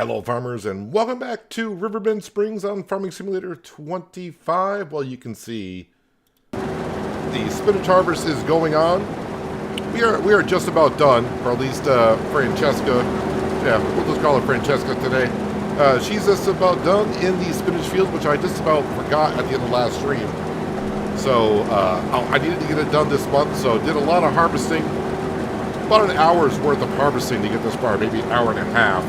Hello farmers, and welcome back to Riverbend Springs on Farming Simulator 25. Well, you can see the spinach harvest is going on. We are just about done, or at least Francesca, yeah, we'll just call her Francesca today. She's just about done in the spinach field, which I just about forgot at the end of last stream. So I needed to get it done this month, so did a lot of harvesting. About an hour's worth of harvesting to get this far, maybe an hour and a half.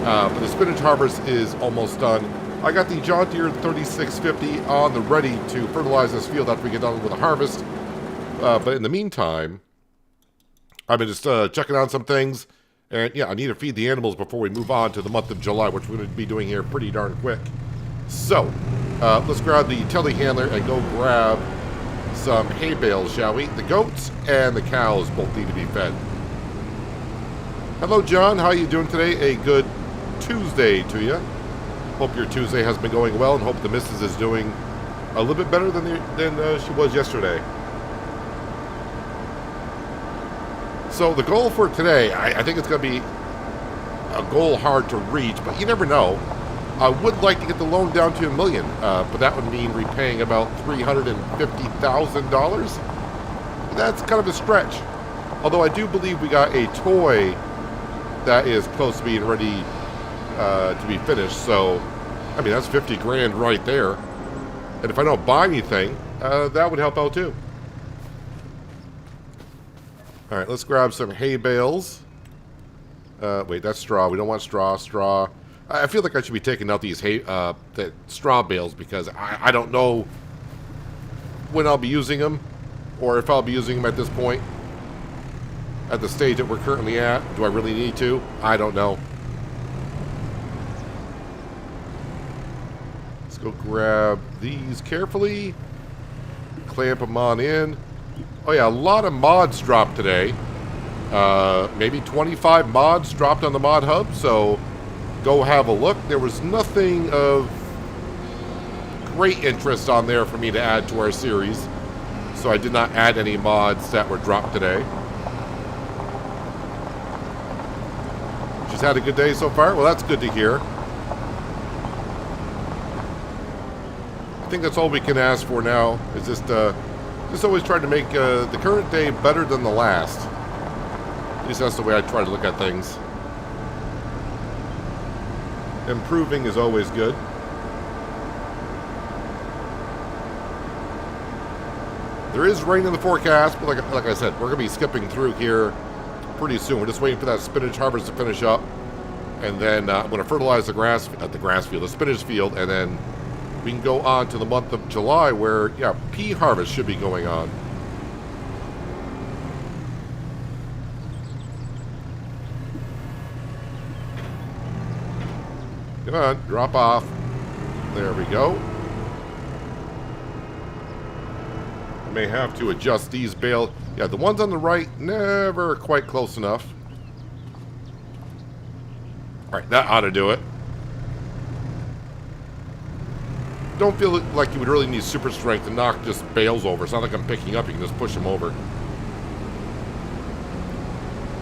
But the spinach harvest is almost done. I got the John Deere 3650 on the ready to fertilize this field after we get done with the harvest. But in the meantime, I've been just checking on some things. And yeah, I need to feed the animals before we move on to the month of July, which we're going to be doing here pretty darn quick. So, let's grab the telehandler and go grab some hay bales, shall we? The goats and the cows both need to be fed. Hello, John. How are you doing today? A good Tuesday to you. Hope your Tuesday has been going well, and hope the missus is doing a little bit better than she was yesterday. So the goal for today, I think it's going to be a goal hard to reach, but you never know. I would like to get the loan down to $1 million, but that would mean repaying about $350,000. That's kind of a stretch. Although I do believe we got a toy that is close to being ready to be finished. So, I mean, that's 50 grand right there. And if I don't buy anything, that would help out too. All right, let's grab some hay bales. Wait, that's straw. We don't want straw. Straw. I feel like I should be taking out these the straw bales because I don't know when I'll be using them or if I'll be using them at this point. At the stage that we're currently at. Do I really need to? I don't know. Let's go grab these carefully. Clamp them on in. Oh yeah, a lot of mods dropped today. Maybe 25 mods dropped on the mod hub, so go have a look. There was nothing of great interest on there for me to add to our series, so I did not add any mods that were dropped today. She's had a good day so far? Well, that's good to hear. I think that's all we can ask for now, is just always trying to make the current day better than the last. At least that's the way I try to look at things. Improving is always good. There is rain in the forecast, but like I said, we're going to be skipping through here pretty soon. We're just waiting for that spinach harvest to finish up. And then I'm going to fertilize the spinach field, and then we can go on to the month of July where, yeah, pea harvest should be going on. Come on, drop off. There we go. I may have to adjust these bales. Yeah, the ones on the right, never quite close enough. Alright, that ought to do it. Don't feel like you would really need super strength to knock just bales over. It's not like I'm picking up, you can just push them over.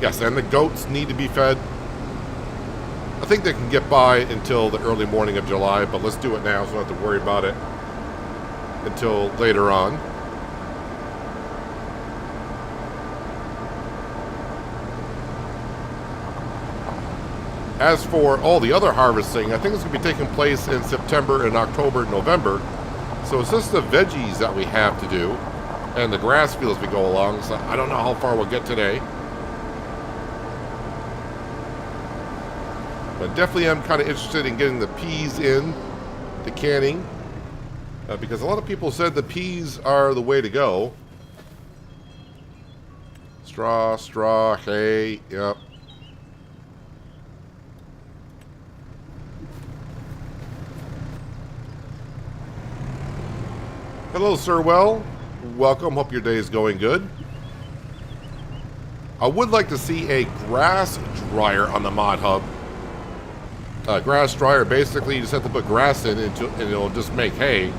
Yes, and the goats need to be fed. I think they can get by until the early morning of July, but let's do it now so I don't have to worry about it until later on. As for all the other harvesting, I think it's going to be taking place in September and October and November. So it's just the veggies that we have to do and the grass fields we go along. So I don't know how far we'll get today. But definitely I'm kind of interested in getting the peas in the canning. Because a lot of people said the peas are the way to go. Straw, hay, yep. Hello, Sirwell. Welcome. Hope your day is going good. I would like to see a grass dryer on the mod hub. Grass dryer, basically you just have to put grass in and it'll just make hay.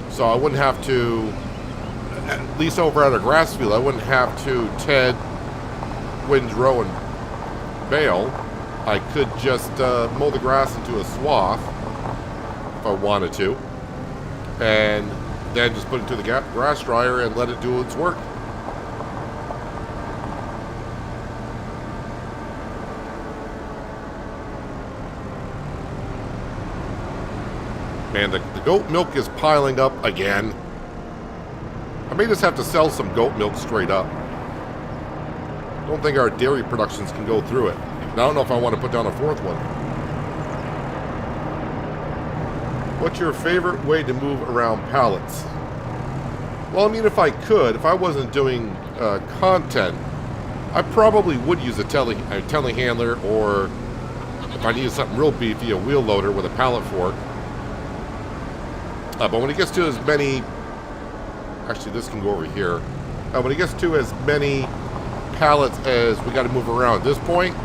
So I wouldn't have to, at least over at a grass field, I wouldn't have to Ted, windrow, and bale. I could just mow the grass into a swath if I wanted to, and then just put it into the grass dryer and let it do its work. Man, the goat milk is piling up again. I may just have to sell some goat milk straight up. Don't think our dairy productions can go through it. And I don't know if I want to put down a fourth one. What's your favorite way to move around pallets? Well, I mean, if I could, if I wasn't doing content, I probably would use a telehandler, or if I needed something real beefy, a wheel loader with a pallet fork. But when it gets to as many... Actually, this can go over here. When it gets to as many pallets as we got to move around at this point,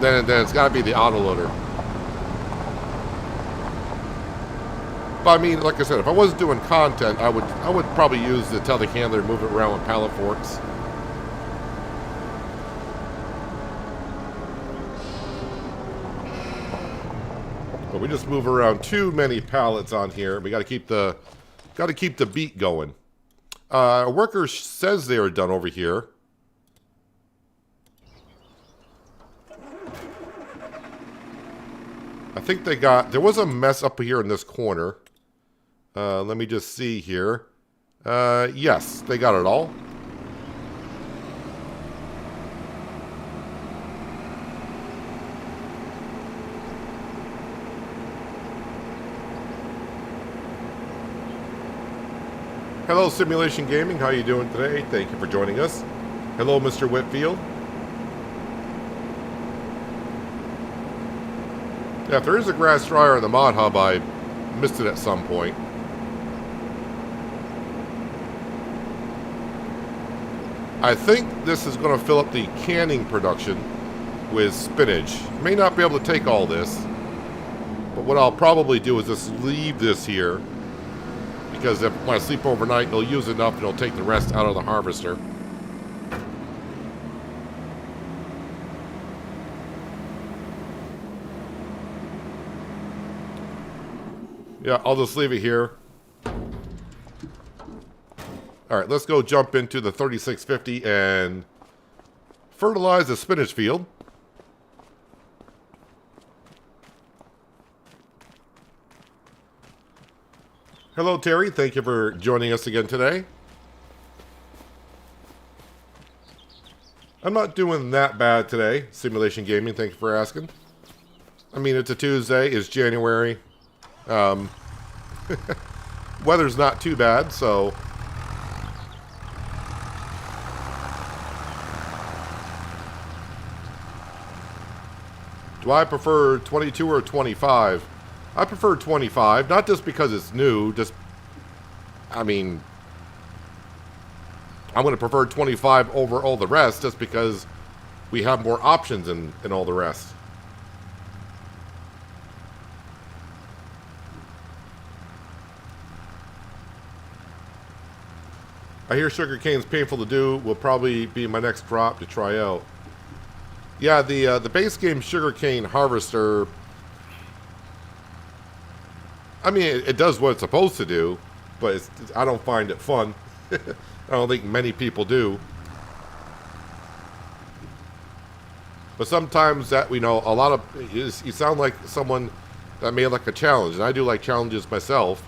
then it's got to be the autoloader. But I mean, like I said, if I wasn't doing content, I would probably use the telehandler and move it around with pallet forks. But we just move around too many pallets on here. We got to keep the beat going. A worker says they are done over here. I think they got... There was a mess up here in this corner. Let me just see here. Yes, they got it all. Hello, Simulation Gaming. How are you doing today? Thank you for joining us. Hello, Mr. Whitfield. Yeah, if there is a grass dryer in the mod hub, I missed it at some point. I think this is going to fill up the canning production with spinach. May not be able to take all this, but what I'll probably do is just leave this here, because if when I sleep overnight, it'll use enough and it'll take the rest out of the harvester. Yeah, I'll just leave it here. Alright, let's go jump into the 3650 and fertilize the spinach field. Hello, Terry. Thank you for joining us again today. I'm not doing that bad today, Simulation Gaming. Thank you for asking. I mean, it's a Tuesday. It's January. Weather's not too bad, so... Do I prefer 22 or 25? I prefer 25, not just because it's new, just... I mean... I'm going to prefer 25 over all the rest, just because we have more options in all the rest. I hear sugarcane's painful to do. Will probably be my next crop to try out. Yeah, the base game sugarcane harvester. I mean, it does what it's supposed to do, but I don't find it fun. I don't think many people do. But sometimes that, you know, a lot of you sound like someone that may like a challenge, and I do like challenges myself.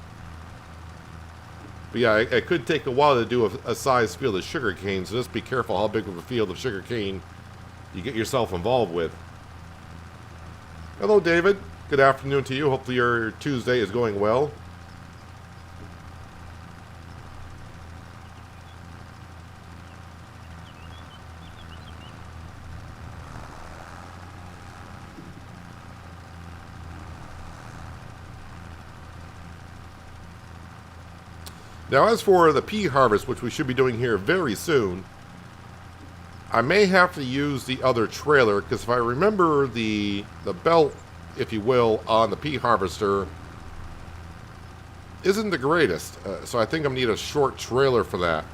But yeah, it could take a while to do a size field of sugarcane, so just be careful how big of a field of sugarcane you get yourself involved with. Hello, David. Good afternoon to you. Hopefully your Tuesday is going well. Now, as for the pea harvest, which we should be doing here very soon, I may have to use the other trailer, because if I remember the belt, if you will, on the pea harvester isn't the greatest. So I think I'm going to need a short trailer for that.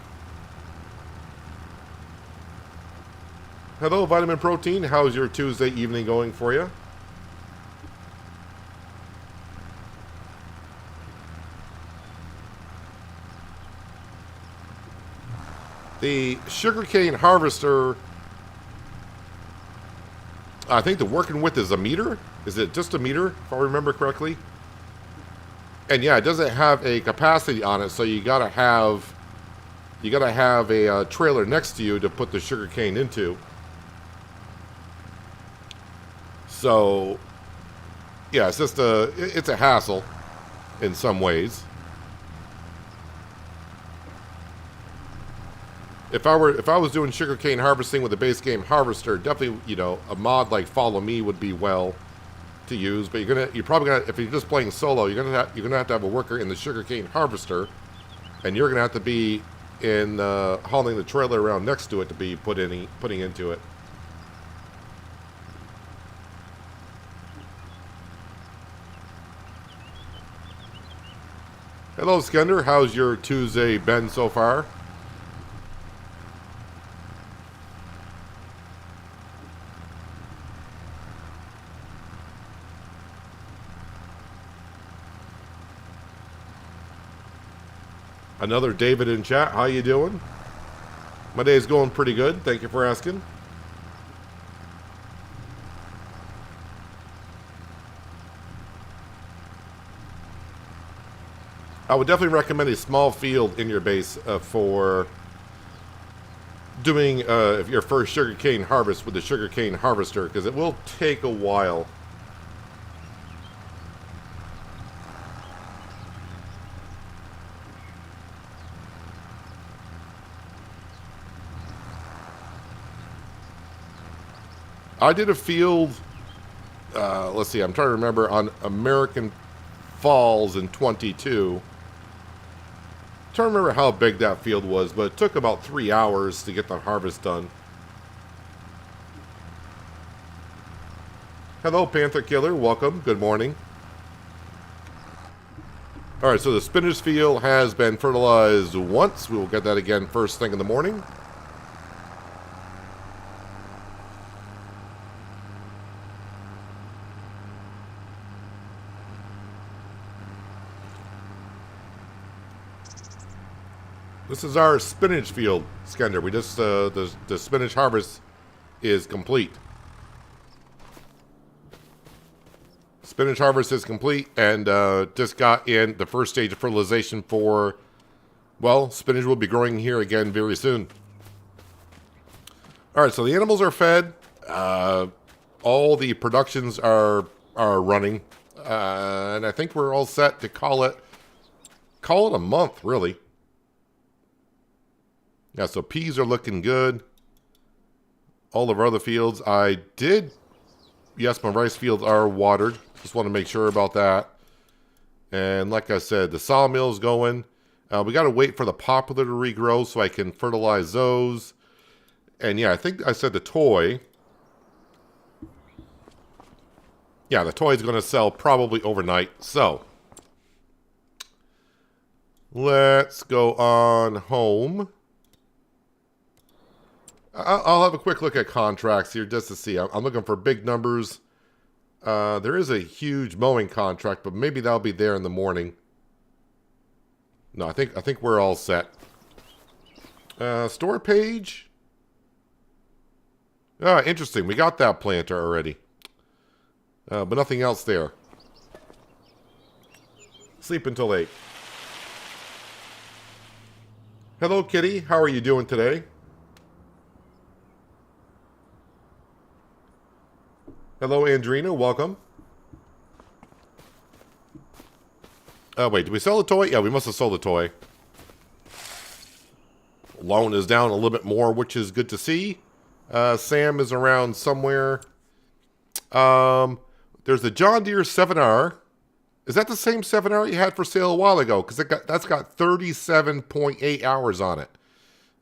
Hello, Vitamin Protein. How's your Tuesday evening going for you? The sugarcane harvester, I think the working width is a meter. Is it just a meter, if I remember correctly? And yeah, it doesn't have a capacity on it, so you gotta have a trailer next to you to put the sugarcane into. So yeah, it's a hassle in some ways. If I was doing sugarcane harvesting with a base game harvester, definitely, you know, a mod like Follow Me would be well to use. But you're probably gonna, if you're just playing solo, you're gonna have to have a worker in the sugarcane harvester, and you're gonna have to be in hauling the trailer around next to it to be putting into it. Hello, Skender. How's your Tuesday been so far? Another David in chat. How you doing? My day's going pretty good. Thank you for asking. I would definitely recommend a small field in your base for doing your first sugarcane harvest with the sugarcane harvester, because it will take a while. I did a field, let's see, I'm trying to remember, on American Falls in 22. I'm trying to remember how big that field was, but it took about 3 hours to get the harvest done. Hello, Panther Killer. Welcome. Good morning. Alright, so the spinach field has been fertilized once. We will get that again first thing in the morning. This is our spinach field, Skender. We just, the spinach harvest is complete. Spinach harvest is complete, and just got in the first stage of fertilization for, well, spinach will be growing here again very soon. Alright, so the animals are fed. All the productions are running. And I think we're all set to call it a month, really. Yeah, so peas are looking good. All of our other fields, yes, my rice fields are watered. Just want to make sure about that. And like I said, the sawmill's going. We got to wait for the poplar to regrow so I can fertilize those. And yeah, I think I said the toy. Yeah, the toy is going to sell probably overnight. So, let's go on home. I'll have a quick look at contracts here just to see. I'm looking for big numbers. There is a huge mowing contract, but maybe that'll be there in the morning. No, I think we're all set. Store page. Ah, interesting. We got that planter already. But nothing else there. Sleep until 8. Hello, Kitty. How are you doing today? Hello, Andrina. Welcome. Wait, did we sell the toy? Yeah, we must have sold the toy. Loan is down a little bit more, which is good to see. Sam is around somewhere. There's the John Deere 7R. Is that the same 7R you had for sale a while ago? Because that's got 37.8 hours on it.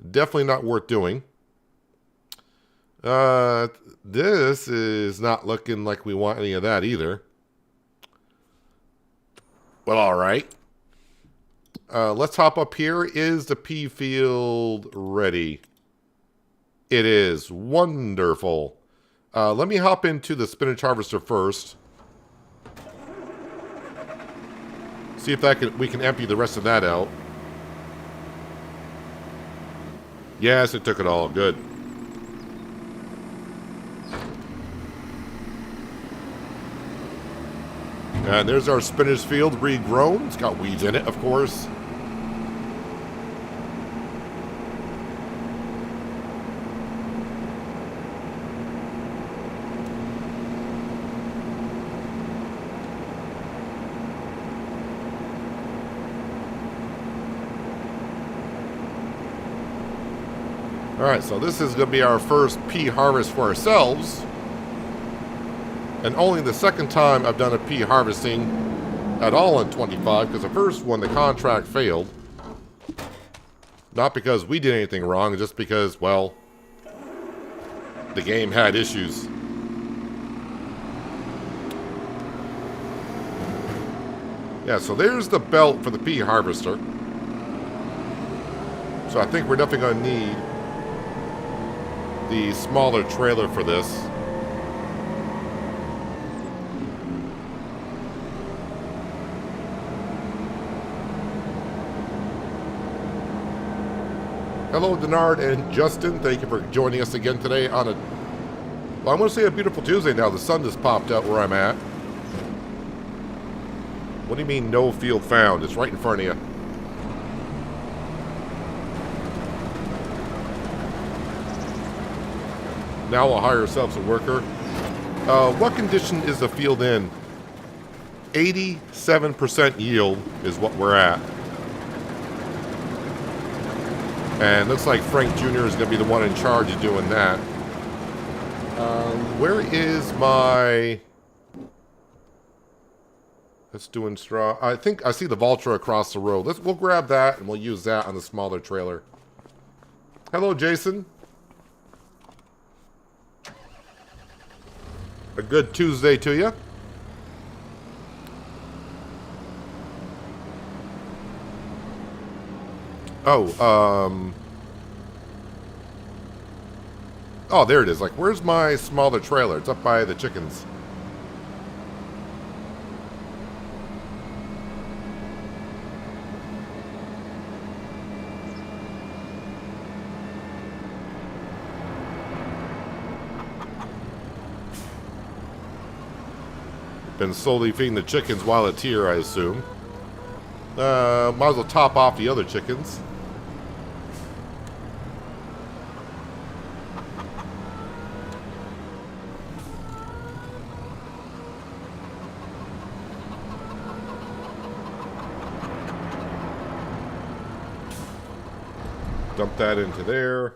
Definitely not worth doing. This is not looking like we want any of that either. Well, all right. Let's hop up here. Is the pea field ready? It is wonderful. Let me hop into the spinach harvester first. See if we can empty the rest of that out. Yes, it took it all. Good. And there's our spinach field regrown. It's got weeds in it, of course. Alright, so this is going to be our first pea harvest for ourselves. And only the second time I've done a pea harvesting at all in 25, because the first one, the contract failed. Not because we did anything wrong, just because, well, the game had issues. Yeah, so there's the belt for the pea harvester. So I think we're definitely going to need the smaller trailer for this. Hello, Denard and Justin. Thank you for joining us again today on a... Well, I want to say a beautiful Tuesday now. The sun just popped out where I'm at. What do you mean, no field found? It's right in front of you. Now we'll hire ourselves a worker. What condition is the field in? 87% yield is what we're at. And looks like Frank Jr. is going to be the one in charge of doing that. Where is my... Let's doing straw. I think I see the Valtra across the road. We'll grab that and we'll use that on the smaller trailer. Hello, Jason. A good Tuesday to you. Oh, oh, there it is. Like, where's my smaller trailer? It's up by the chickens. Been slowly feeding the chickens while it's here, I assume. Might as well top off the other chickens. Dump that into there.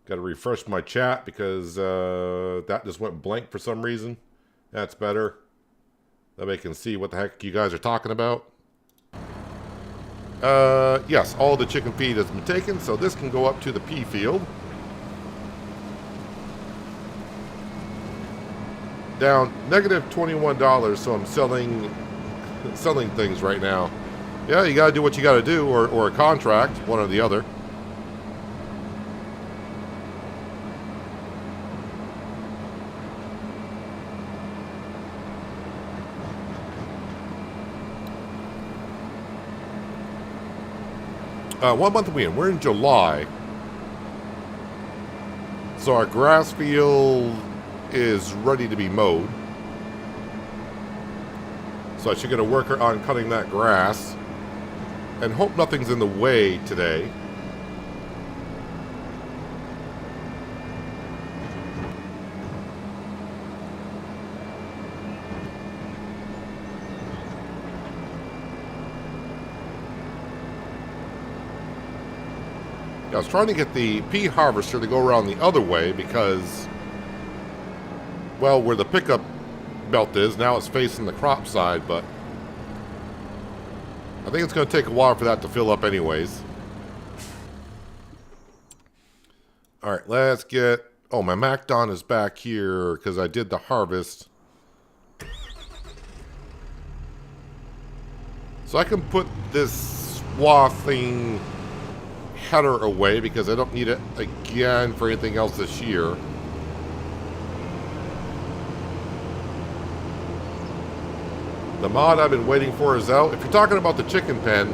Got to refresh my chat because that just went blank for some reason. That's better. That way I can see what the heck you guys are talking about. Yes, all the chicken feed has been taken, so this can go up to the pea field. Down negative $21, so I'm selling things right now. Yeah, you gotta do what you gotta do, or a contract, one or the other. What month are we in? We're in July. So our grass field is ready to be mowed. So I should get a worker on cutting that grass. And hope nothing's in the way today. I was trying to get the pea harvester to go around the other way because, well, where the pickup belt is, now it's facing the crop side, but I think it's going to take a while for that to fill up anyways. Alright, let's get... Oh, my McDon is back here because I did the harvest. So I can put this swathing header away because I don't need it again for anything else this year. The mod I've been waiting for is out. If you're talking about the chicken pen,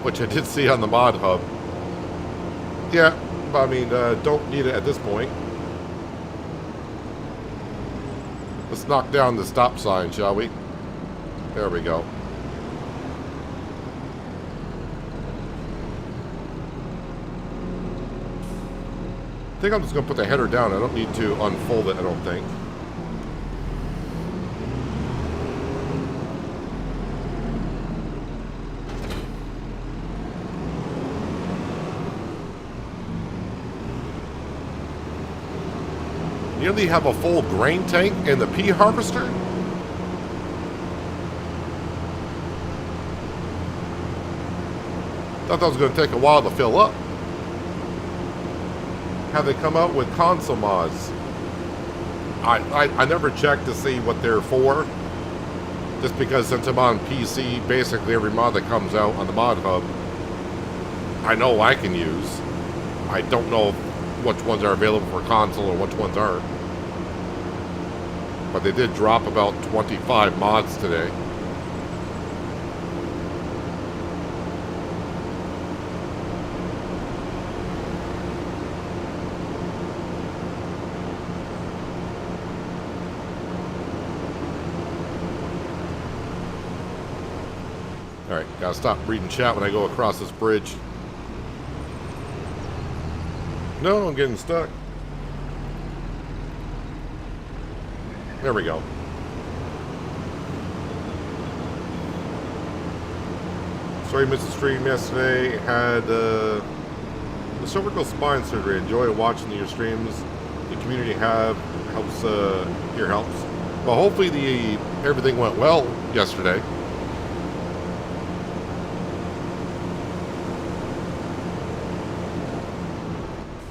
which I did see on the mod hub, yeah, I mean, don't need it at this point. Let's knock down the stop sign, shall we? There we go. I think I'm just going to put the header down. I don't need to unfold it, I don't think. Nearly have a full grain tank in the pea harvester? Thought that was going to take a while to fill up. Have they come out with console mods? I never checked to see what they're for. Just because since I'm on PC, basically every mod that comes out on the mod hub, I know I can use. I don't know which ones are available for console or which ones aren't. But they did drop about 25 mods today. Alright, gotta stop reading chat when I go across this bridge. No, I'm getting stuck. There we go. Sorry, missed the stream yesterday. Had the cervical spine surgery. Enjoy watching your streams. The community helps here helps. But hopefully everything went well yesterday.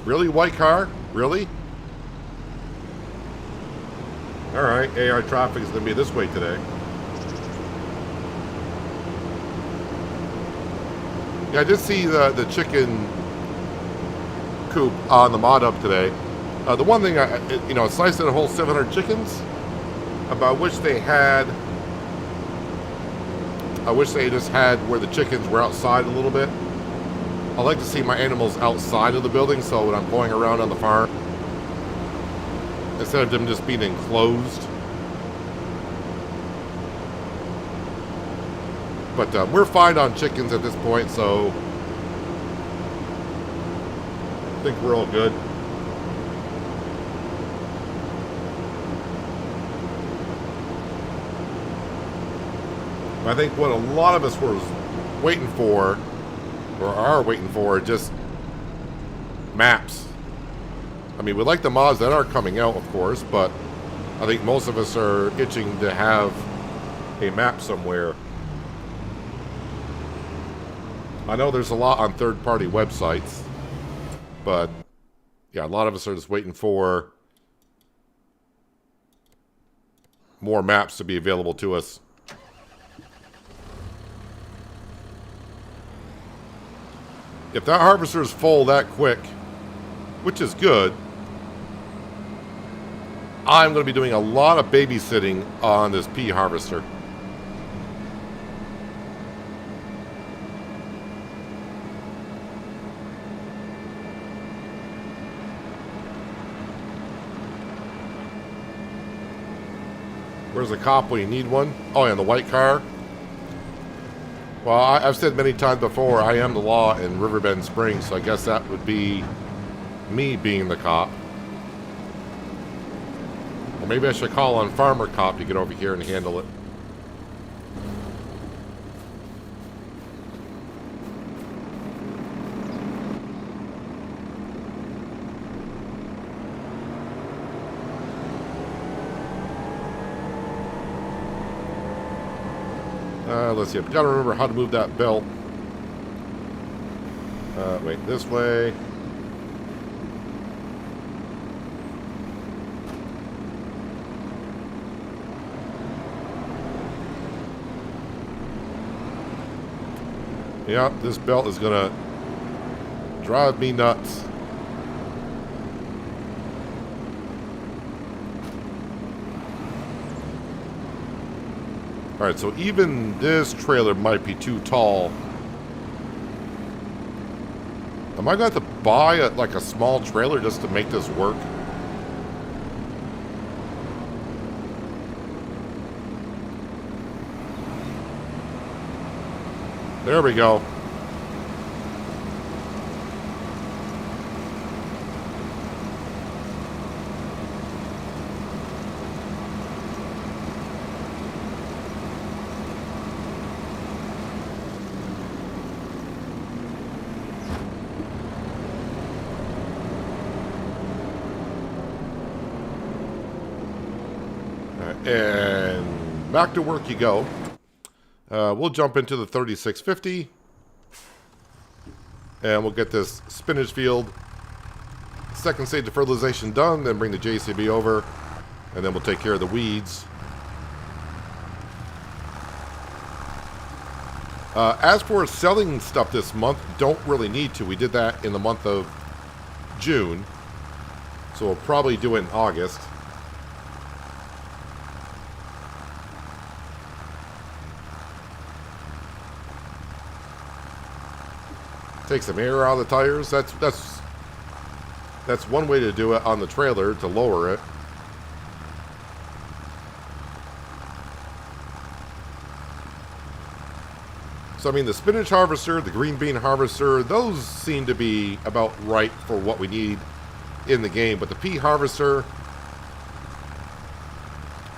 Really, white car? Really? Alright, AR traffic is going to be this way today. Yeah, I did see the chicken coop on the mod up today. The one thing, it's nice that a whole 700 chickens. But I wish they just had where the chickens were outside a little bit. I like to see my animals outside of the building, so when I'm going around on the farm, instead of them just being enclosed. But we're fine on chickens at this point, so I think we're all good. I think what a lot of us were waiting for, or are waiting for, just maps. I mean, we like the mods that are coming out, of course, but I think most of us are itching to have a map somewhere. I know there's a lot on third-party websites, but yeah, a lot of us are just waiting for more maps to be available to us. If that harvester is full that quick, which is good, I'm going to be doing a lot of babysitting on this pea harvester. Where's the cop when you need one? Oh, yeah, the white car. Well, I've said many times before, I am the law in Riverbend Springs, so I guess that would be me being the cop. Or maybe I should call on Farmer Cop to get over here and handle it. Let's see. I've got to remember how to move that belt. Wait, this way. Yeah, this belt is gonna drive me nuts. Alright, so even this trailer might be too tall. Am I going to have to buy like a small trailer just to make this work? There we go. And back to work you go. We'll jump into the 3650. And we'll get this spinach field, second stage of fertilization done, then bring the JCB over, and then we'll take care of the weeds. As for selling stuff this month, don't really need to. We did that in the month of June, so we'll probably do it in August. Take some air out of the tires. That's one way to do it on the trailer, to lower it. So I mean, the spinach harvester, the green bean harvester, those seem to be about right for what we need in the game. But the pea harvester,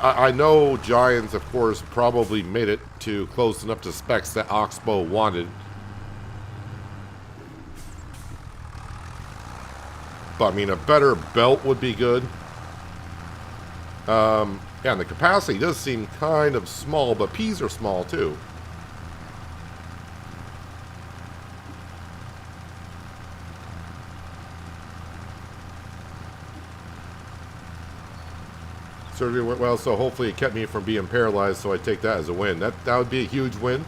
I know Giants, of course, probably made it to close enough to specs that Oxbow wanted. But, I mean, a better belt would be good. Yeah, and the capacity does seem kind of small, but peas are small, too. Surgery went well, so hopefully it kept me from being paralyzed, so I take that as a win. That would be a huge win.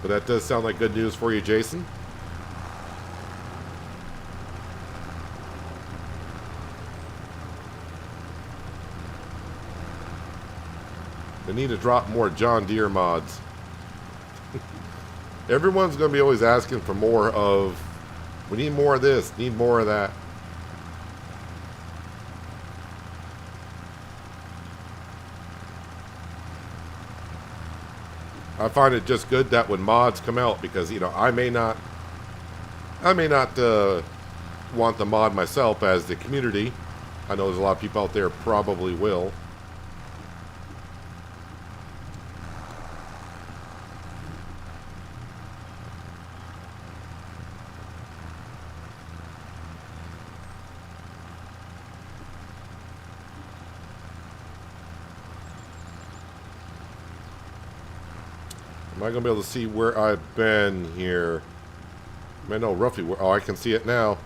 But that does sound like good news for you, Jason. They need to drop more John Deere mods. Everyone's going to be always asking for more of, we need more of this, need more of that. I find it just good that when mods come out, because, you know, I may not want the mod myself as the community. I know there's a lot of people out there probably will. Am I going to be able to see where I've been here? I know roughly where... Oh, I can see it now.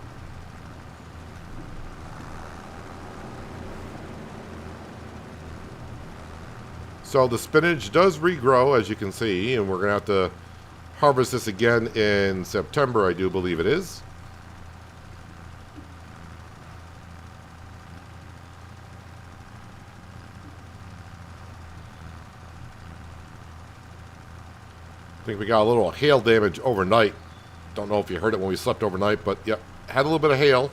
So the spinach does regrow, as you can see, and we're going to have to harvest this again in September, I do believe it is. I think we got a little hail damage overnight. Don't know if you heard it when we slept overnight, but yep, had a little bit of hail.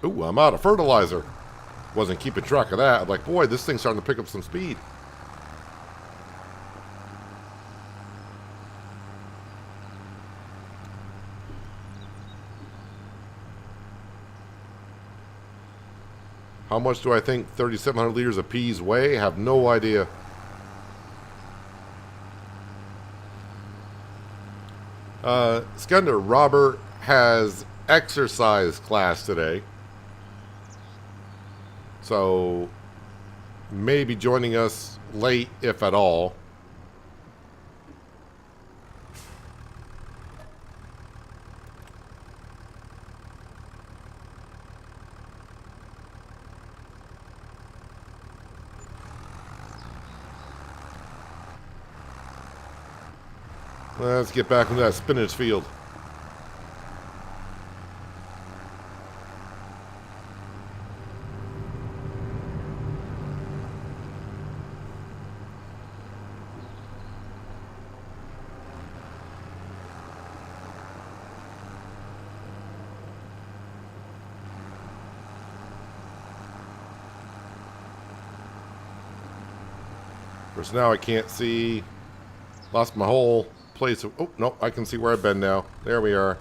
Ooh, I'm out of fertilizer. Wasn't keeping track of that. I'm like, boy, this thing's starting to pick up some speed. How much do I think 3,700 liters of peas weigh? Have no idea. Skender, Robert has exercise class today. So, maybe joining us late, if at all. Let's get back into that spinach field. Of course, now I can't see. Lost my whole place. Oh, no, I can see where I've been now. There we are.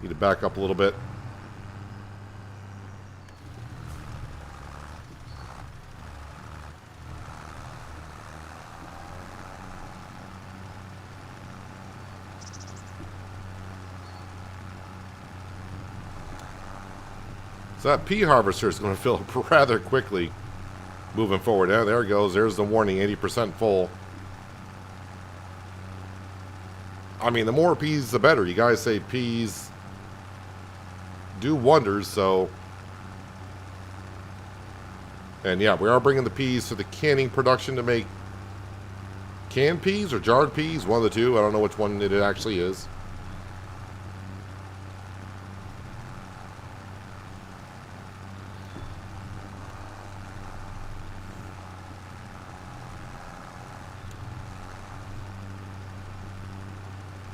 Need to back up a little bit. So that pea harvester is going to fill up rather quickly moving forward. Yeah, there it goes. There's the warning, 80% full. I mean, the more peas, the better. You guys say peas do wonders, so... And yeah, we are bringing the peas to the canning production to make canned peas or jarred peas, one of the two. I don't know which one it actually is.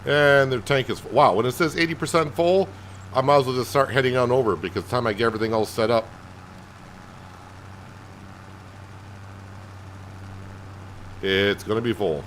And their tank is... Wow, when it says 80% full, I might as well just start heading on over because the time I get everything all set up. It's going to be full.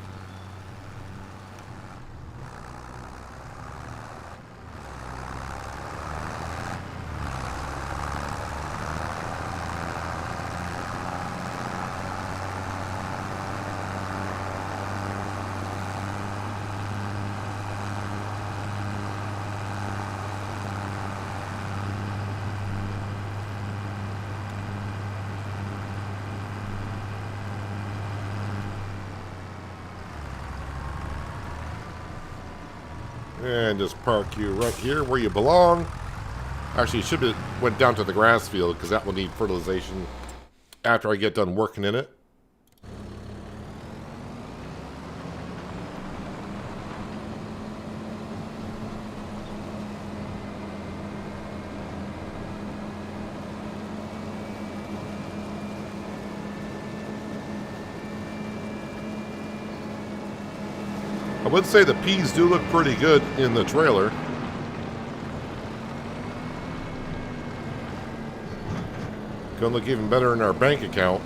And just park you right here where you belong. Actually, it should have went down to the grass field because that will need fertilization after I get done working in it. I would say the peas do look pretty good in the trailer. Gonna look even better in our bank account.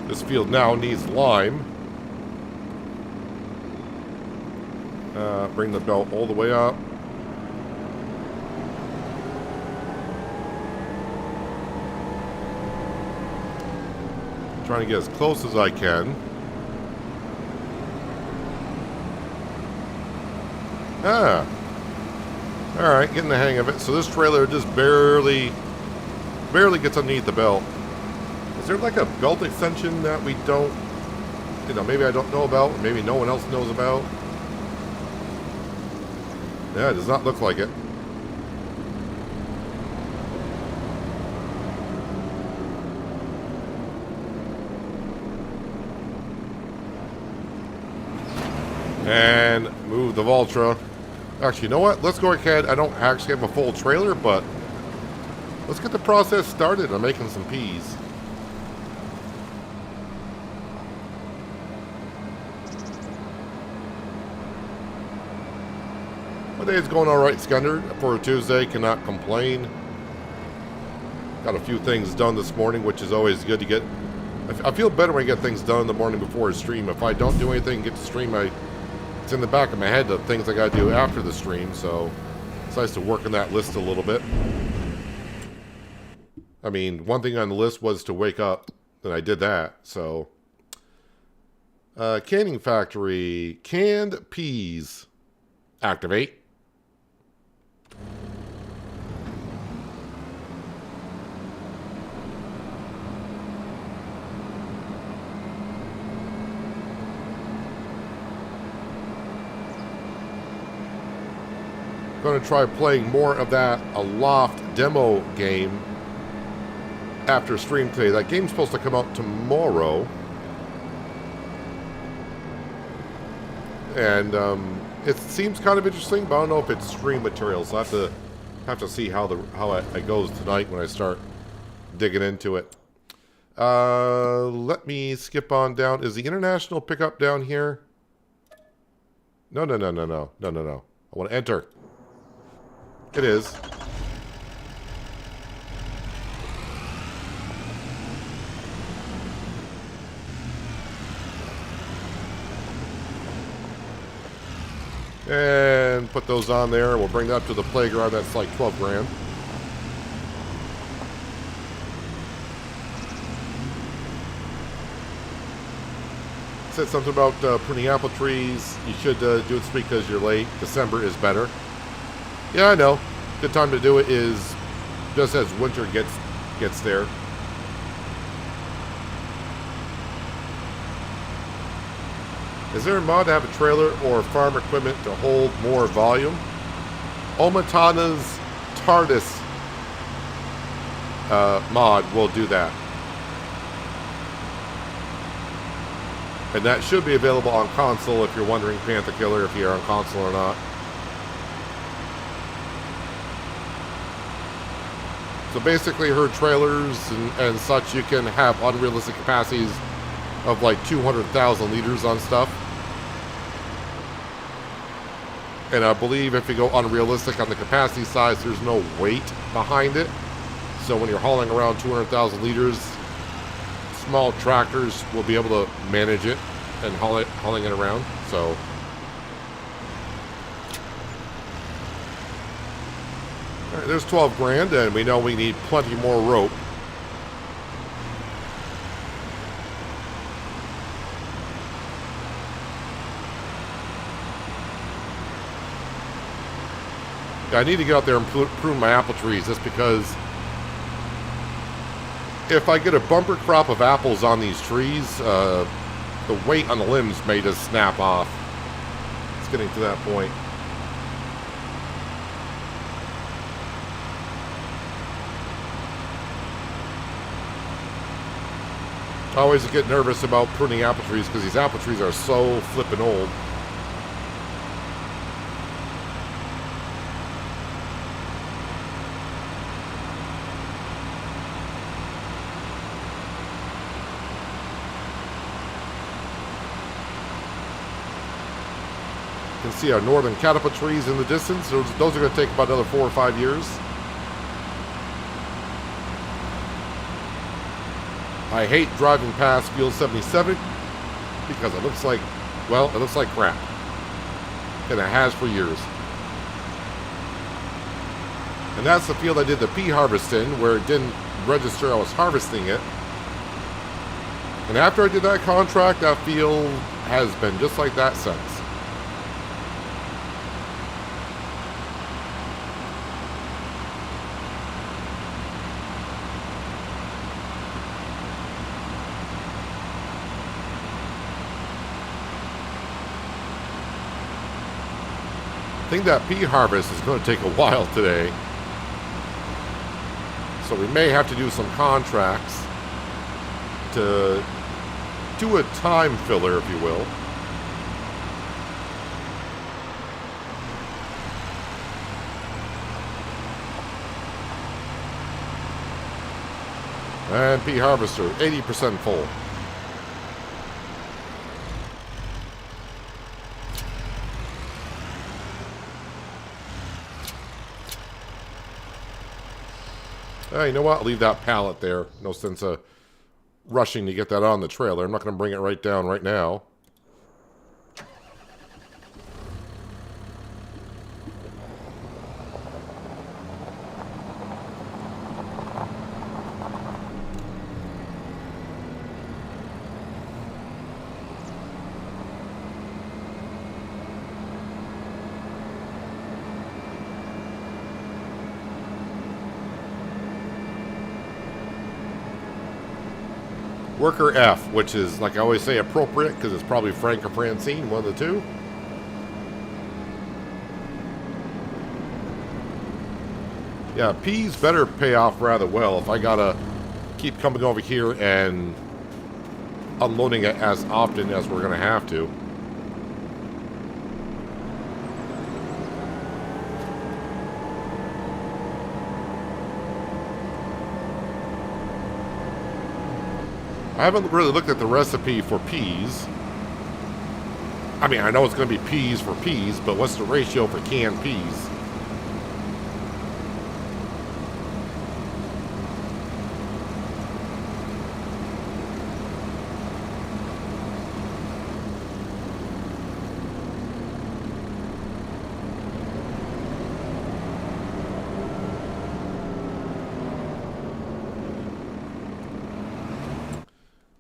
This field now needs lime. Bring the belt all the way up. Trying to get as close as I can. Ah. Alright, getting the hang of it. So this trailer just barely gets underneath the belt. Is there like a belt extension that we don't, maybe I don't know about, or maybe no one else knows about? Yeah, it does not look like it. And move the Valtra. Actually, you know what? Let's go ahead. I don't actually have a full trailer, but let's get the process started on making some peas. My day is going all right, Scunner. For a Tuesday, cannot complain. Got a few things done this morning, which is always good to get. I feel better when I get things done in the morning before a stream. If I don't do anything, get to stream, it's in the back of my head the things I got to do after the stream, so it's nice to work on that list a little bit. I mean, one thing on the list was to wake up, and I did that, so. Canning factory, canned peas, activate. going to try playing more of that Aloft demo game after stream today. That game's supposed to come out tomorrow. And it seems kind of interesting, but I don't know if it's stream material, so I have to see how it goes tonight when I start digging into it. Let me skip on down. Is the international pickup down here? No. I want to enter. It is. And put those on there. We'll bring that up to the playground. That's like 12 grand. Said something about pruning apple trees. You should do it because you're late. December is better. Yeah, I know. Good time to do it is just as winter gets there. Is there a mod to have a trailer or farm equipment to hold more volume? Omatana's TARDIS mod will do that. And that should be available on console if you're wondering, Panther Killer, if you're on console or not. So basically her trailers and such, you can have unrealistic capacities of like 200,000 liters on stuff. And I believe if you go unrealistic on the capacity size, there's no weight behind it. So when you're hauling around 200,000 liters, small tractors will be able to manage it and hauling it around. So all right, there's 12 grand, and we know we need plenty more rope. I need to get out there and prune my apple trees, just because if I get a bumper crop of apples on these trees, the weight on the limbs may just snap off. It's getting to that point. I always get nervous about pruning apple trees because these apple trees are so flippin' old. You can see our northern caterpillar trees in the distance. Those are going to take about another 4 or 5 years. I hate driving past Field 77 because it looks like, well, it looks like crap. And it has for years. And that's the field I did the pea harvest in, where it didn't register I was harvesting it. And after I did that contract, that field has been just like that since. I think that pea harvest is going to take a while today. So we may have to do some contracts to do a time filler, if you will. And pea harvester, 80% full. You know what? I'll leave that pallet there. No sense of rushing to get that on the trailer. I'm not going to bring it right down right now. Worker F, which is, like I always say, appropriate because it's probably Frank or Francine, one of the two. Yeah, peas better pay off rather well if I gotta keep coming over here and unloading it as often as we're gonna have to. I haven't really looked at the recipe for peas. I mean, I know it's going to be peas for peas, but what's the ratio for canned peas?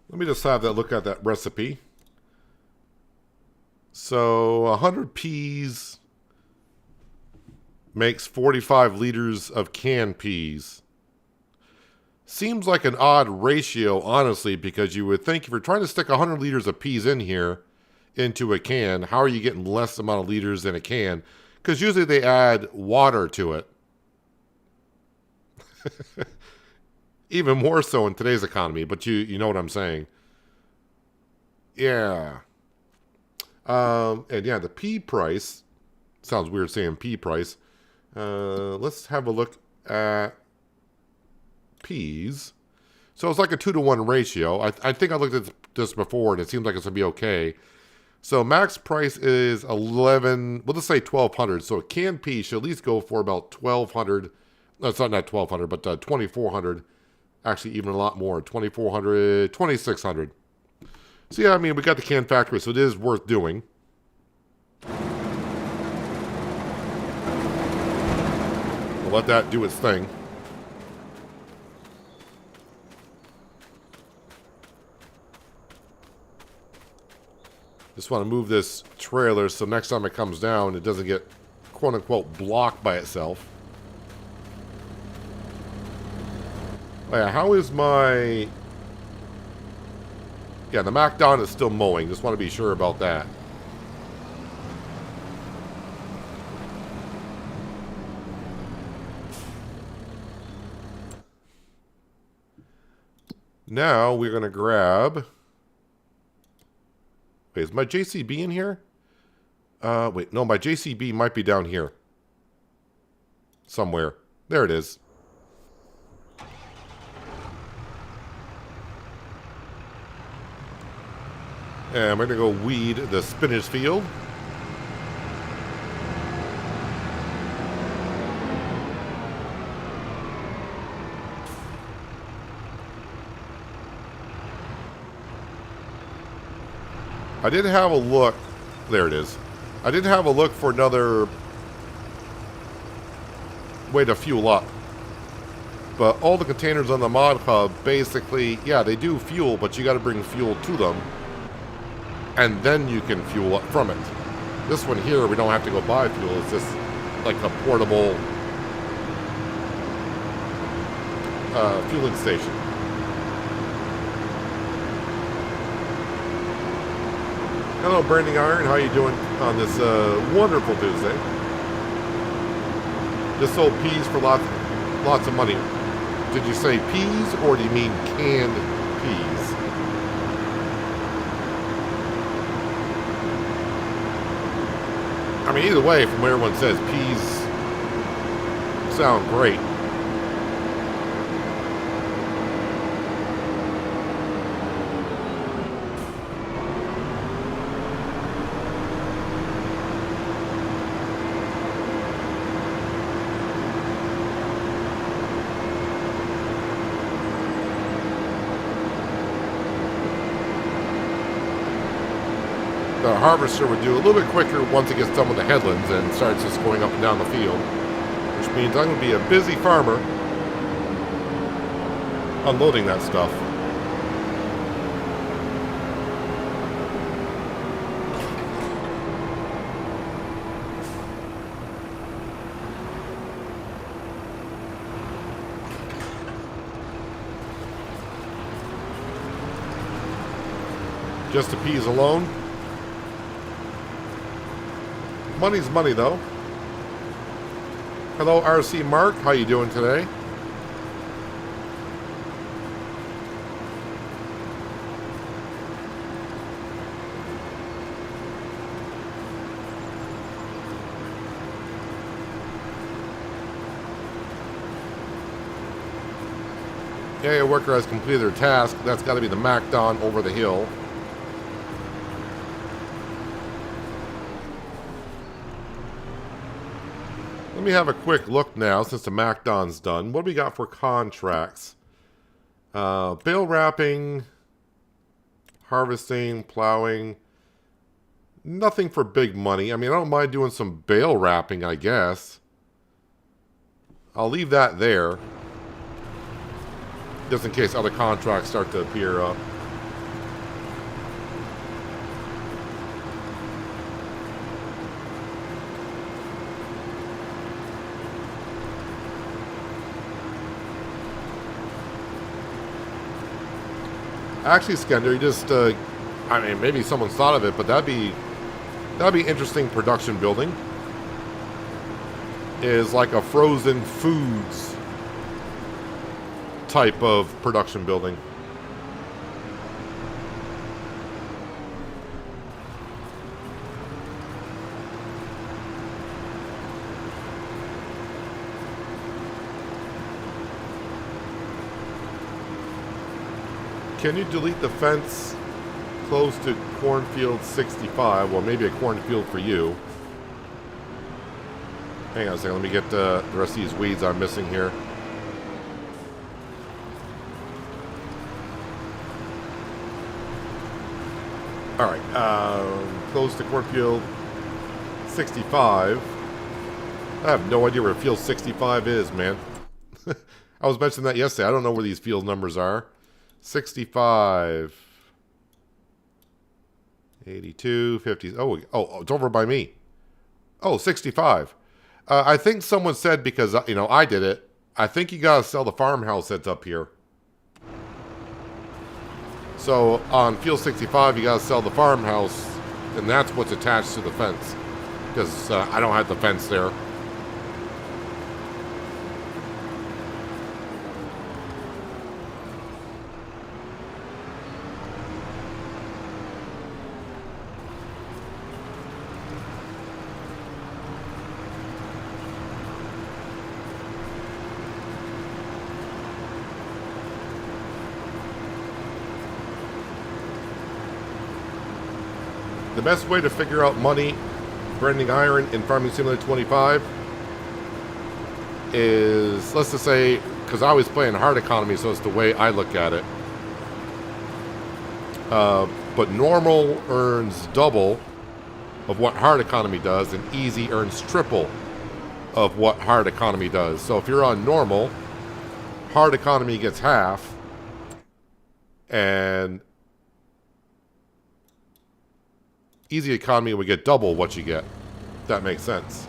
Let me just have that look at that recipe. So 100 peas makes 45 liters of canned peas. Seems like an odd ratio, honestly, because you would think if you're trying to stick 100 liters of peas in here into a can, how are you getting less amount of liters in a can? Because usually they add water to it. Even more so in today's economy, but you know what I'm saying. Yeah. And yeah, the pea price, sounds weird saying pea price. Let's have a look at peas. So it's like a 2-to-1 ratio. I think I looked at this before and it seems like it's going to be okay. So max price is 11, we'll just say 1,200. So a canned pea should at least go for about 1,200. No, it's not 1,200, but 2,400. Actually, even a lot more, 2,400, 2,600. So yeah, I mean, we got the can factory, so it is worth doing. We'll let that do its thing. Just want to move this trailer so next time it comes down, it doesn't get quote-unquote blocked by itself. Oh yeah, how is my... Yeah, the McDon is still mowing. Just want to be sure about that. Now we're going to grab... Wait, is my JCB in here? Wait, no, my JCB might be down here. Somewhere. There it is. And we're going to go weed the spinach field. I did have a look. There it is. I did have a look for another way to fuel up. But all the containers on the Mod Hub, basically, yeah, they do fuel, but you got to bring fuel to them. And then you can fuel up from it. This one here, we don't have to go buy fuel. It's just like a portable fueling station. Hello, Branding Iron. How you doing on this wonderful Tuesday? Just sold peas for lots of money. Did you say peas, or do you mean canned peas? I mean, either way, from what everyone says, peas sound great. The harvester would do a little bit quicker once it gets done with the headlands and starts just going up and down the field, which means I'm going to be a busy farmer unloading that stuff. Just the peas alone. Money's money, though. Hello, RC Mark. How you doing today? Yeah, a worker has completed their task. That's got to be the McDon over the hill. Let me have a quick look now since the McDon's done. What do we got for contracts? Bale wrapping, harvesting, plowing. Nothing for big money. I mean, I don't mind doing some bale wrapping, I guess. I'll leave that there. Just in case other contracts start to appear up. Actually, Skender, you just, I mean, maybe someone's thought of it, but that'd be interesting production building. Is like a frozen foods type of production building. Can you delete the fence close to cornfield 65? Well, maybe a cornfield for you. Hang on a second, let me get the rest of these weeds I'm missing here. Alright, close to cornfield 65. I have no idea where field 65 is, man. I was mentioning that yesterday. I don't know where these field numbers are. 65. 82, 50. Oh, it's over by me. Oh, 65. I think someone said, because, you know, I did it, I think you got to sell the farmhouse that's up here. So on field 65, you got to sell the farmhouse, and that's what's attached to the fence. Because I don't have the fence there. The best way to figure out money branding iron in Farming Simulator 25 is, let's just say, because I always play in hard economy, so it's the way I look at it. But normal earns double of what hard economy does, and easy earns triple of what hard economy does. So if you're on normal, hard economy gets half, and easy economy would get double what you get. If that makes sense.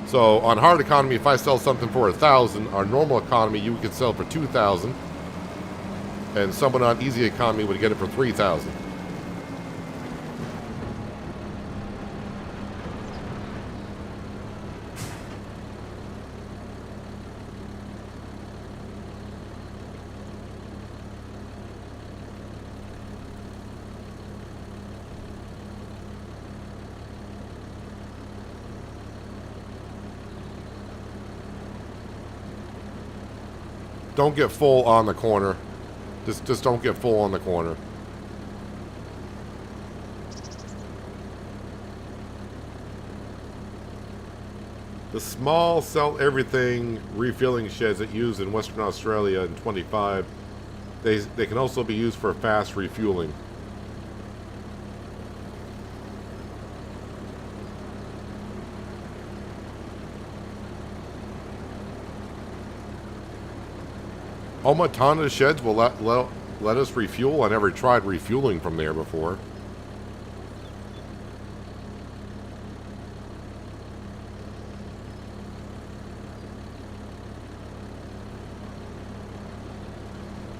So on hard economy, if I sell something for 1,000, our normal economy you could sell for 2,000, and someone on easy economy would get it for 3,000. Don't get full on the corner. Just don't get full on the corner. The small sell everything refilling sheds that use in Western Australia in 25, they can also be used for fast refueling. Omatana sheds will let us refuel. I never tried refueling from there before.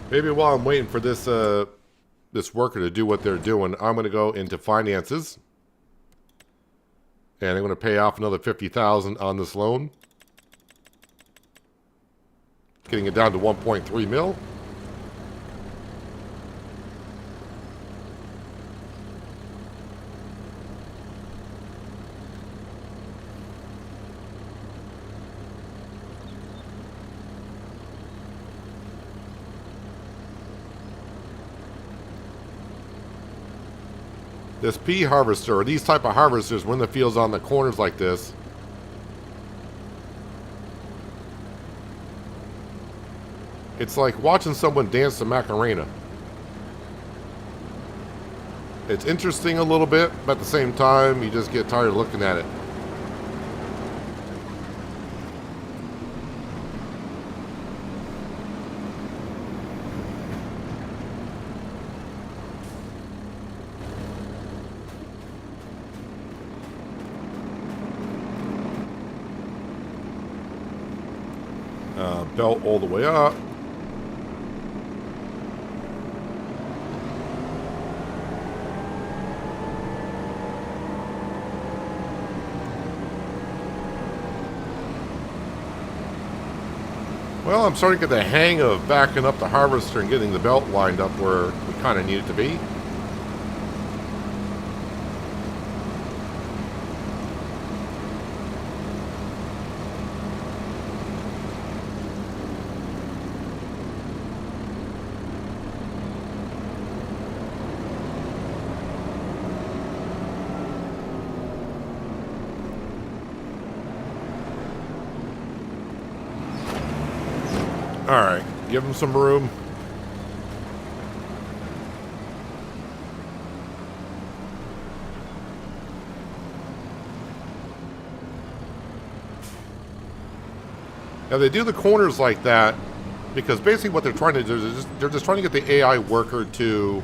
Maybe while I'm waiting for this this worker to do what they're doing, I'm going to go into finances And I'm going to pay off another $50,000 on this loan. Getting it down to 1.3 mil. This pea harvester, or these type of harvesters, when the field's on the corners like this, it's like watching someone dance the Macarena. It's interesting a little bit, but at the same time, you just get tired of looking at it. Belt all the way up. Well, I'm starting to get the hang of backing up the harvester and getting the belt lined up where we kind of need it to be. Alright, give them some room. Now they do the corners like that because basically what they're trying to do is they're just trying to get the AI worker to...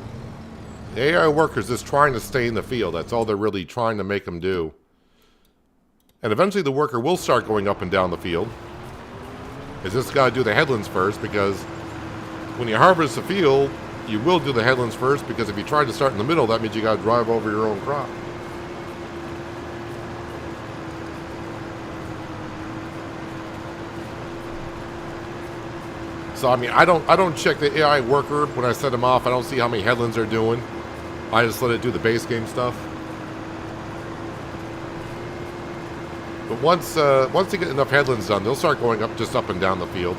The AI worker's just trying to stay in the field. That's all they're really trying to make them do. And eventually the worker will start going up and down the field. Is just got to do the headlands first, because when you harvest the field, you will do the headlands first, because if you try to start in the middle, that means you got to drive over your own crop. So I mean, I don't check the AI worker when I set them off. I don't see how many headlands they're doing. I just let it do the base game stuff. But once they get enough headlands done, they'll start going up, just up and down the field.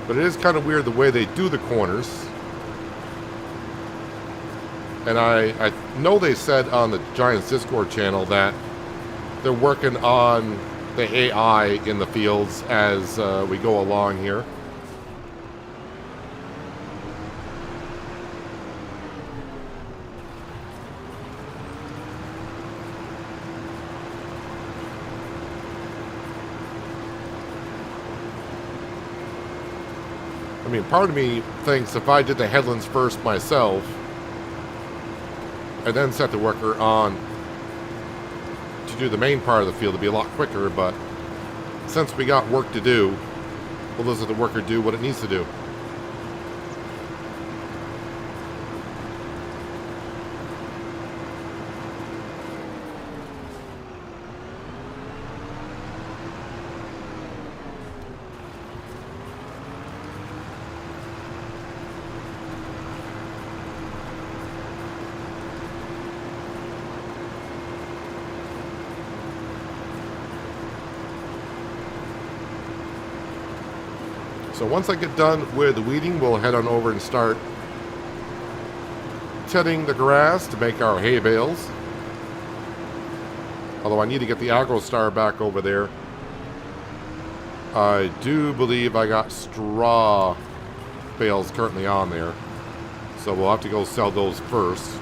But it is kind of weird the way they do the corners. And I know they said on the Giants Discord channel that they're working on the AI in the fields as we go along here. I mean, part of me thinks if I did the headlands first myself, and then set the worker on to do the main part of the field, it'd be a lot quicker, but since we got work to do, we'll just let the worker do what it needs to do. So once I get done with the weeding, we'll head on over and start tending the grass to make our hay bales. Although I need to get the AgroStar back over there. I do believe I got straw bales currently on there. So we'll have to go sell those first.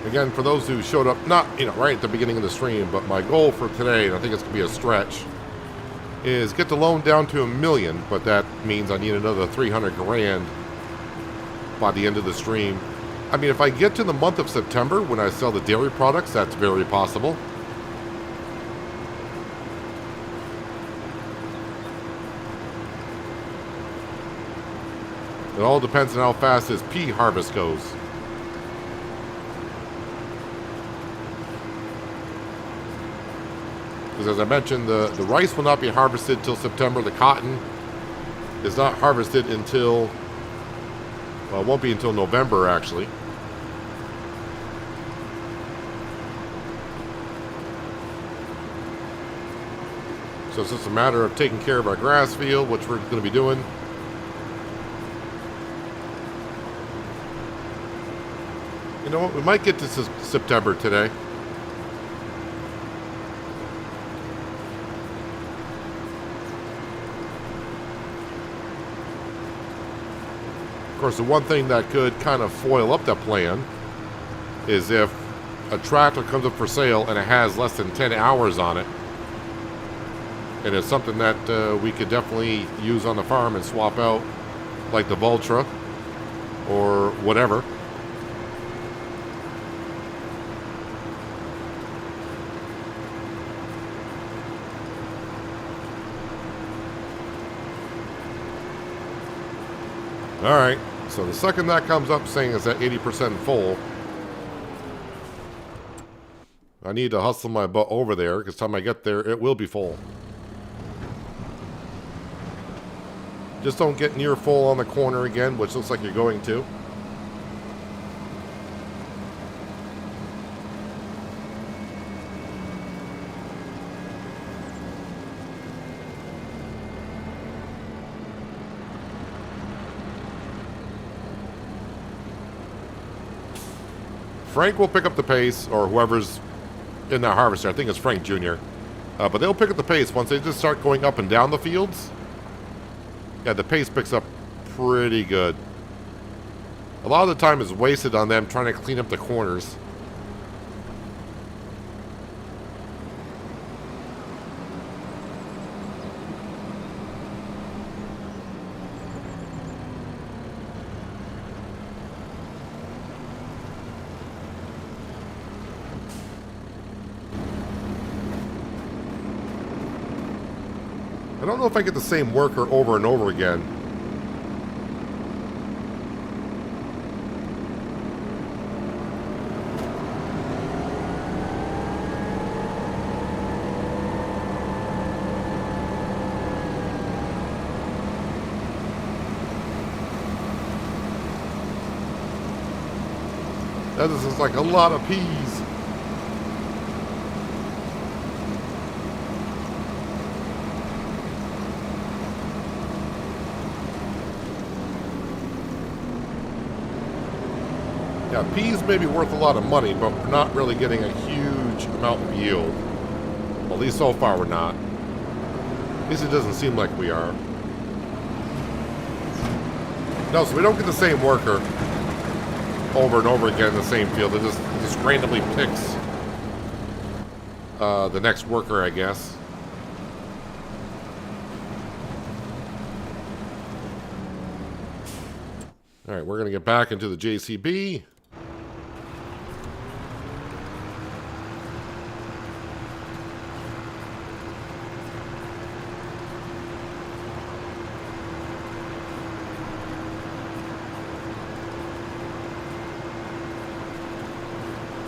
Again, for those who showed up, not, right at the beginning of the stream, but my goal for today, and I think it's going to be a stretch, is get the loan down to $1 million, but that means I need another 300 grand by the end of the stream. I mean, if I get to the month of September when I sell the dairy products, that's very possible. It all depends on how fast this pea harvest goes. Because as I mentioned, the rice will not be harvested till September. The cotton is not harvested until, well, it won't be until November, actually. So it's just a matter of taking care of our grass field, which we're going to be doing. You know what? We might get to September today. Of course, the one thing that could kind of foil up that plan is if a tractor comes up for sale and it has less than 10 hours on it, and it's something that we could definitely use on the farm and swap out, like the Vultra or whatever. All right, so the second that comes up saying it's at 80% full, I need to hustle my butt over there, because time I get there, it will be full. Just don't get near full on the corner again, which looks like you're going to. Frank will pick up the pace, or whoever's in that harvester. I think it's Frank Jr. But they'll pick up the pace once they just start going up and down the fields. Yeah, the pace picks up pretty good. A lot of the time is wasted on them trying to clean up the corners. I don't know if I get the same worker over and over again. That is like a lot of peas. Yeah, peas may be worth a lot of money, but we're not really getting a huge amount of yield. Well, at least so far we're not. At least it doesn't seem like we are. No, so we don't get the same worker over and over again in the same field. It just randomly picks the next worker, I guess. All right, we're going to get back into the JCB.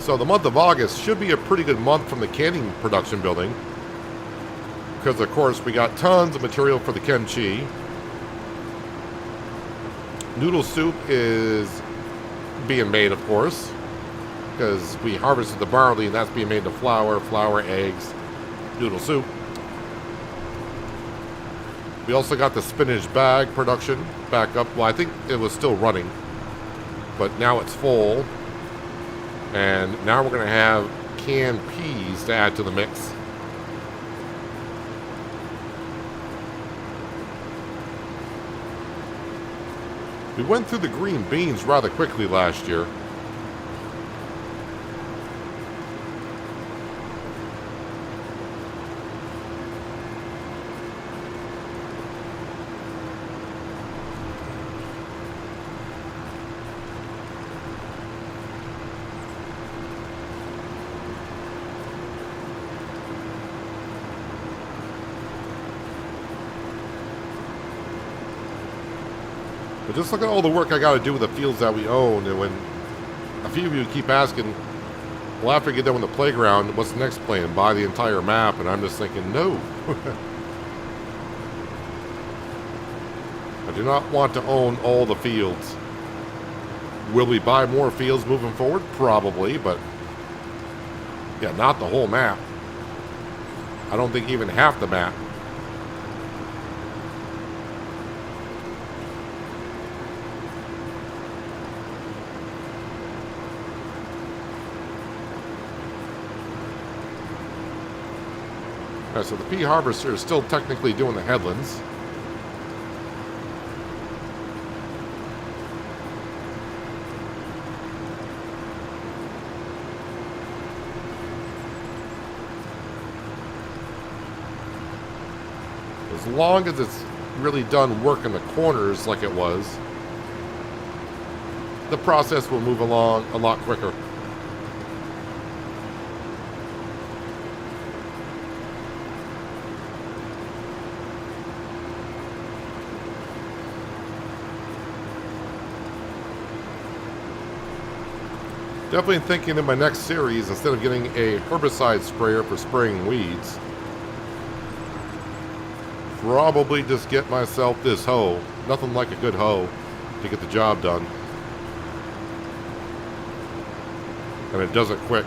So the month of August should be a pretty good month from the canning production building. Because, of course, we got tons of material for the kimchi. Noodle soup is being made, of course. Because we harvested the barley and that's being made into flour, eggs, noodle soup. We also got the spinach bag production back up. Well, I think it was still running. But now it's full. And now we're going to have canned peas to add to the mix. We went through the green beans rather quickly last year. But just look at all the work I got to do with the fields that we own. And when a few of you keep asking, well, after I get done with the playground, what's the next plan? Buy the entire map. And I'm just thinking, no. I do not want to own all the fields. Will we buy more fields moving forward? Probably, but yeah, not the whole map. I don't think even half the map. All right, so the pea harvester is still technically doing the headlands. As long as it's really done working the corners like it was, the process will move along a lot quicker. Definitely thinking in my next series, instead of getting a herbicide sprayer for spraying weeds, probably just get myself this hoe. Nothing like a good hoe to get the job done. And it does it quick.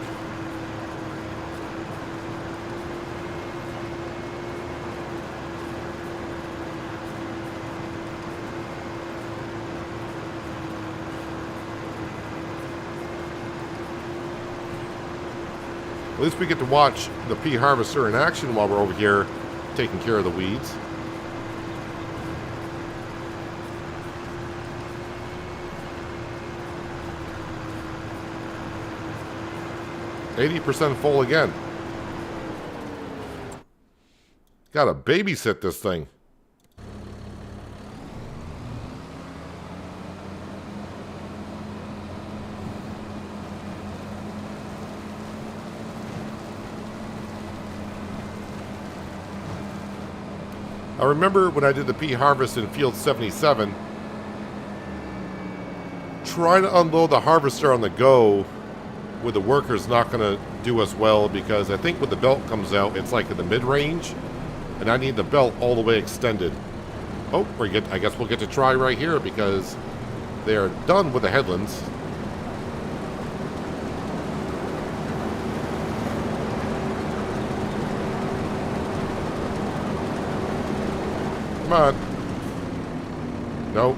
At least we get to watch the pea harvester in action while we're over here taking care of the weeds. %, full again. Gotta babysit this thing. I remember when I did the pea harvest in field 77, trying to unload the harvester on the go with the workers not going to do us well, because I think when the belt comes out, it's like in the mid-range, and I need the belt all the way extended. Oh, I guess we'll get to try right here, because they are done with the headlands. Come on. Nope.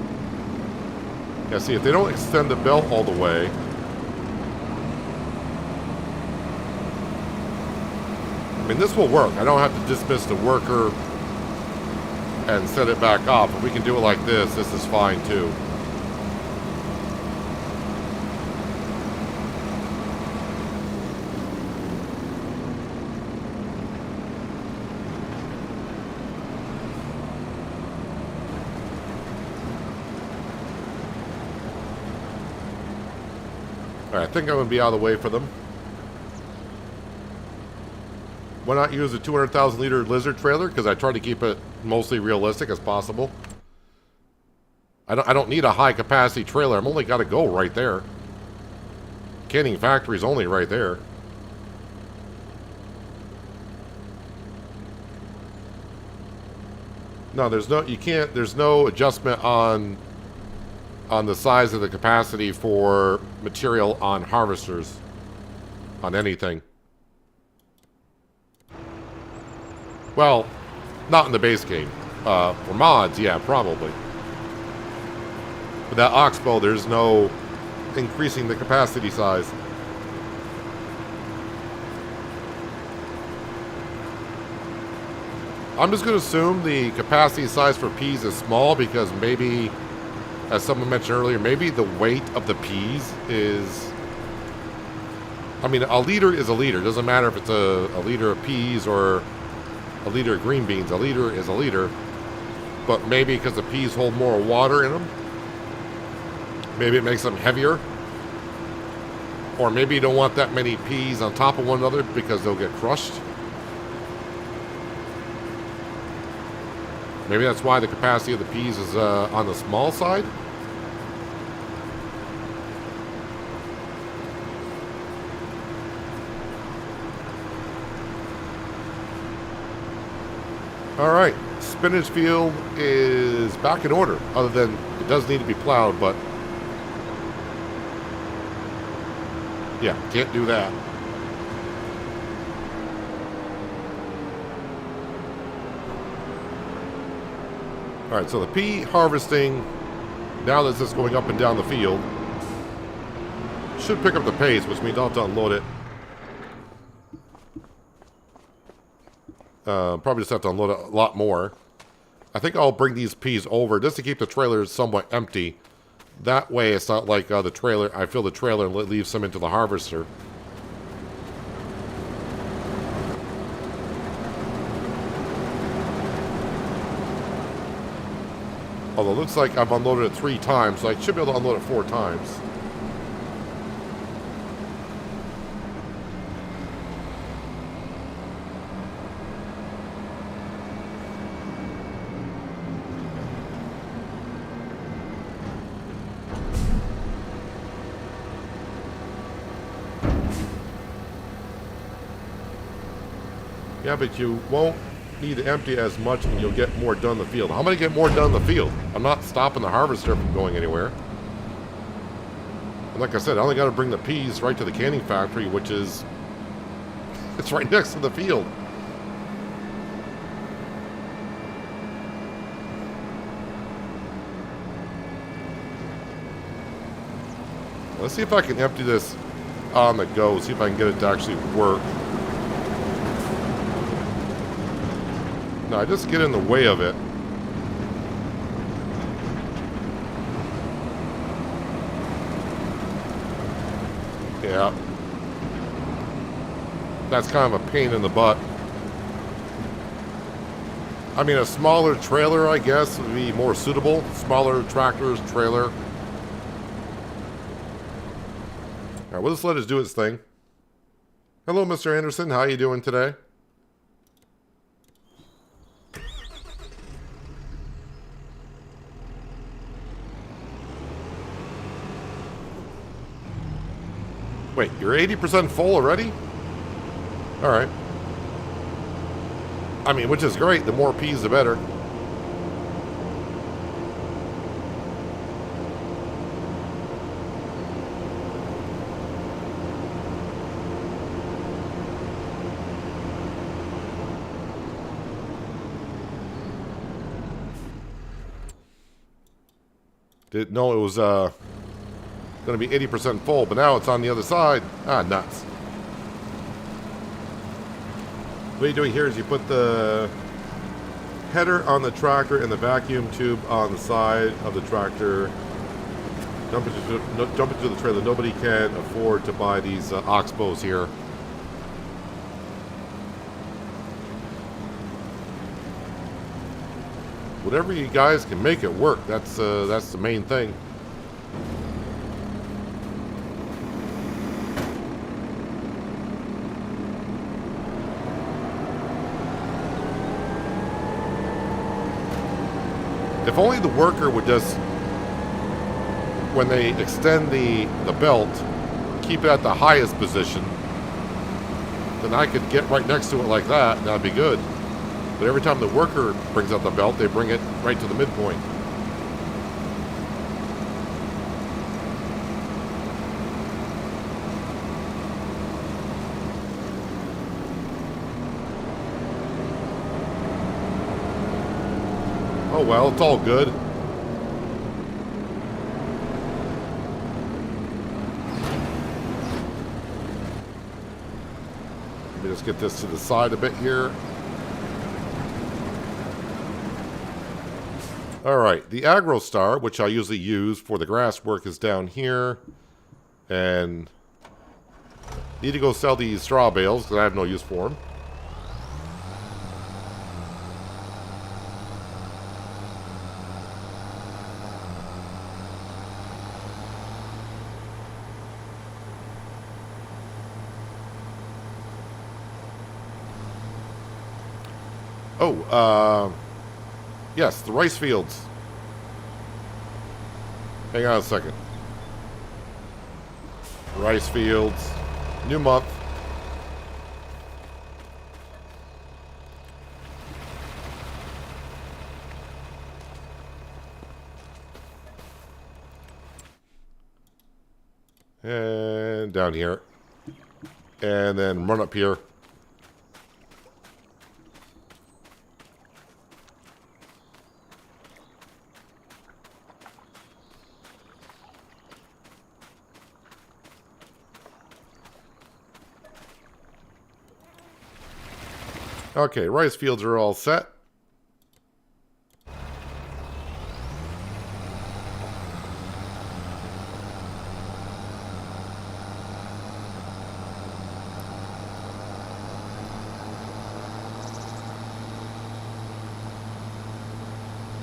Yeah, see, if they don't extend the belt all the way, I mean, this will work. I don't have to dismiss the worker and set it back off. If we can do it like this, this is fine too. Alright, I think I'm going to be out of the way for them. Why not use a 200,000 liter lizard trailer? Because I try to keep it mostly realistic as possible. I don't need a high capacity trailer. I'm only got to go right there. Canning factory's only right there. No, there's no adjustment on the size of the capacity for material on harvesters, on anything. Well, not in the base game. For mods, yeah, probably. With that oxbow, there's no increasing the capacity size. I'm just going to assume the capacity size for peas is small, because maybe, as someone mentioned earlier, maybe the weight of the peas is... I mean, a liter is a liter. It doesn't matter if it's a liter of peas or a liter of green beans. A liter is a liter. But maybe because the peas hold more water in them, maybe it makes them heavier. Or maybe you don't want that many peas on top of one another because they'll get crushed. Maybe that's why the capacity of the peas is on the small side. Alright, spinach field is back in order, other than it does need to be plowed, but yeah, can't do that. Alright, so the pea harvesting, now that it's going up and down the field, should pick up the pace, which means I'll have to unload it. Probably just have to unload a lot more. I think I'll bring these peas over just to keep the trailer somewhat empty. That way it's not like the trailer, I fill the trailer and leave some into the harvester. Although it looks like I've unloaded it 3 times, so I should be able to unload it 4 times. Yeah, but you won't need to empty as much and you'll get more done in the field. How am I going to get more done in the field? I'm not stopping the harvester from going anywhere. And like I said, I only got to bring the peas right to the canning factory, which is... it's right next to the field. Let's see if I can empty this on the go, see if I can get it to actually work. No, I just get in the way of it. Yeah. That's kind of a pain in the butt. I mean, a smaller trailer, I guess, would be more suitable. Smaller tractors, trailer. Alright, we'll just let it do its thing. Hello, Mr. Anderson. How are you doing today? Wait, you're 80% full already? Alright. I mean, which is great. The more peas, the better. Didn't know it was, going to be 80% full, but now it's on the other side. Ah, nuts. What you're doing here is you put the header on the tractor and the vacuum tube on the side of the tractor. Dump it to the trailer. Nobody can afford to buy these oxbows here. Whatever you guys can make it work. That's the main thing. If only the worker would just, when they extend the belt, keep it at the highest position, then I could get right next to it like that, and that'd be good. But every time the worker brings out the belt, they bring it right to the midpoint. Oh well, it's all good. Let me just get this to the side a bit here. Alright, the AgroStar, which I usually use for the grass work, is down here. And need to go sell these straw bales because I have no use for them. Oh, yes, the rice fields. Hang on a second. Rice fields. New month. And down here. And then run up here. Okay, rice fields are all set.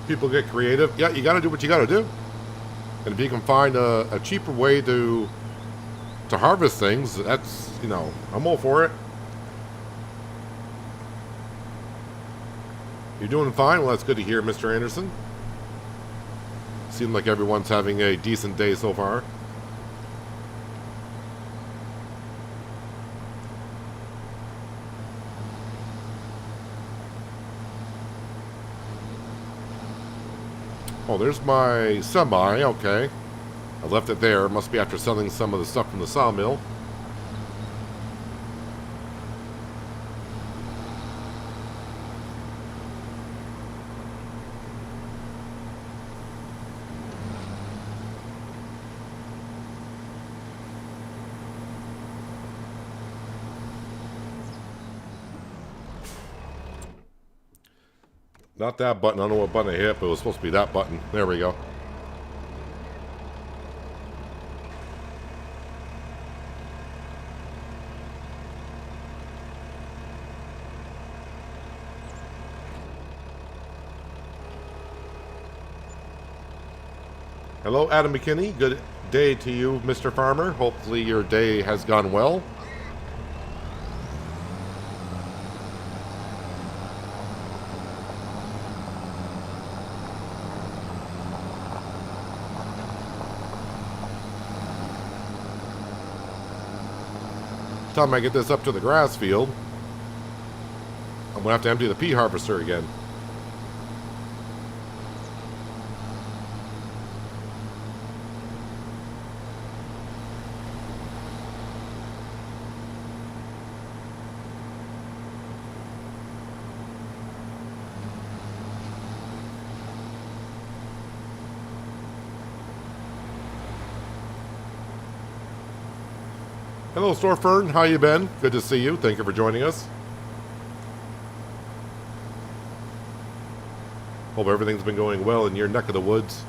People get creative. Yeah, you got to do what you got to do. And if you can find a cheaper way to harvest things, that's, you know, I'm all for it. You're doing fine? Well, that's good to hear, Mr. Anderson. Seems like everyone's having a decent day so far. Oh, there's my semi. Okay. I left it there. Must be after selling some of the stuff from the sawmill. Not that button. I don't know what button I hit, but it was supposed to be that button. There we go. Hello, Adam McKinney. Good day to you, Mr. Farmer. Hopefully your day has gone well. Time I get this up to the grass field, I'm gonna have to empty the pea harvester again. Hello, Storefern. How you been? Good to see you. Thank you for joining us. Hope everything's been going well in your neck of the woods.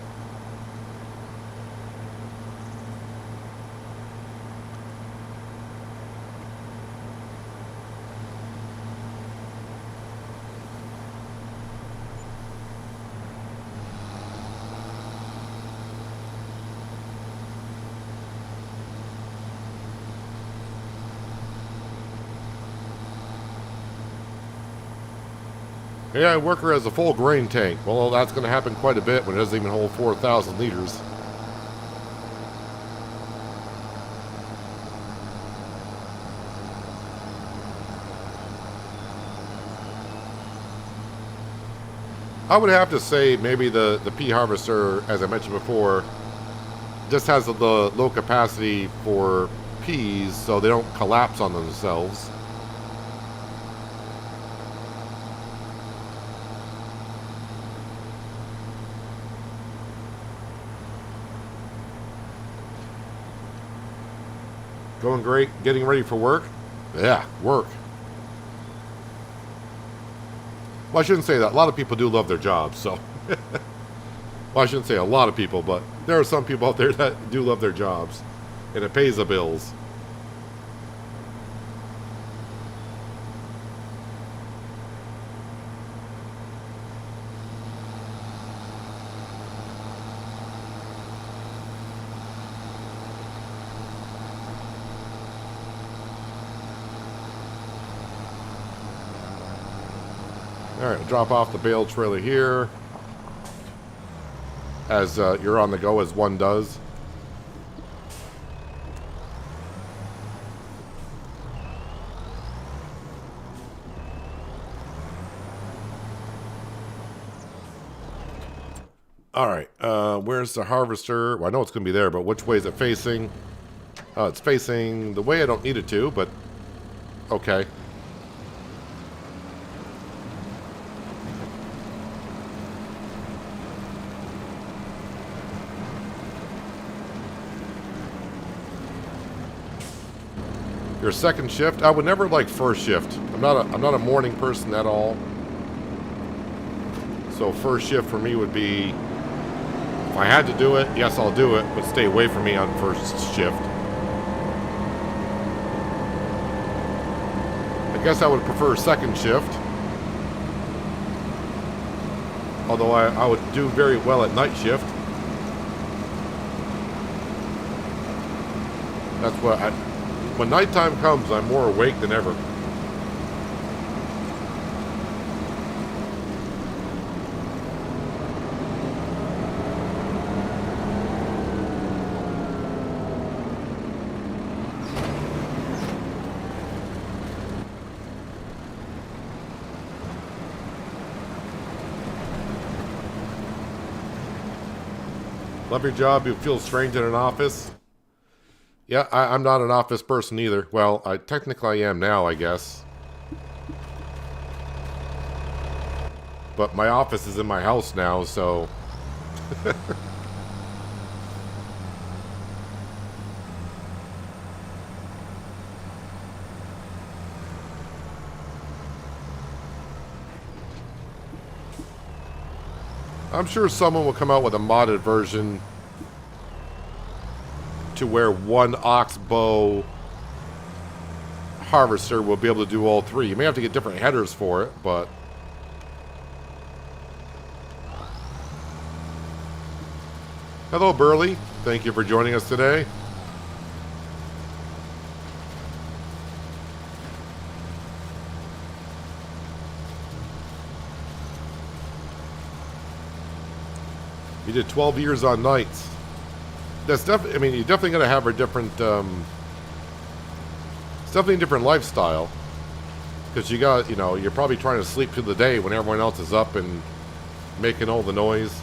Yeah, worker has a full grain tank. Well, that's going to happen quite a bit when it doesn't even hold 4,000 liters. I would have to say maybe the pea harvester, as I mentioned before, just has the low capacity for peas so they don't collapse on themselves. Going great. Getting ready for work? Yeah, work. Well, I shouldn't say that. A lot of people do love their jobs, so. Well, I shouldn't say a lot of people, but there are some people out there that do love their jobs. And it pays the bills. Alright, drop off the bale trailer here. As you're on the go, as one does. Alright, where's the harvester? Well, I know it's going to be there, but which way is it facing? It's facing the way I don't need it to, but okay. Your second shift? I would never like first shift. I'm not a morning person at all. So first shift for me would be, if I had to do it, yes, I'll do it, but stay away from me on first shift. I guess I would prefer second shift. Although I would do very well at night shift. That's what when nighttime comes, I'm more awake than ever. Love your job, you feel strange in an office. Yeah, I'm not an office person either. Well, technically I am now, I guess. But my office is in my house now, so... I'm sure someone will come out with a modded version to where one oxbow harvester will be able to do all three. You may have to get different headers for it, but... Hello, Burley. Thank you for joining us today. You did 12 years on nights. That's definitely, I mean, you're definitely going to have a different, it's definitely a different lifestyle. Because you got, you know, you're probably trying to sleep through the day when everyone else is up and making all the noise.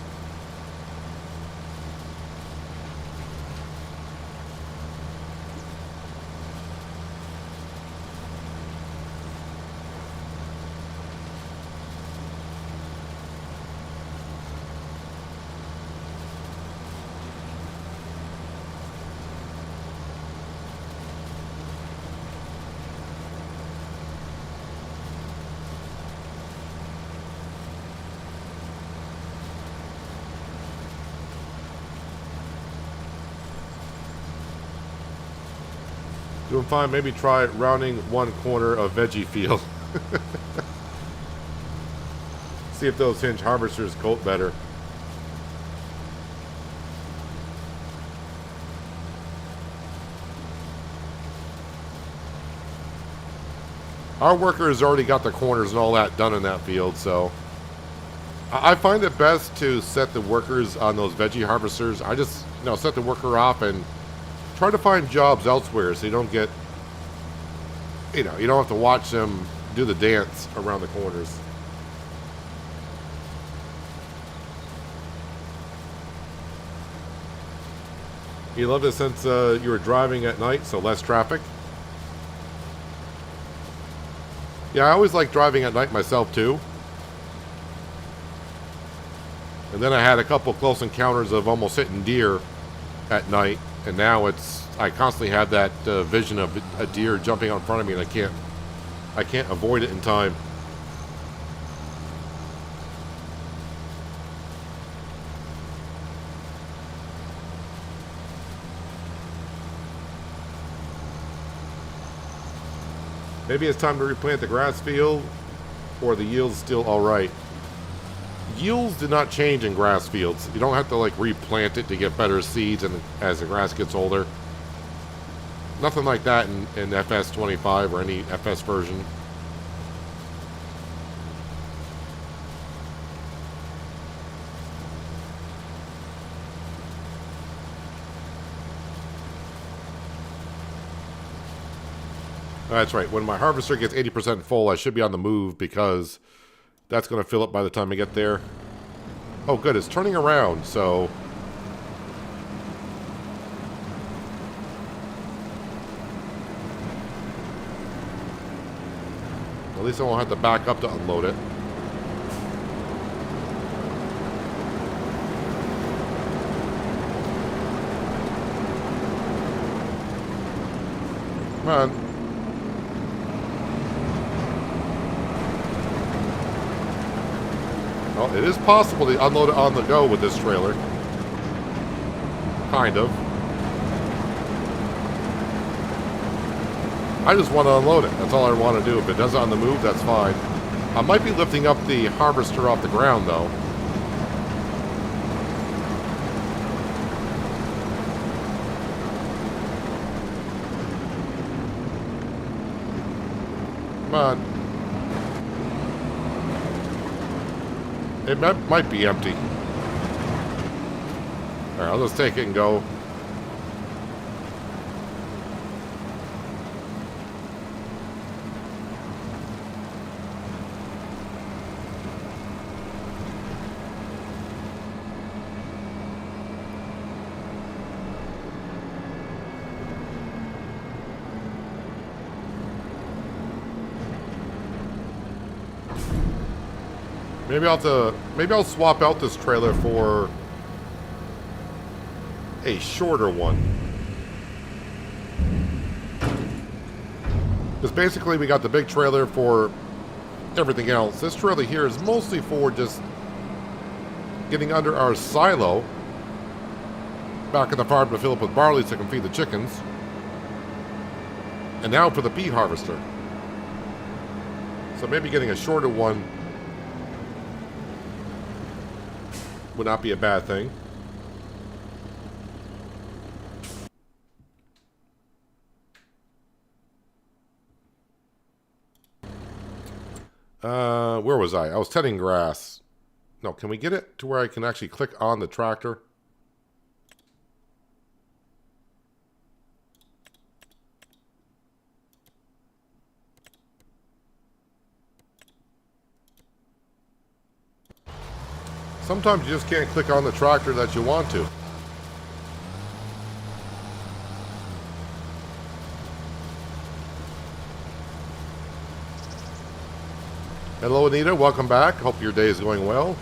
Doing fine. Maybe try rounding one corner of veggie field. See if those hinge harvesters coat better. Our workers already got the corners and all that done in that field, so I find it best to set the workers on those veggie harvesters. I just, you know, set the worker off and try to find jobs elsewhere so you don't get, you know, you don't have to watch them do the dance around the corners. You love it since you were driving at night, so less traffic. Yeah, I always like driving at night myself too. And then I had a couple close encounters of almost hitting deer at night. And now I constantly have that vision of a deer jumping out in front of me, and I can't avoid it in time. Maybe it's time to replant the grass field, or the yield's still alright. Yields do not change in grass fields. You don't have to like replant it to get better seeds and as the grass gets older. Nothing like that in FS25 or any FS version. That's right. When my harvester gets 80% full, I should be on the move because that's going to fill up by the time I get there. Oh, good. It's turning around, so... At least I won't have to back up to unload it. Come on. Well, it is possible to unload it on the go with this trailer. Kind of. I just want to unload it. That's all I want to do. If it does it on the move, that's fine. I might be lifting up the harvester off the ground, though. Come on. It might be empty. Alright, I'll just take it and go. Maybe I'll swap out this trailer for a shorter one. Because basically we got the big trailer for everything else. This trailer here is mostly for just getting under our silo back in the farm to fill up with barley so I can feed the chickens. And now for the pea harvester. So maybe getting a shorter one would not be a bad thing. Where was I? I was tending grass. No, can we get it to where I can actually click on the tractor? Sometimes you just can't click on the tractor that you want to. Hello, Anita. Welcome back. Hope your day is going well.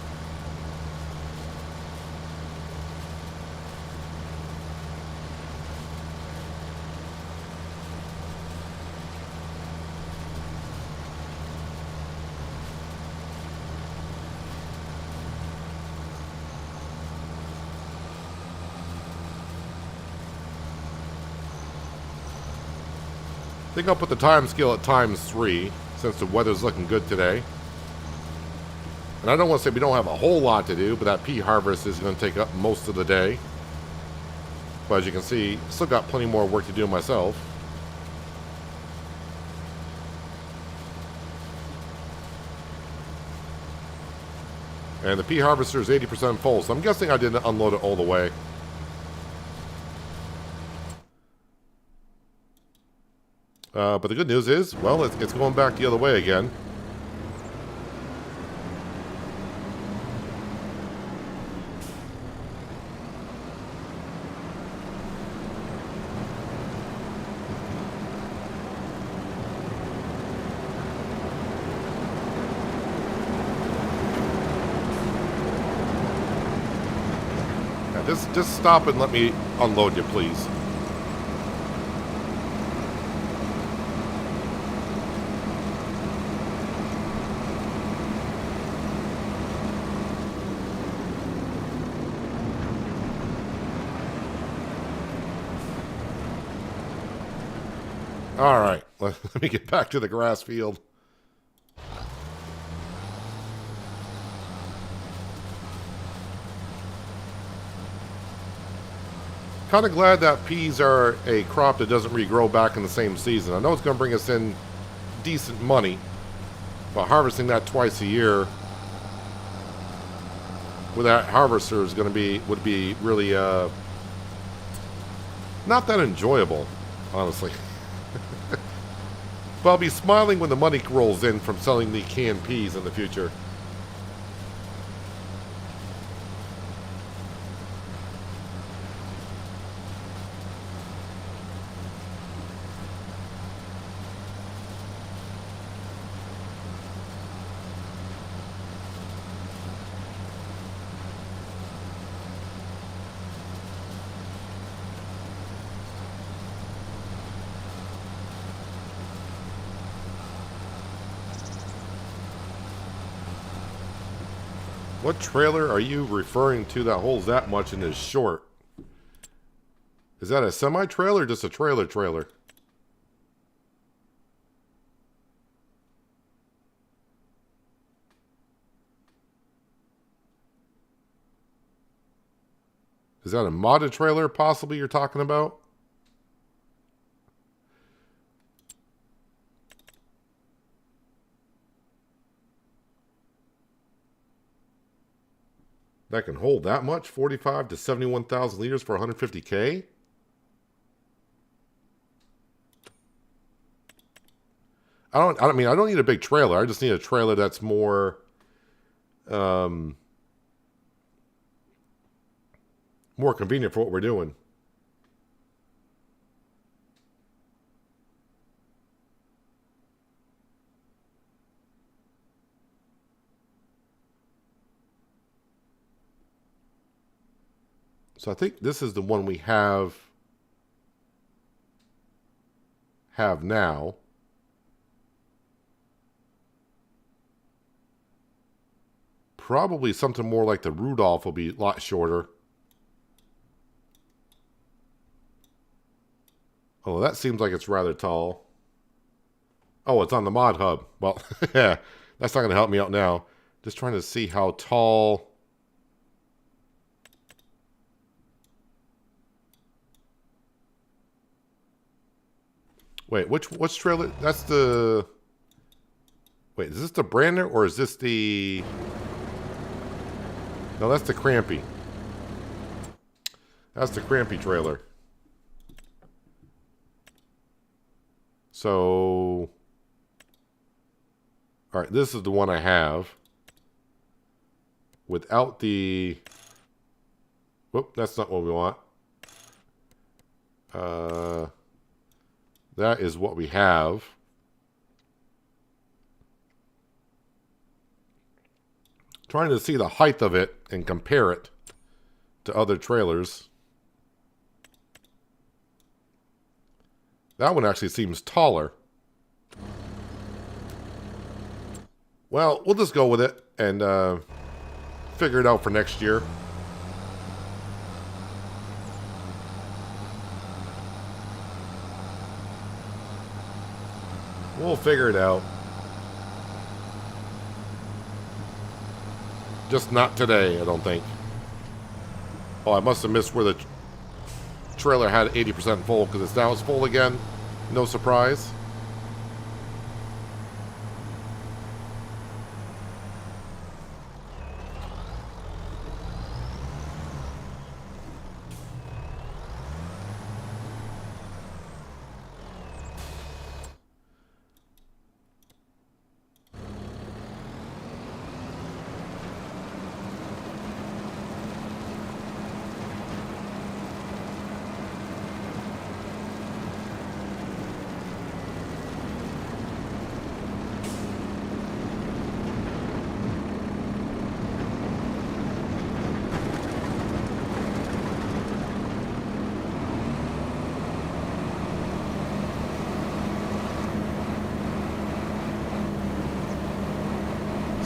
I think I'll put the time scale at ×3 since the weather's looking good today. And I don't want to say we don't have a whole lot to do, but that pea harvest is going to take up most of the day. But as you can see, still got plenty more work to do myself. And the pea harvester is 80% full, so I'm guessing I didn't unload it all the way. But the good news is, well, it's going back the other way again. Just stop and let me unload you, please. All right, let me get back to the grass field. Kind of glad that peas are a crop that doesn't regrow back in the same season. I know it's going to bring us in decent money, but harvesting that twice a year with that harvester is going to would be really not that enjoyable, honestly. But I'll be smiling when the money rolls in from selling the canned peas in the future. What trailer are you referring to that holds that much and is short? Is that a semi-trailer or just a trailer? Is that a modded trailer possibly you're talking about? That can hold that much? 45 to 71,000 liters for 150K? I don't need a big trailer. I just need a trailer that's more more convenient for what we're doing. So I think this is the one we have now. Probably something more like the Rudolph will be a lot shorter. Oh, that seems like it's rather tall. Oh, it's on the mod hub. Well, yeah, that's not going to help me out now. Just trying to see how tall. Wait, which trailer? That's the... Wait, is this the Brander or is this the... No, that's the Crampy. That's the Crampy trailer. So... Alright, this is the one I have. Without the... Whoop, that's not what we want. That is what we have. Trying to see the height of it and compare it to other trailers. That one actually seems taller. Well, we'll just go with it and figure it out for next year. We'll figure it out. Just not today, I don't think. Oh, I must have missed where the trailer had 80% full because it's now full again. No surprise.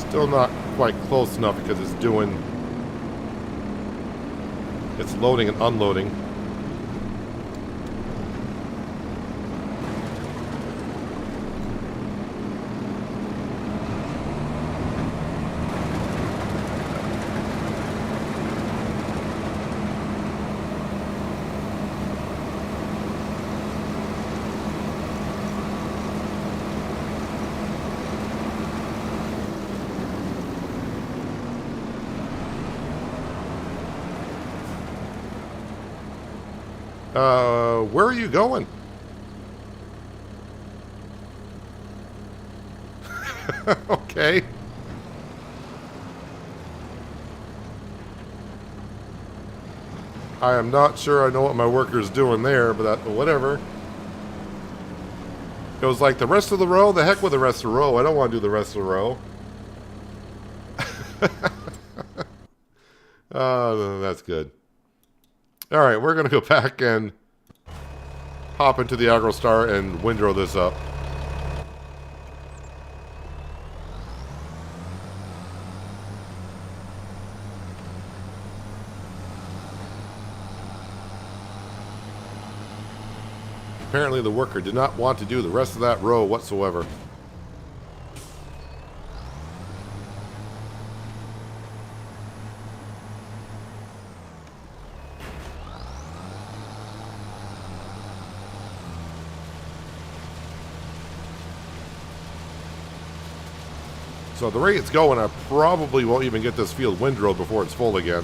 Still not quite close enough because it's loading and unloading. Where are you going? Okay. I am not sure I know what my worker's doing there, but whatever. It was like the rest of the row? The heck with the rest of the row. I don't want to do the rest of the row. Oh, that's good. Alright, we're going to go back and hop into the AgroStar and windrow this up. apparently the worker did not want to do the rest of that row whatsoever. So the rate it's going, I probably won't even get this field windrowed before it's full again.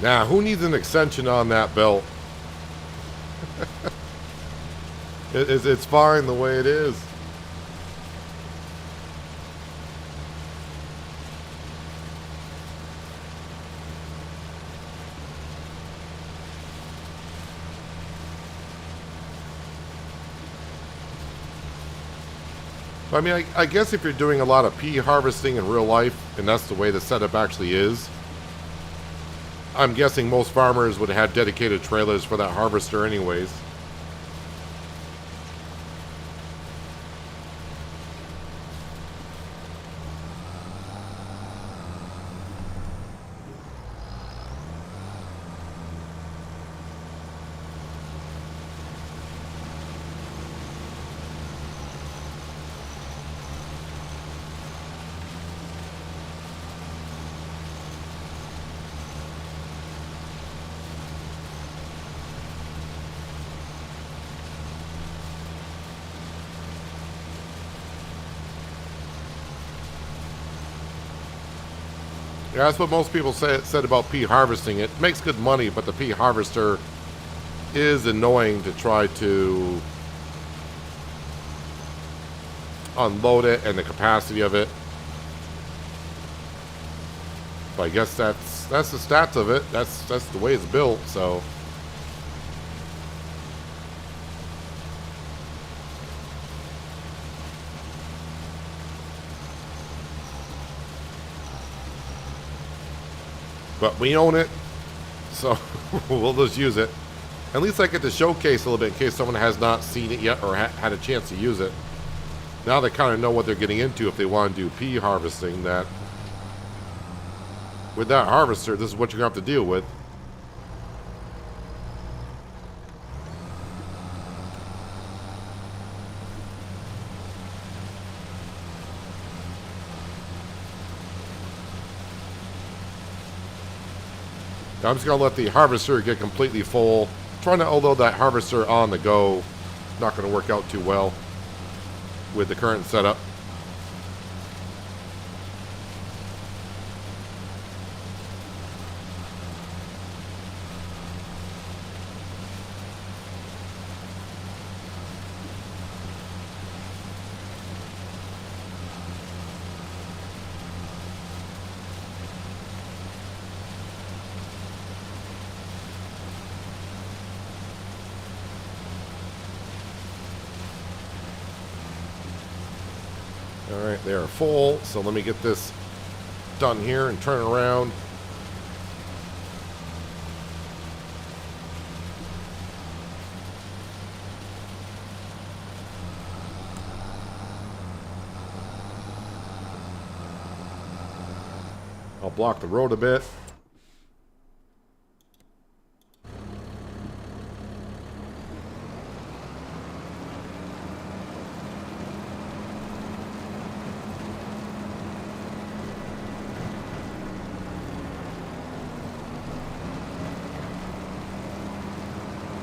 Now, who needs an extension on that belt? It's fine the way it is. I mean, I guess if you're doing a lot of pea harvesting in real life, and that's the way the setup actually is, I'm guessing most farmers would have dedicated trailers for that harvester anyways. Yeah, that's what most people said about pea harvesting. It makes good money, but the pea harvester is annoying to try to unload it and the capacity of it. But I guess that's the stats of it. That's the way it's built, so. But we own it, so we'll just use it. At least I get to showcase a little bit in case someone has not seen it yet or had a chance to use it. Now they kind of know what they're getting into if they want to do pea harvesting, that with that harvester, this is what you're going to have to deal with. I'm just going to let the harvester get completely full. Trying to unload that harvester on the go. Not going to work out too well with the current setup. Alright, they are full, so let me get this done here and turn around. I'll block the road a bit.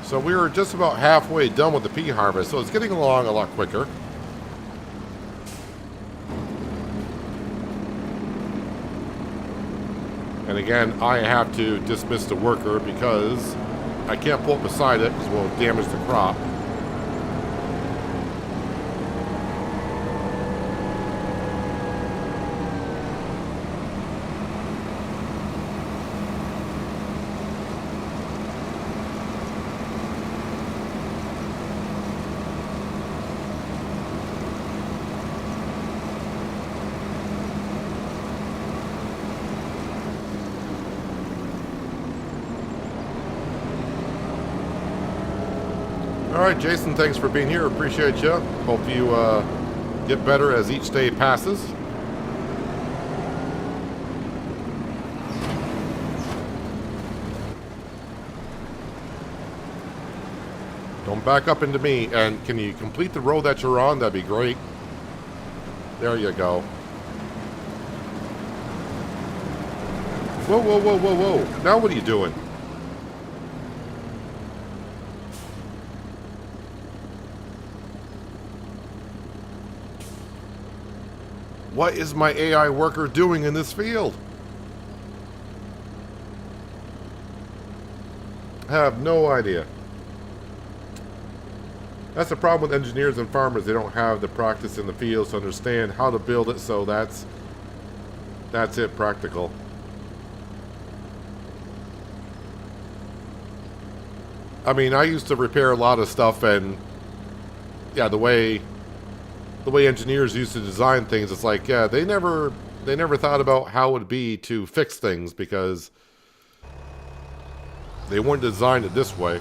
So we were just about halfway done with the pea harvest, so it's getting along a lot quicker. And again, I have to dismiss the worker because I can't pull it beside it because we'll damage the crop. Alright, Jason, thanks for being here. Appreciate you. Hope you get better as each day passes. Don't back up into me. And can you complete the road that you're on? That'd be great. There you go. Whoa, whoa, whoa, whoa, whoa. Now what are you doing? What is my AI worker doing in this field? I have no idea. That's the problem with engineers and farmers. They don't have the practice in the field to understand how to build it, so that's it, practical. I mean, I used to repair a lot of stuff, and yeah, the way engineers used to design things, it's like, yeah, they never thought about how it would be to fix things because they weren't designed it this way.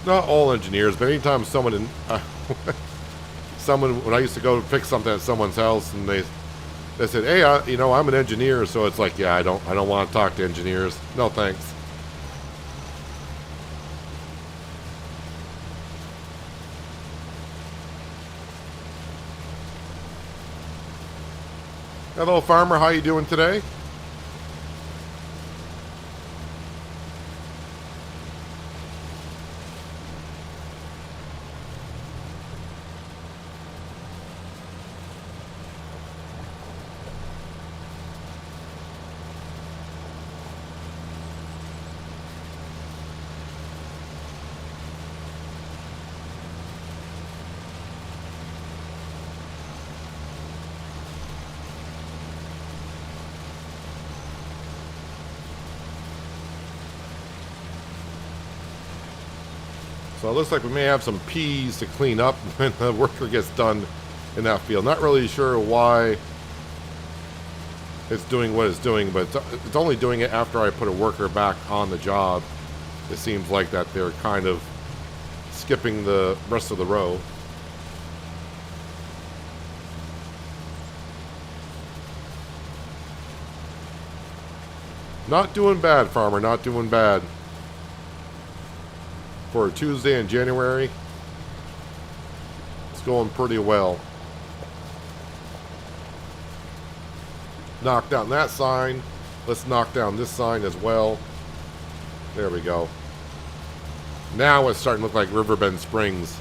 Not all engineers, but anytime someone when I used to go fix something at someone's house, and they said, "Hey, I'm an engineer," so it's like, yeah, I don't want to talk to engineers. No thanks. Hello, farmer. How you doing today? So it looks like we may have some peas to clean up when the worker gets done in that field. Not really sure why it's doing what it's doing, but it's only doing it after I put a worker back on the job. It seems like that they're kind of skipping the rest of the row. Not doing bad, farmer, not doing bad. For a Tuesday in January, it's going pretty well. Knock down that sign. Let's knock down this sign as well. There we go. Now it's starting to look like Riverbend Springs.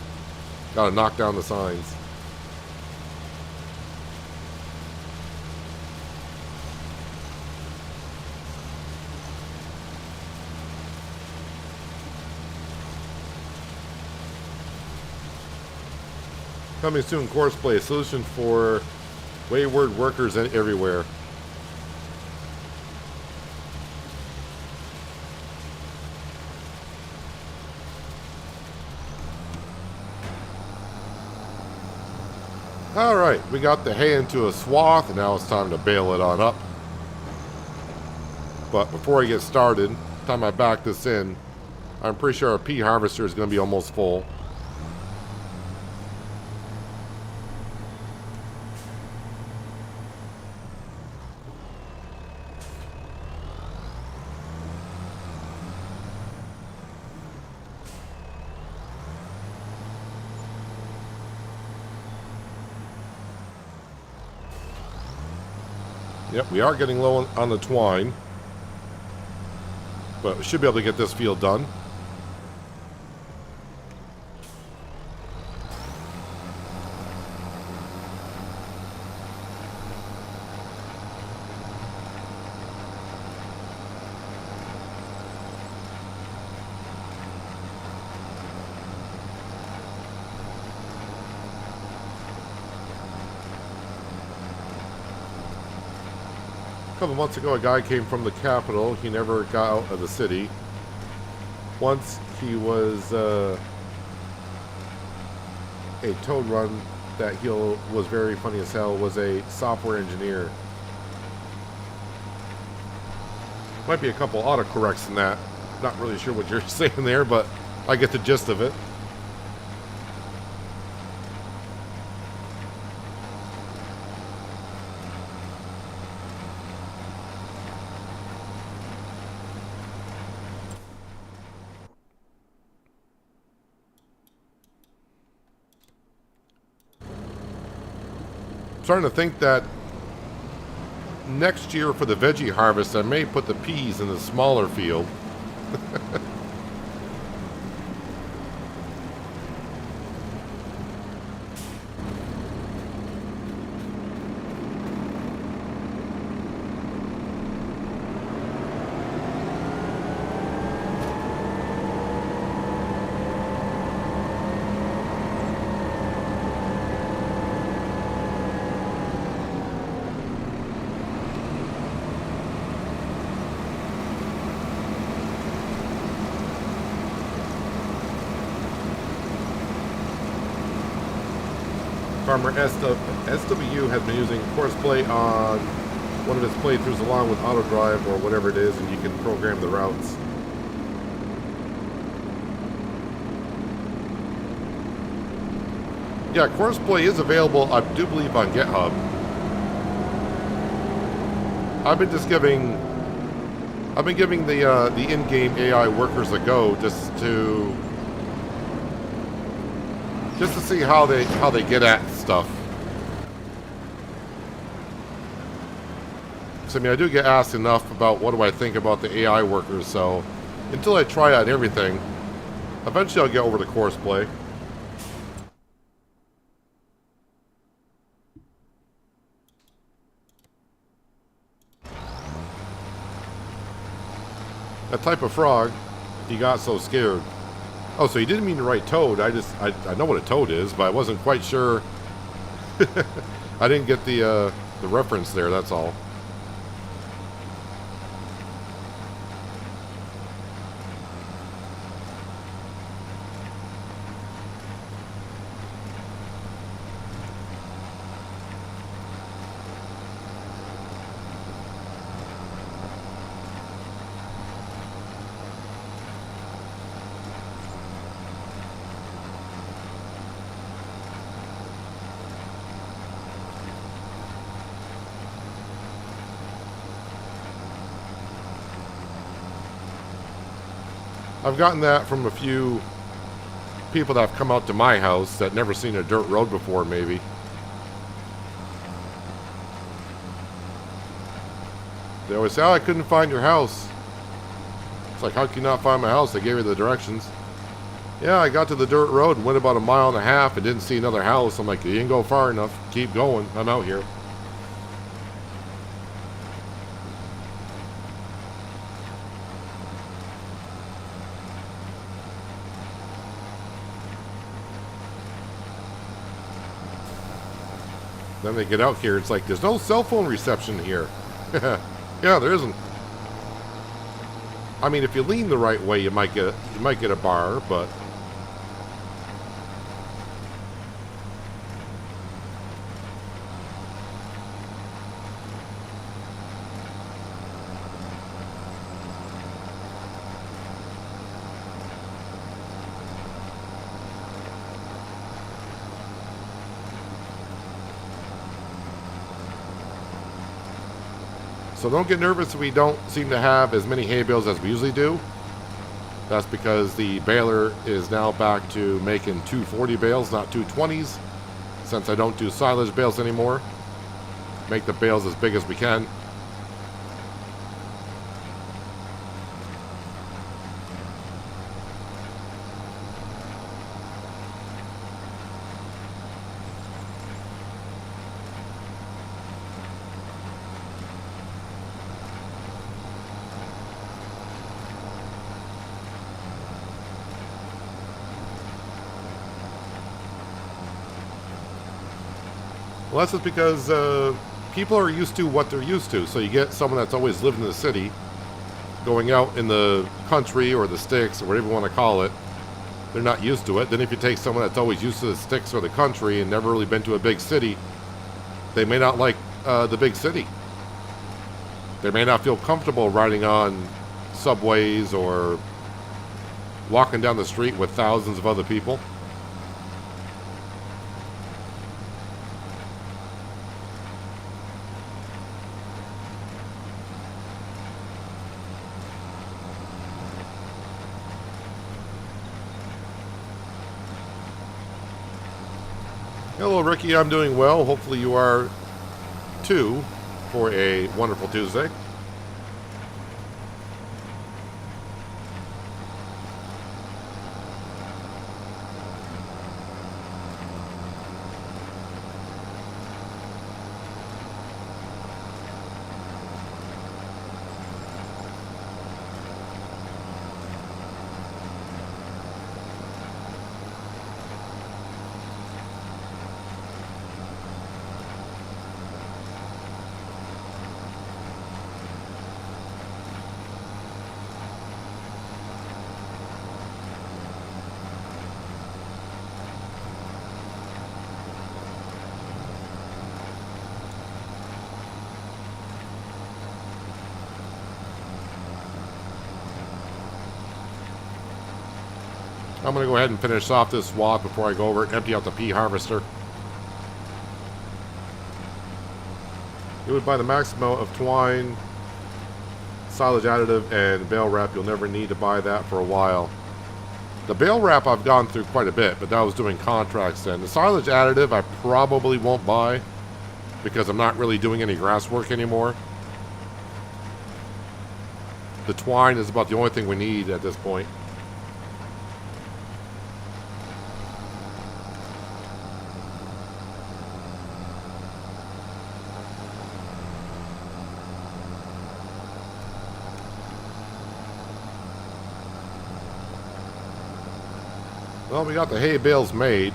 Gotta knock down the signs. Coming soon, course play, a solution for wayward workers everywhere. Alright, we got the hay into a swath, and now it's time to bale it on up. But before I get started, time I back this in, I'm pretty sure our pea harvester is going to be almost full. Yep, we are getting low on the twine, but we should be able to get this field done. A couple months ago, a guy came from the capital. He never got out of the city. Once he was a Toad Run that he was very funny as hell, was a software engineer. Might be a couple autocorrects in that. Not really sure what you're saying there, but I get the gist of it. Starting to think that next year for the veggie harvest, I may put the peas in the smaller field. Farmer SW has been using Courseplay on one of his playthroughs along with AutoDrive or whatever it is, and you can program the routes. Yeah, Courseplay is available, I do believe, on GitHub. I've been giving the in-game AI workers a go just to see how they get at stuff. So, I mean, I do get asked enough about what do I think about the AI workers, so until I try out everything, eventually I'll get over to Courseplay. That type of frog, he got so scared. Oh, so he didn't mean to write toad. I know what a toad is, but I wasn't quite sure. I didn't get the reference there, that's all. I've gotten that from a few people that have come out to my house that never seen a dirt road before, maybe. They always say, oh, I couldn't find your house. It's like, how can you not find my house? I gave you the directions. Yeah, I got to the dirt road and went about 1.5 miles and didn't see another house. I'm like, you didn't go far enough. Keep going. I'm out here. Then they get out here, it's like, there's no cell phone reception here. Yeah, there isn't. I mean, if you lean the right way, you might get a bar, but so don't get nervous if we don't seem to have as many hay bales as we usually do. That's because the baler is now back to making 240 bales, not 220s, since I don't do silage bales anymore. Make the bales as big as we can. Well, that's just because people are used to what they're used to. So you get someone that's always lived in the city, going out in the country or the sticks or whatever you want to call it, they're not used to it. Then if you take someone that's always used to the sticks or the country and never really been to a big city, they may not like the big city. They may not feel comfortable riding on subways or walking down the street with thousands of other people. Hello, Ricky. I'm doing well. Hopefully you are too, for a wonderful Tuesday. I'm going to go ahead and finish off this swath before I go over and empty out the pea harvester. You would buy the maximum of twine, silage additive, and bale wrap. You'll never need to buy that for a while. The bale wrap I've gone through quite a bit, but that was doing contracts then. The silage additive I probably won't buy because I'm not really doing any grass work anymore. The twine is about the only thing we need at this point. Well, we got the hay bales made.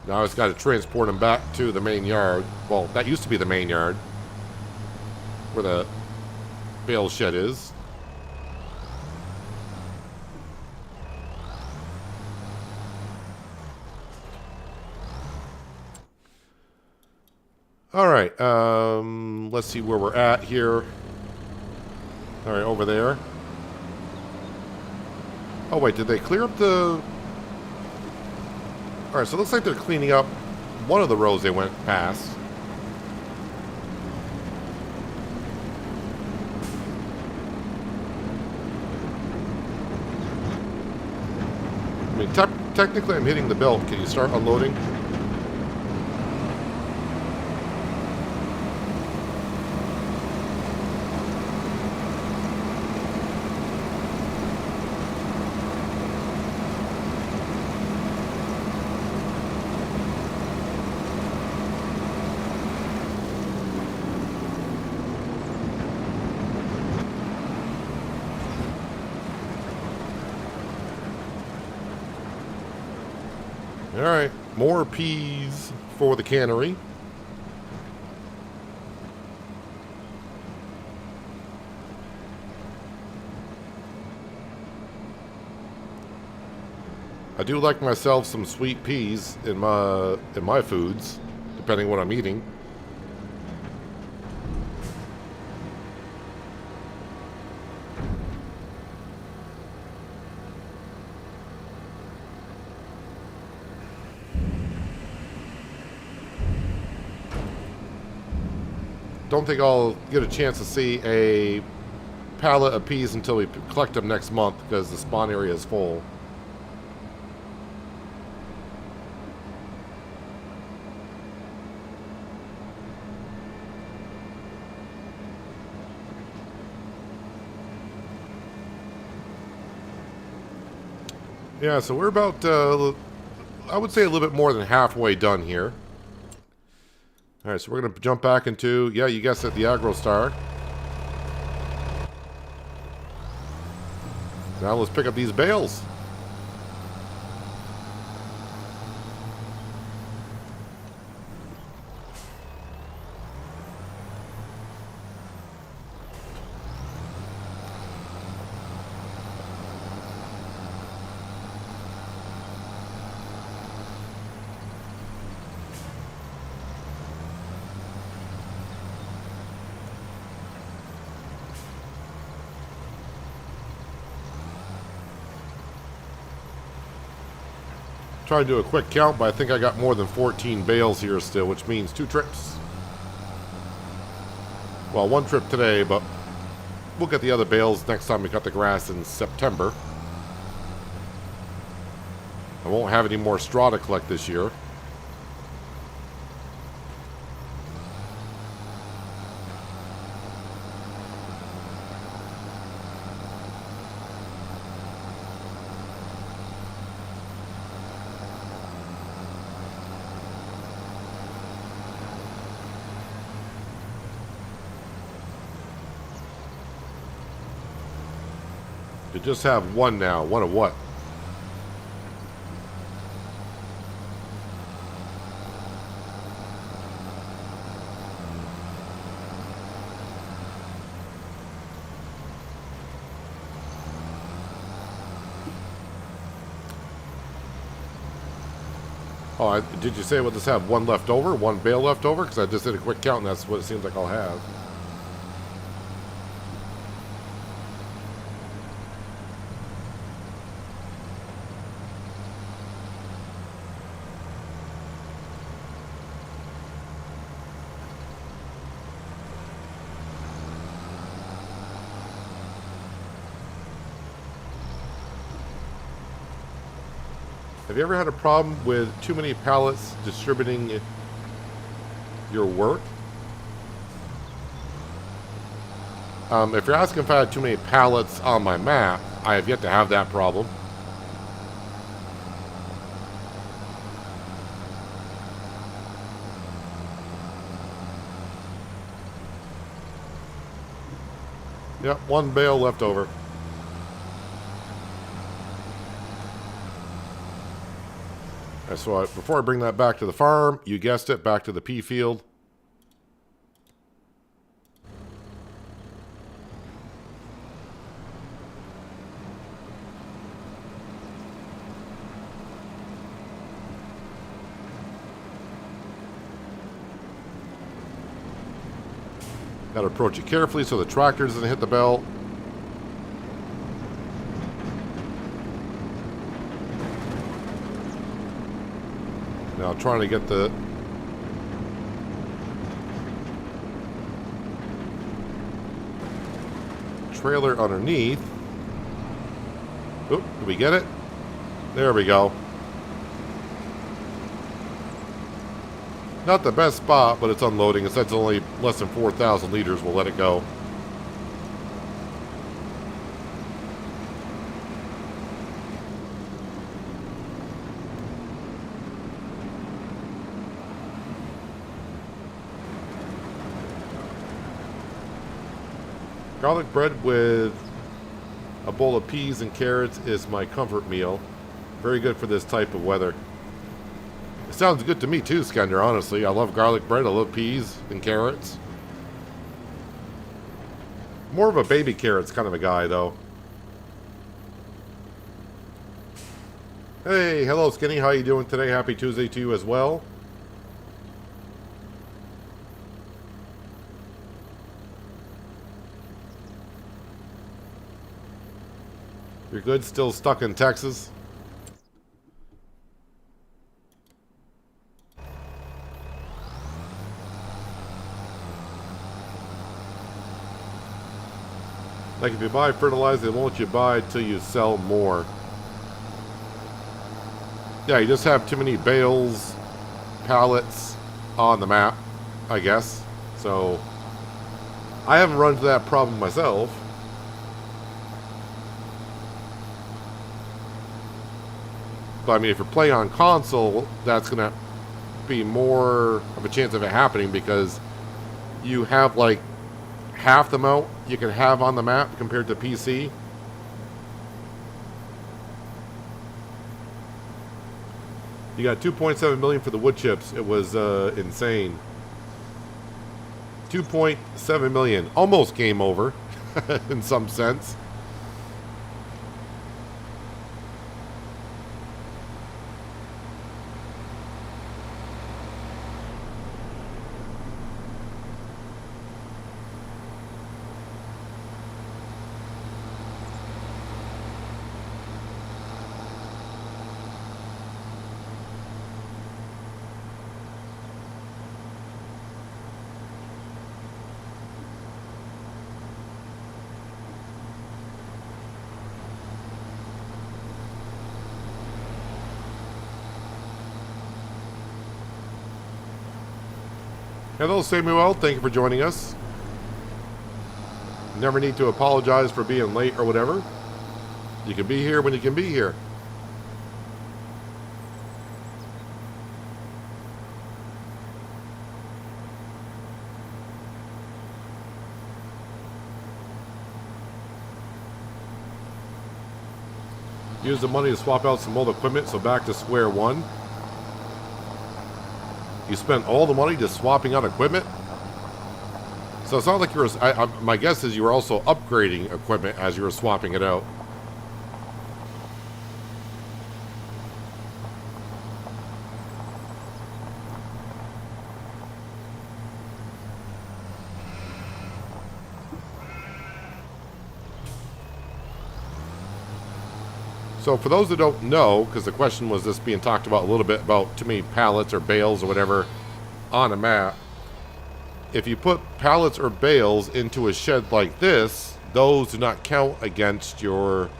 Now I just got to transport them back to the main yard. Well, that used to be the main yard, where the bale shed is. All right, let's see where we're at here. All right, over there. Oh, wait, did they clear up the... Alright, so it looks like they're cleaning up one of the rows they went past. I mean, technically I'm hitting the belt. Can you start unloading? Alright, more peas for the cannery. I do like myself some sweet peas in my foods, depending what I'm eating. Don't think I'll get a chance to see a pallet of peas until we collect them next month because the spawn area is full. Yeah, so we're about, I would say a little bit more than halfway done here. Alright, so we're going to jump back into, yeah, you guessed it, the Agro Star. Now let's pick up these bales. Try to do a quick count, but I think I got more than 14 bales here still, which means 2 trips. Well, 1 trip today, but we'll get the other bales next time we cut the grass in September. I won't have any more straw to collect this year. You just have one now. One of what? Oh, did you say we'll just have one left over? One bale left over? Because I just did a quick count and that's what it seems like I'll have. Have you ever had a problem with too many pallets distributing your work? If you're asking if I had too many pallets on my map, I have yet to have that problem. Yep, one bale left over. So before I bring that back to the farm, you guessed it, back to the pea field. Got to approach it carefully so the tractor doesn't hit the belt. Now trying to get the trailer underneath. Oop, did we get it? There we go. Not the best spot, but it's unloading. It says it's only less than 4,000 liters. We'll let it go. Garlic bread with a bowl of peas and carrots is my comfort meal. Very good for this type of weather. It sounds good to me too, Skender, honestly. I love garlic bread, I love peas and carrots. More of a baby carrots kind of a guy, though. Hey, hello Skinny, how you doing today? Happy Tuesday to you as well. You're good? Still stuck in Texas? Like if you buy fertilizer, they won't let you buy till you sell more. Yeah, you just have too many bales, pallets on the map, I guess. So, I haven't run into that problem myself. But I mean, if you're playing on console, that's going to be more of a chance of it happening because you have like half the amount you can have on the map compared to PC. You got 2.7 million for the wood chips. It was insane. 2.7 million. Almost game over in some sense. Hello, Samuel. Thank you for joining us. Never need to apologize for being late or whatever. You can be here when you can be here. Use the money to swap out some old equipment, so back to square one. You spent all the money just swapping out equipment? So it's not like you were... my guess is you were also upgrading equipment as you were swapping it out. So for those that don't know, because the question was this being talked about a little bit about too many pallets or bales or whatever on a map. If you put pallets or bales into a shed like this, those do not count against your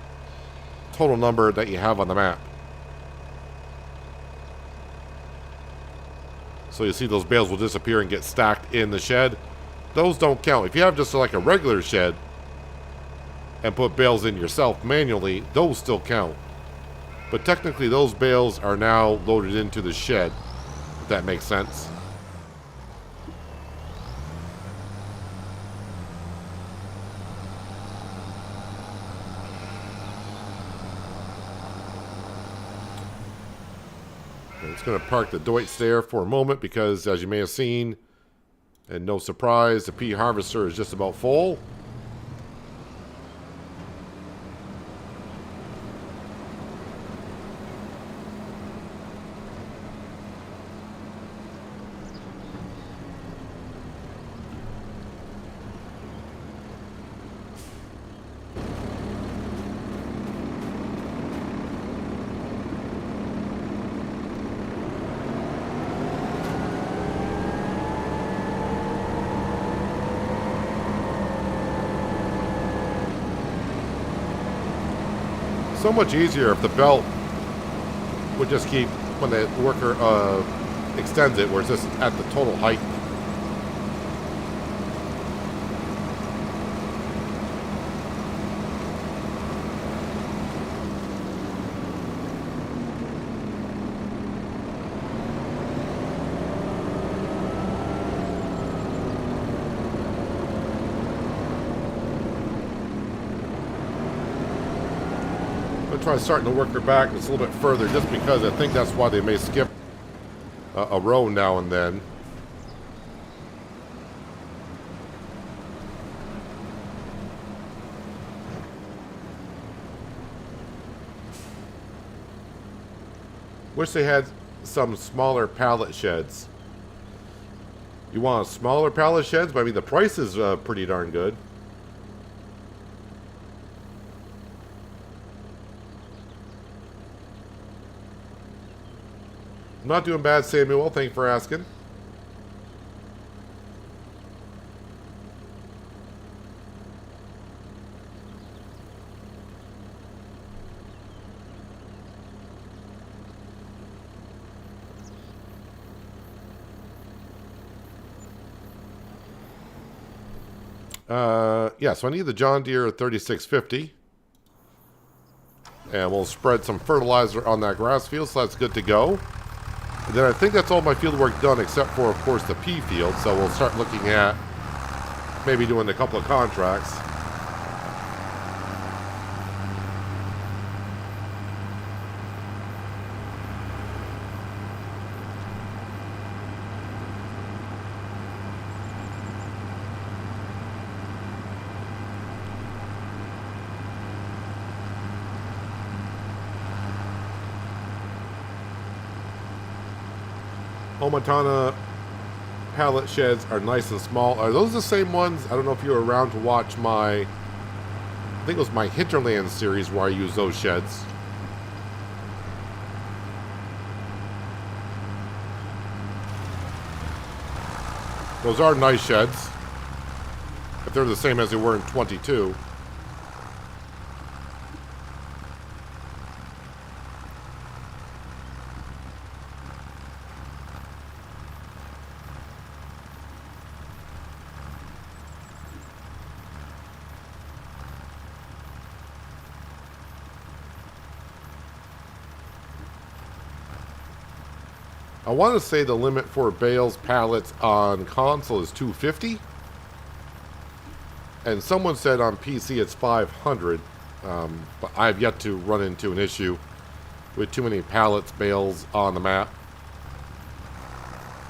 total number that you have on the map. So you see those bales will disappear and get stacked in the shed. Those don't count. If you have just like a regular shed and put bales in yourself manually, those still count. But technically those bales are now loaded into the shed, if that makes sense. I'm just going to park the Deutz there for a moment because, as you may have seen, and no surprise, the pea harvester is just about full. So much easier if the belt would just keep, when the worker extends it, where it's just at the total height. Try starting the worker back just a little bit further, just because I think that's why they may skip a row now and then. Wish they had some smaller pallet sheds. You want smaller pallet sheds, but I mean the price is pretty darn good. Not doing bad, Samuel. Thank you for asking. Yeah, so I need the John Deere 3650. And we'll spread some fertilizer on that grass field, so that's good to go. And then I think that's all my field work done, except for, of course, the pea field. So we'll start looking at maybe doing a couple of contracts. Omatana pallet sheds are nice and small. Are those the same ones? I don't know if you were around to watch my, I think it was my Hinterland series where I use those sheds. Those are nice sheds. If they're the same as they were in 22. I want to say the limit for bales pallets on console is 250. And someone said on PC it's 500. But I've yet to run into an issue with too many pallets, bales on the map.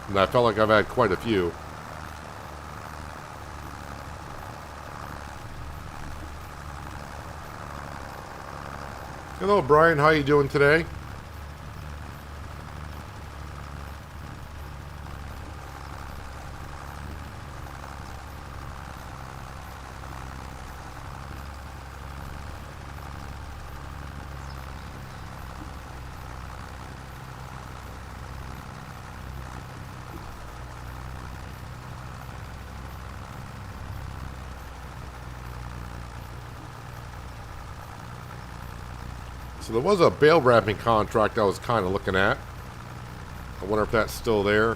And I felt like I've had quite a few. Hello, Brian. How you doing today? So there was a bale wrapping contract I was kind of looking at. I wonder if that's still there.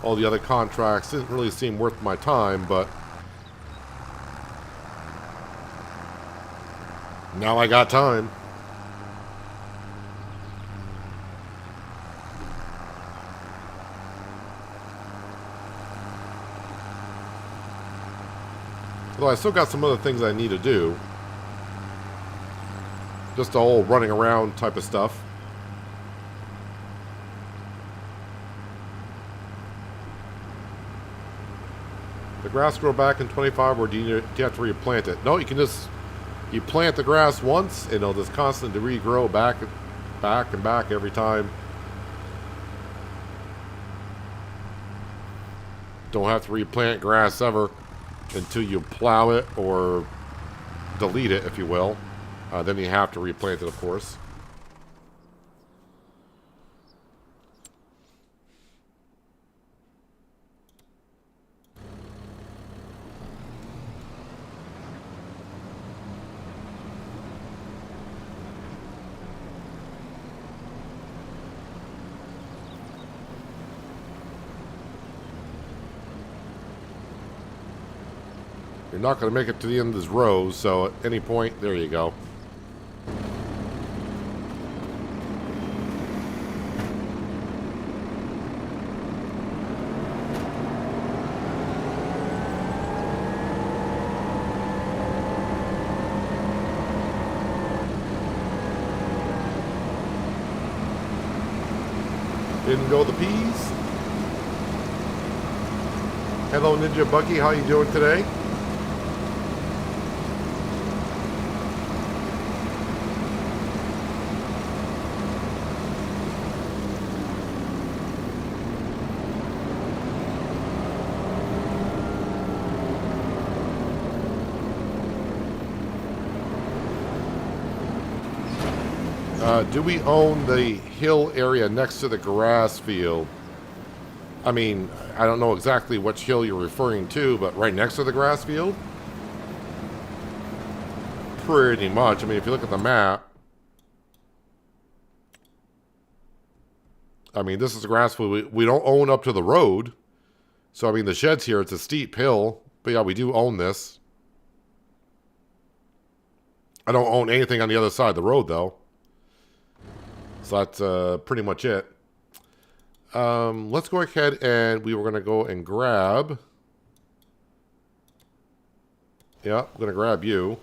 All the other contracts didn't really seem worth my time, but now I got time. Although I still got some other things I need to do. Just the whole running around type of stuff. The grass grow back in 25, or do you have to replant it? No, you can just, you plant the grass once and it'll just constantly regrow back and back every time. Don't have to replant grass ever until you plow it or delete it, if you will. Then you have to replant it, of course. You're not going to make it to the end of this row, so at any point, there you go. Didn't go the peas. Hello, Ninja Bucky. How you doing today? Do we own the hill area next to the grass field? I mean, I don't know exactly which hill you're referring to, but right next to the grass field? Pretty much. I mean, if you look at the map, I mean, this is the grass field. We don't own up to the road. So, I mean, the shed's here. It's a steep hill. But yeah, we do own this. I don't own anything on the other side of the road, though. So that's pretty much it. Let's go ahead and we were going to go and grab. Yeah, I'm going to grab you.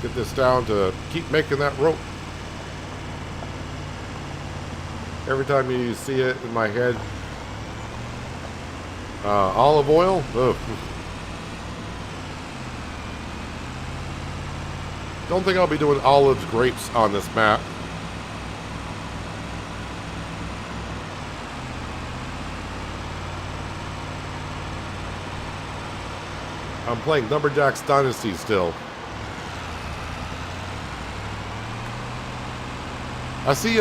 Get this down to keep making that rope. Every time you see it in my head. Olive oil? Ugh. Don't think I'll be doing olives, grapes on this map. I'm playing Lumberjack's Dynasty still. I see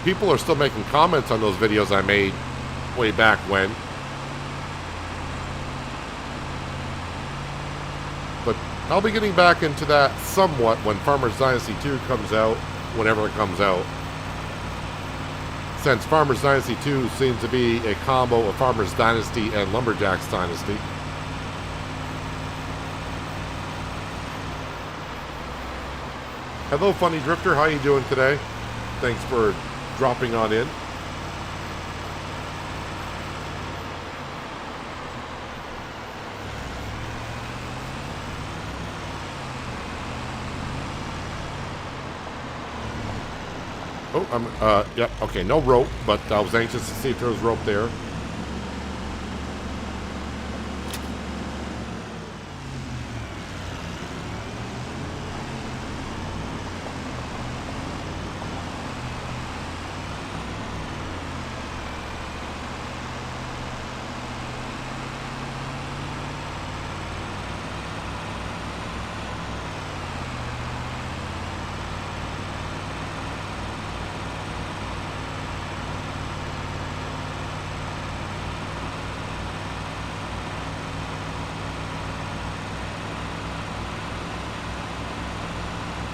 people are still making comments on those videos I made way back when. But I'll be getting back into that somewhat when Farmer's Dynasty 2 comes out, whenever it comes out. since Farmers Dynasty 2 seems to be a combo of Farmers Dynasty and Lumberjacks Dynasty. Hello, Funny Drifter. How you doing today? Thanks for dropping on in. Oh, yep, okay, no rope, but I was anxious to see if there was rope there.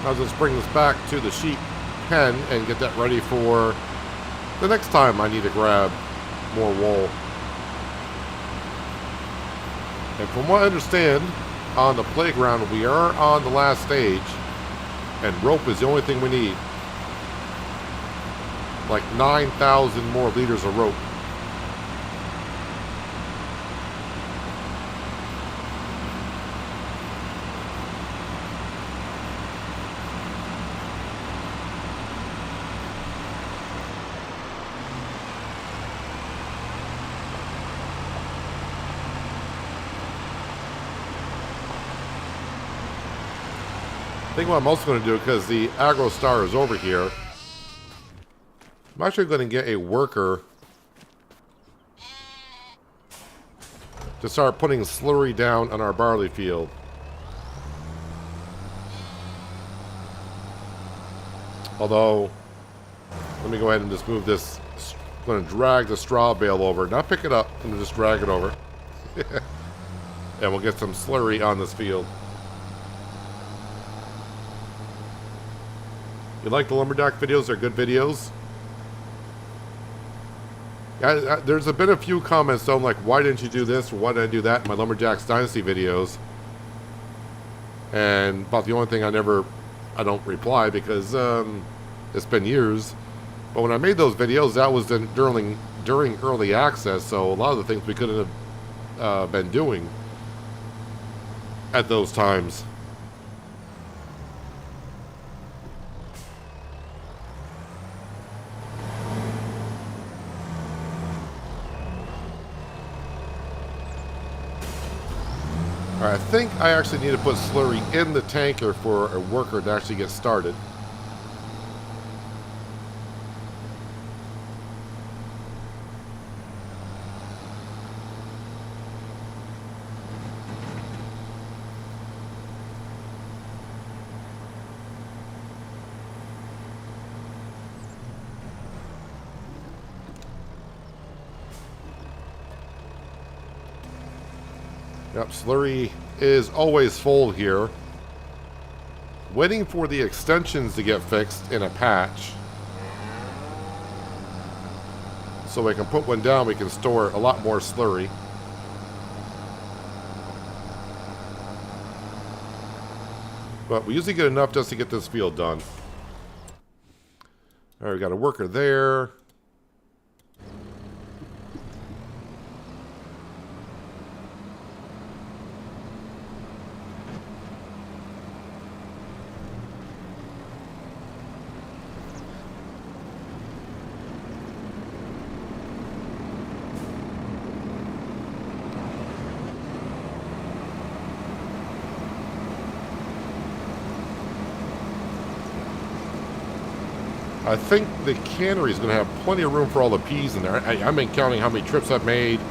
I'll just bring this back to the sheep pen and get that ready for the next time I need to grab more wool. And from what I understand, on the playground, we are on the last stage, and rope is the only thing we need. Like 9,000 more liters of rope. I think what I'm also going to do, because the Agro Star is over here, I'm actually going to get a worker to start putting slurry down on our barley field. Although, let me go ahead and just move this. I'm going to drag the straw bale over. Not pick it up. I'm going to just drag it over. And we'll get some slurry on this field. You like the Lumberjack videos? They're good videos. There's been a few comments though, like, why didn't you do this or why did I do that in my Lumberjacks Dynasty videos? And about the only thing I don't reply because it's been years. But when I made those videos, that was during early access, so a lot of the things we couldn't have been doing at those times. I think I actually need to put slurry in the tanker for a worker to actually get started. Yep, slurry is always full here. Waiting for the extensions to get fixed in a patch. So we can put one down, we can store a lot more slurry. But we usually get enough just to get this field done. Alright, we got a worker there. I think the cannery is going to have plenty of room for all the peas in there. I've been counting how many trips I've made,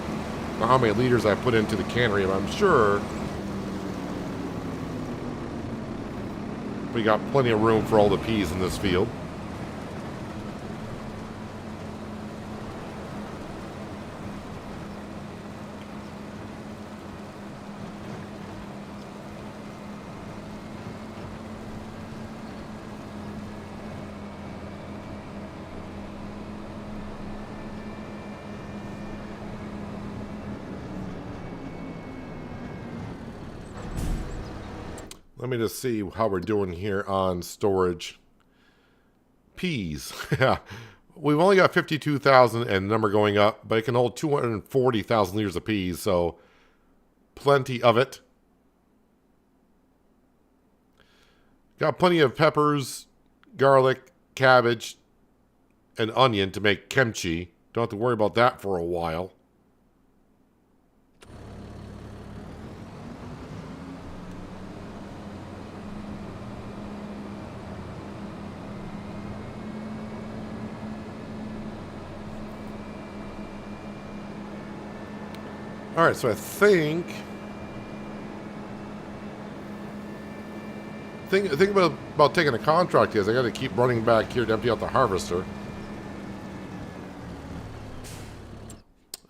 how many liters I put into the cannery, and I'm sure we got plenty of room for all the peas in this field. Let me just see how we're doing here on storage. Peas. Yeah. We've only got 52,000 and number going up, but it can hold 240,000 liters of peas, so plenty of it. Got plenty of peppers, garlic, cabbage, and onion to make kimchi. Don't have to worry about that for a while. Alright, so I think about taking a contract is I got to keep running back here to empty out the harvester.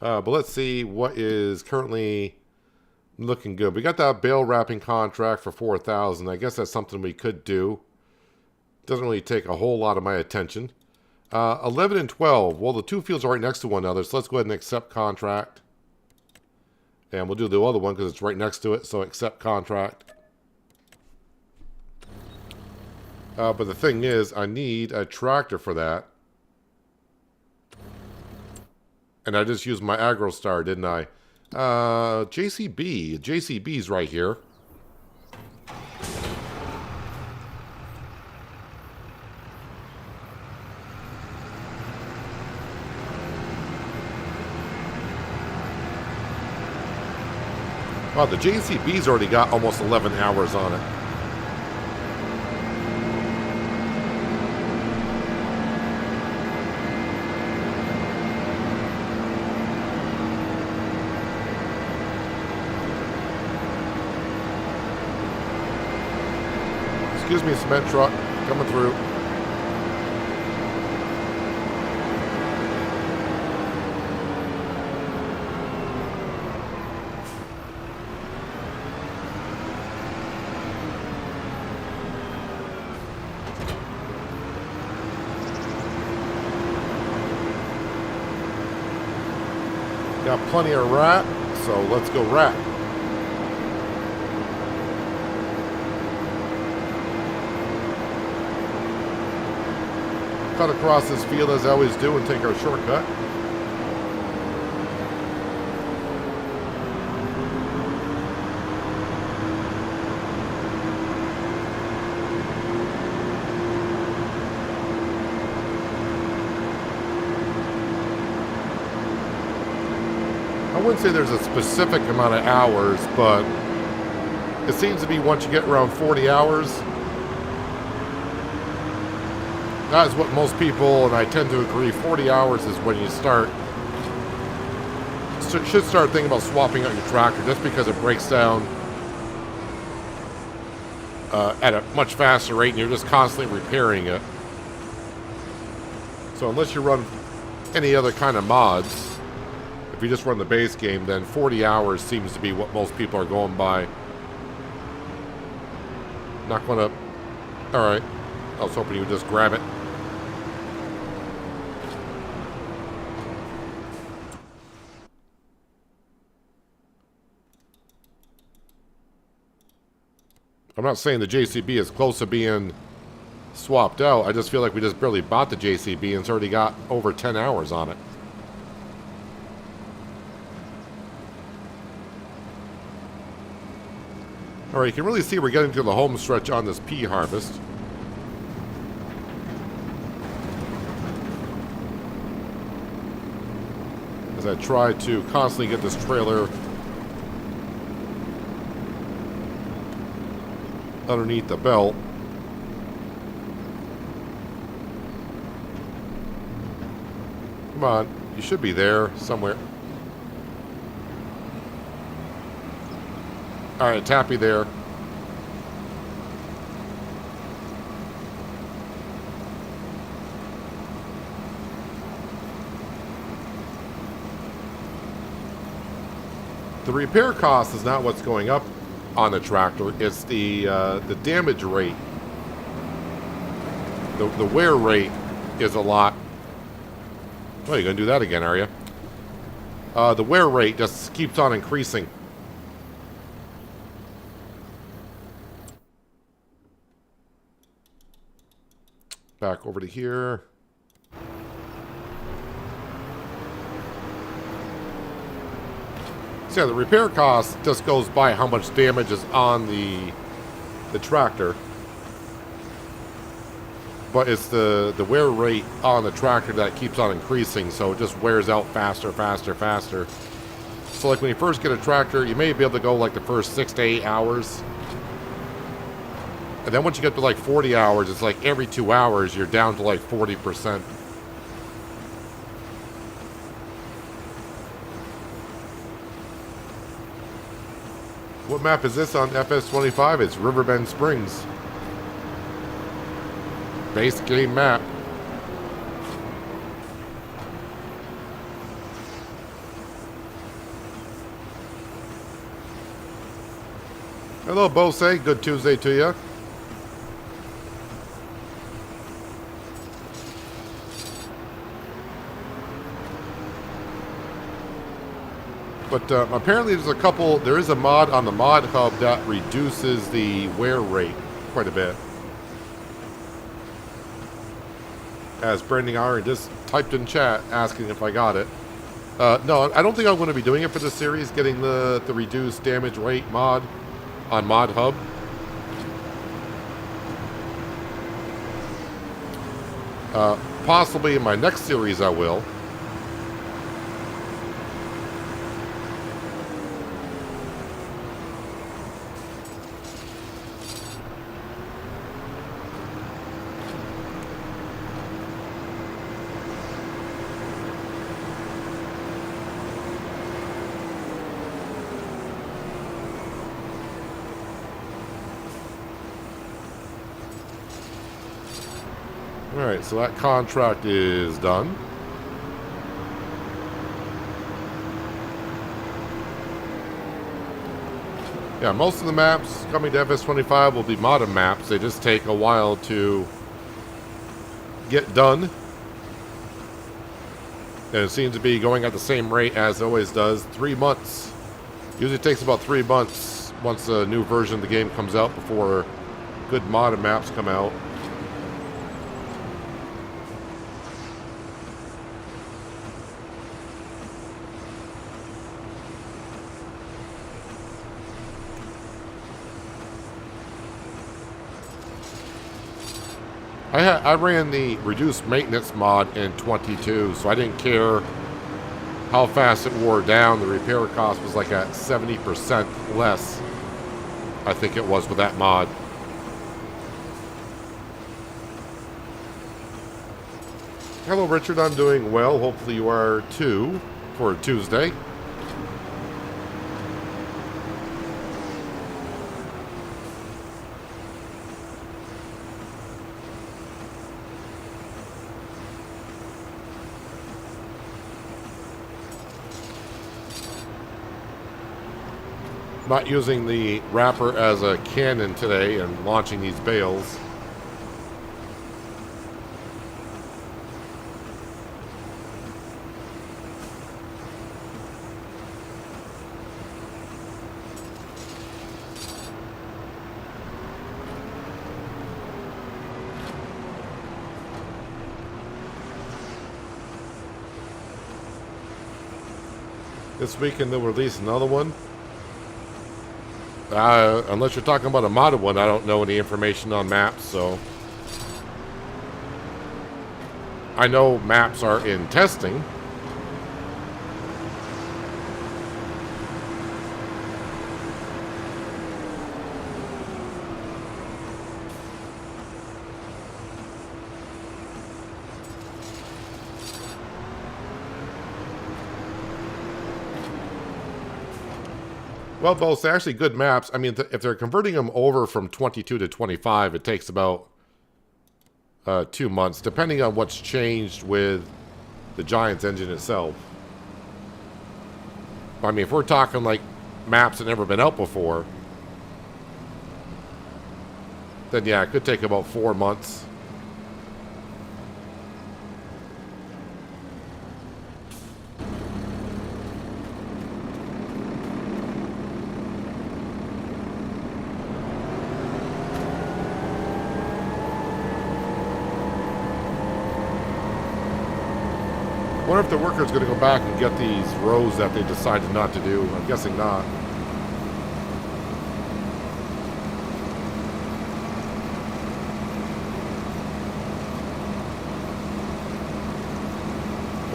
But let's see what is currently looking good. We got that bale wrapping contract for 4,000. I guess that's something we could do. Doesn't really take a whole lot of my attention. 11 and 12. Well, the two fields are right next to one another, so let's go ahead and accept contract. And we'll do the other one because it's right next to it, so accept contract. But the thing is, I need a tractor for that. And I just used my AgroStar, didn't I? JCB. JCB's right here. Wow, the JCB's already got almost 11 hours on it. Excuse me, cement truck coming through. Got plenty of rat, so let's go rat. Cut across this field as I always do and take our shortcut. I wouldn't say there's a specific amount of hours, but it seems to be once you get around 40 hours, that is what most people, and I tend to agree, 40 hours is when you should start thinking about swapping out your tractor, just because it breaks down at a much faster rate and you're just constantly repairing it. So unless you run any other kind of mods, if you just run the base game, then 40 hours seems to be what most people are going by. Not gonna... Alright. I was hoping you would just grab it. I'm not saying the JCB is close to being swapped out. I just feel like we just barely bought the JCB and it's already got over 10 hours on it. Alright, you can really see we're getting to the home stretch on this pea harvest. As I try to constantly get this trailer underneath the belt. Come on, you should be there somewhere. Alright, tappy there. The repair cost is not what's going up on the tractor. It's the damage rate. The wear rate is a lot. Oh, you're going to do that again, are you? The wear rate just keeps on increasing. Back over to here. So yeah, the repair cost just goes by how much damage is on the tractor. But it's the wear rate on the tractor that keeps on increasing, so it just wears out faster, faster, faster. So like when you first get a tractor, you may be able to go like the first 6 to 8 hours. And then once you get to like 40 hours, it's like every 2 hours, you're down to like 40%. What map is this on FS25? It's Riverbend Springs. Base game map. Hello, Bose. Good Tuesday to you. But apparently there is a mod on the mod hub that reduces the wear rate quite a bit. As Branding Iron just typed in chat asking if I got it. No, I don't think I'm going to be doing it for this series, getting the reduced damage rate mod on mod hub. Possibly in my next series I will. Alright, so that contract is done. Yeah, most of the maps coming to FS25 will be modded maps. They just take a while to get done. And it seems to be going at the same rate as it always does. 3 months. Usually takes about 3 months once a new version of the game comes out before good modded maps come out. I ran the reduced maintenance mod in 22, so I didn't care how fast it wore down. The repair cost was like at 70% less, I think it was, with that mod. Hello, Richard. I'm doing well. Hopefully you are too for Tuesday. Not using the wrapper as a cannon today and launching these bales. This weekend they'll release another one. Unless you're talking about a modded one, I don't know any information on maps, so... I know maps are in testing. Well, both actually good maps. I mean, if they're converting them over from 22 to 25, it takes about 2 months, depending on what's changed with the Giants engine itself. I mean, if we're talking like maps that never been out before, then yeah, it could take about 4 months. wonder if the worker's going to go back and get these rows that they decided not to do. I'm guessing not.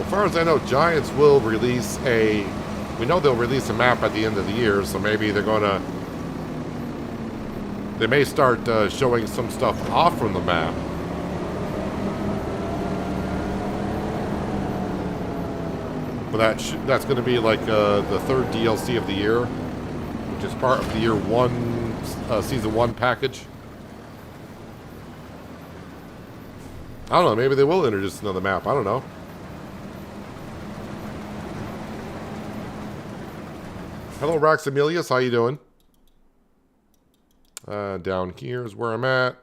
As far as I know, Giants will release a... We know they'll release a map at the end of the year, so maybe they're going to... They may start showing some stuff off from the map. But that's going to be like the third DLC of the year, which is part of the year one, season 1 package. I don't know, maybe they will introduce another map, I don't know. Hello, Raxamilius. How you doing? Down here is where I'm at.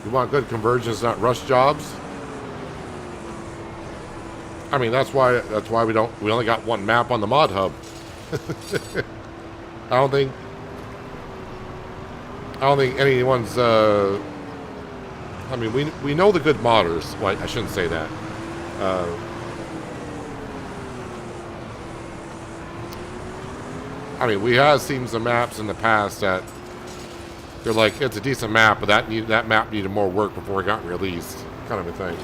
You want good conversions, not rush jobs. I mean, that's why we only got one map on the mod hub. I don't think anyone's I mean, we know the good modders. Well, I shouldn't say that. I mean, we have seen some maps in the past that they're like, it's a decent map, but that map needed more work before it got released, kind of a thing.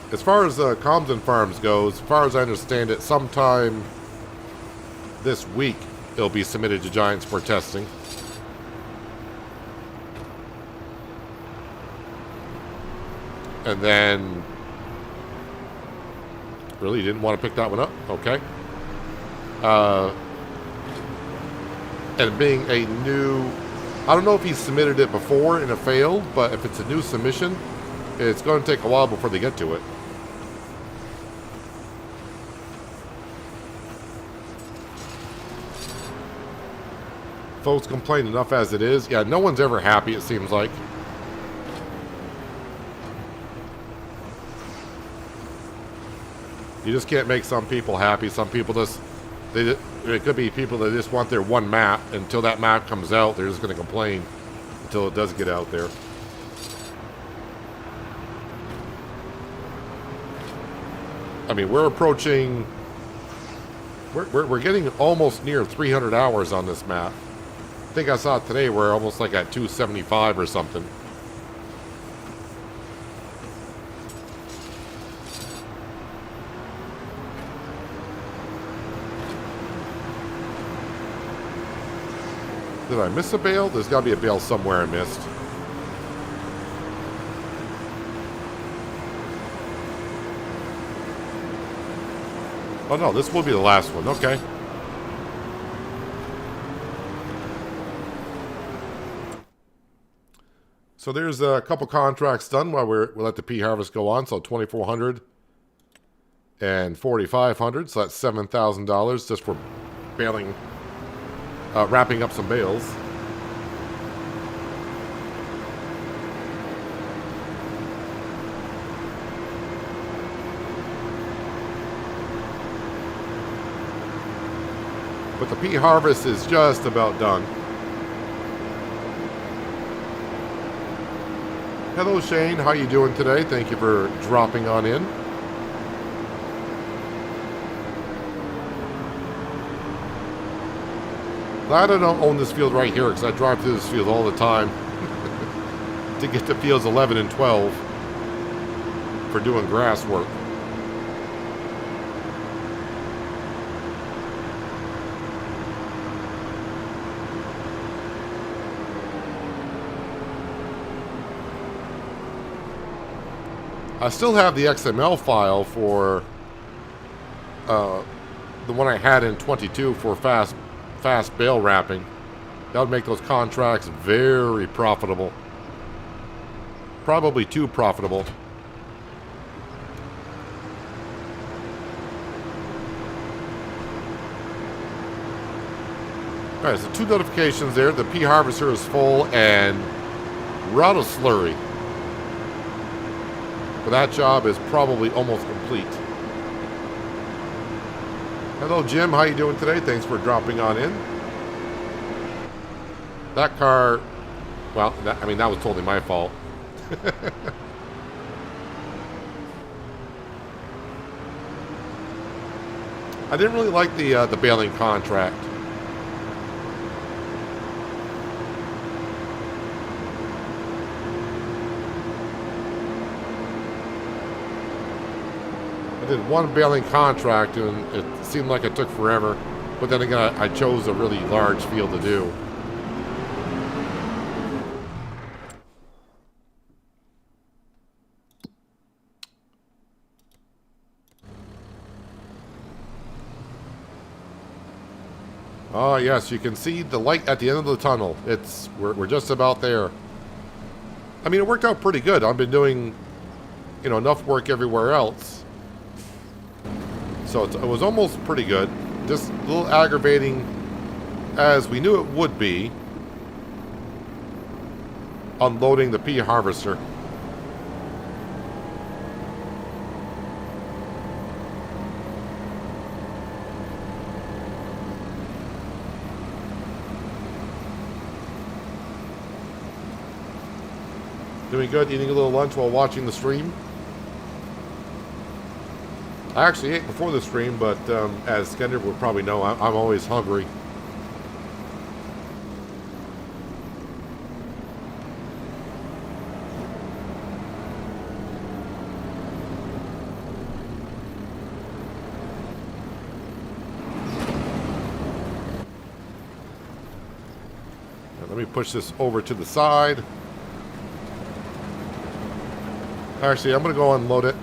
As far as Comden Farms goes, as far as I understand it, sometime this week it'll be submitted to Giants for testing. And then... Really? You didn't want to pick that one up? Okay. And being a new... I don't know if he submitted it before and it failed, but if it's a new submission, it's going to take a while before they get to it. Folks complain enough as it is. Yeah, no one's ever happy, it seems like. You just can't make some people happy. Some people just... it could be people that just want their one map. Until that map comes out, they're just going to complain until it does get out there. I mean, we're approaching... We're getting almost near 300 hours on this map. I think I saw it today, we're almost like at 275 or something. Did I miss a bale? There's got to be a bale somewhere I missed. Oh no, this will be the last one. Okay. So there's a couple contracts done while we let the pea harvest go on. So 2,400 and 4,500. So that's $7,000 just for baling, wrapping up some bales. But the pea harvest is just about done. Hello Shane, how you doing today? Thank you for dropping on in. Glad I don't own this field right here because I drive through this field all the time to get to fields 11 and 12 for doing grass work. I still have the XML file for the one I had in 22 for fast bale wrapping. That would make those contracts very profitable. Probably too profitable. Alright, so 2 notifications there. The pea harvester is full and We're out of slurry. But that job is probably almost complete. Hello, Jim. How you doing today? Thanks for dropping on in. That car, well, that was totally my fault. I didn't really like the Baling contract. I did one Baling contract and it seemed like it took forever. But then again, I chose a really large field to do. Oh yes, you can see the light at the end of the tunnel. We're just about there. I mean, it worked out pretty good. I've been doing, enough work everywhere else, so it was almost pretty good. Just a little aggravating, as we knew it would be, unloading the pea harvester. Doing good, eating a little lunch while watching the stream. I actually ate before the stream, but as Skender would probably know, I'm always hungry. Now, let me push this over to the side. Actually, I'm going to go unload it.